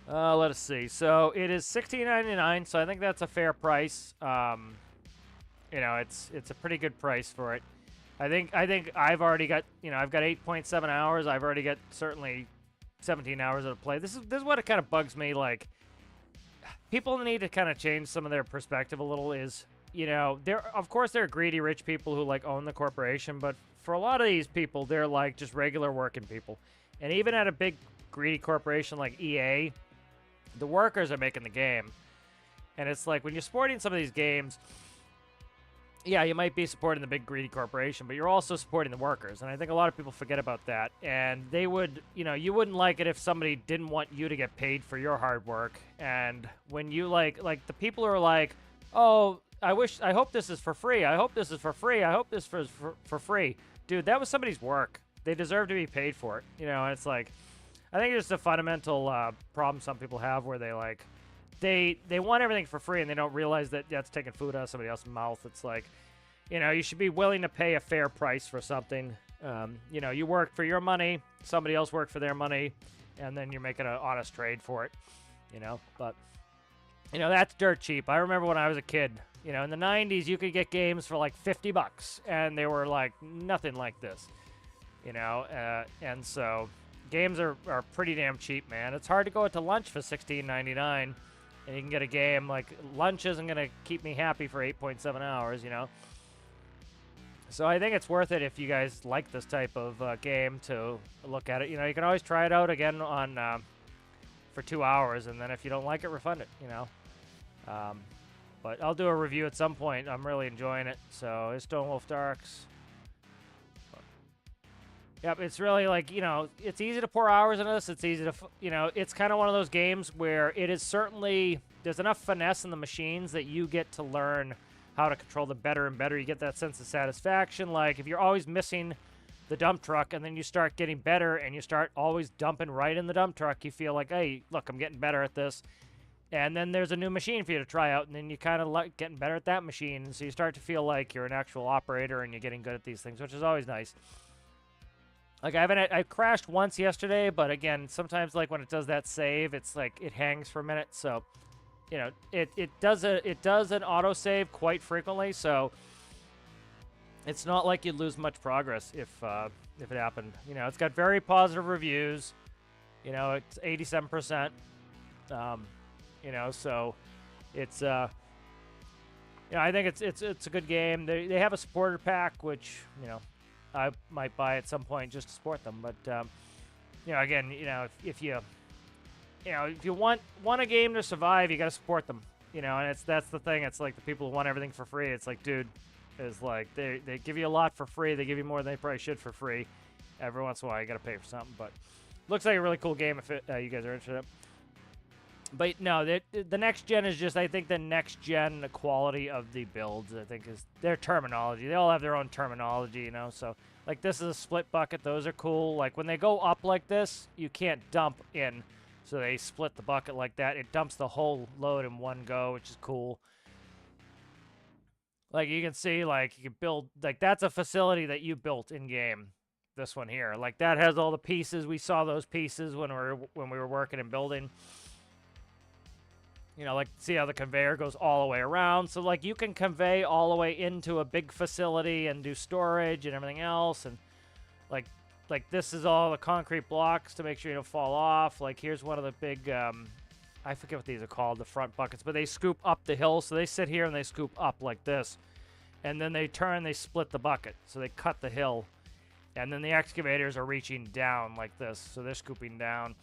Let us see. So it is $16.99. So I think that's a fair price. You know, it's a pretty good price for it. I think I've already got, you know, I've got 8.7 hours. I've already got certainly 17 hours of play. This is what it kind of bugs me. Like, people need to kind of change some of their perspective a little. Is, you know, of course there are greedy rich people who like own the corporation, but for a lot of these people, they're like just regular working people. And even at a big greedy corporation like EA, the workers are making the game. And it's like, when you're supporting some of these games, yeah, you might be supporting the big greedy corporation, but you're also supporting the workers. And I think a lot of people forget about that. And they would, you know, you wouldn't like it if somebody didn't want you to get paid for your hard work. And when you like the people are like, oh, I hope this is for free. I hope this is for free. I hope this is for free. Dude, that was somebody's work. They deserve to be paid for it. You know, and it's like, I think it's just a fundamental problem some people have where they like, they want everything for free and they don't realize that that's taking food out of somebody else's mouth. It's like, you know, you should be willing to pay a fair price for something. You know, you work for your money, somebody else worked for their money, and then you're making an honest trade for it, you know. But, you know, that's dirt cheap. I remember when I was a kid, you know, in the 90s, you could get games for like $50, and they were like nothing like this, you know. And so games are pretty damn cheap, man. It's hard to go out to lunch for $16.99. And you can get a game. Like, lunch isn't going to keep me happy for 8.7 hours, you know. So I think it's worth it if you guys like this type of game to look at it. You know, you can always try it out again on for 2 hours, and then if you don't like it, refund it, you know. But I'll do a review at some point. I'm really enjoying it. So it's Stone Wolf Darks. Yep, it's really like, you know, it's easy to pour hours into this. It's easy to, you know, it's kind of one of those games where it is certainly, there's enough finesse in the machines that you get to learn how to control them better and better. You get that sense of satisfaction. Like, if you're always missing the dump truck and then you start getting better and you start always dumping right in the dump truck, you feel like, hey, look, I'm getting better at this. And then there's a new machine for you to try out, and then you kind of like getting better at that machine. And so you start to feel like you're an actual operator and you're getting good at these things, which is always nice. Like, I crashed once yesterday, but again, sometimes like when it does that save, it's like it hangs for a minute. So, you know, it does an auto save quite frequently. So it's not like you'd lose much progress if it happened. You know, it's got very positive reviews. You know, it's 87%. You know, so it's you know, I think it's a good game. They have a supporter pack, which, you know, I might buy at some point just to support them. But, you know, again, you know, if you you know, if you want a game to survive, you got to support them. You know, and that's the thing. It's like the people who want everything for free. It's like, dude, is like they give you a lot for free. They give you more than they probably should for free. Every once in a while, you got to pay for something. But looks like a really cool game if you guys are interested. But no, the next gen is just, I think the next gen, the quality of the builds, I think, is their terminology. They all have their own terminology, you know. So like this is a split bucket. Those are cool. Like when they go up like this, you can't dump in. So they split the bucket like that. It dumps the whole load in one go, which is cool. Like you can see, like you can build, like that's a facility that you built in game. This one here, like that has all the pieces. We saw those pieces when we were working and building. You know, like see how the conveyor goes all the way around. So like you can convey all the way into a big facility and do storage and everything else. And like this is all the concrete blocks to make sure you don't fall off. Like here's one of the big, I forget what these are called, the front buckets, but they scoop up the hill. So they sit here and they scoop up like this. And then they turn, they split the bucket. So they cut the hill. And then the excavators are reaching down like this. So they're scooping down.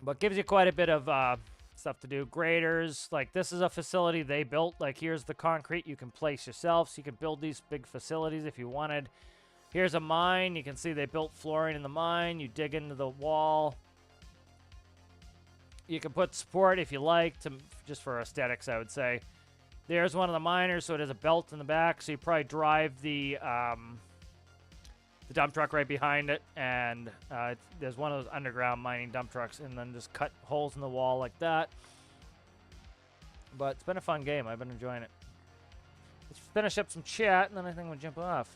But gives you quite a bit of stuff to do. Graders, like this is a facility they built. Like here's the concrete you can place yourself. So you can build these big facilities if you wanted. Here's a mine. You can see they built flooring in the mine. You dig into the wall. You can put support if you like, just for aesthetics, I would say. There's one of the miners, so it has a belt in the back. So you probably drive the dump truck right behind it. And there's one of those underground mining dump trucks. And then just cut holes in the wall like that. But it's been a fun game. I've been enjoying it. Let's finish up some chat, and then I think we'll jump off.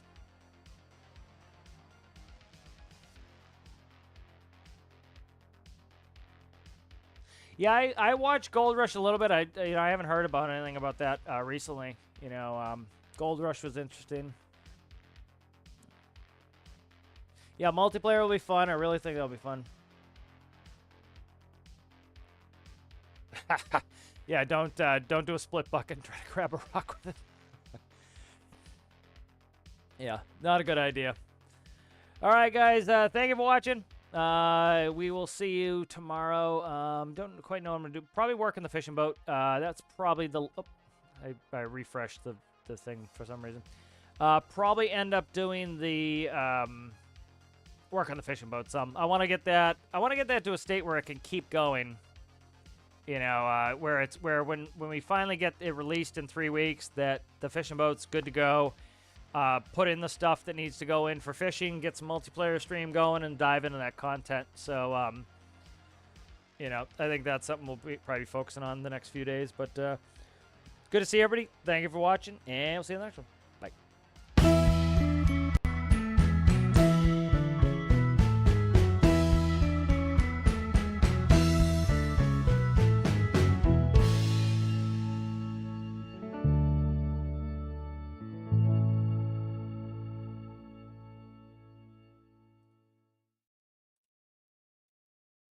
Yeah, I watched Gold Rush a little bit. I haven't heard about anything about that recently. You know, Gold Rush was interesting. Yeah, multiplayer will be fun. I really think that'll be fun. Yeah, don't do a split bucket and try to grab a rock with it. Yeah, not a good idea. All right, guys. Thank you for watching. We will see you tomorrow. Don't quite know what I'm gonna do. Probably work in the fishing boat. That's probably the. Oh, I refreshed the thing for some reason. Probably end up doing the work on the fishing boat some. I want to get that. I want to get that to a state where it can keep going. You know, where when we finally get it released in 3 weeks, that the fishing boat's good to go. Put in the stuff that needs to go in for fishing, get some multiplayer stream going, and dive into that content. So, you know, I think that's something we'll probably be focusing on the next few days. But good to see everybody. Thank you for watching, and we'll see you in the next one. Bye.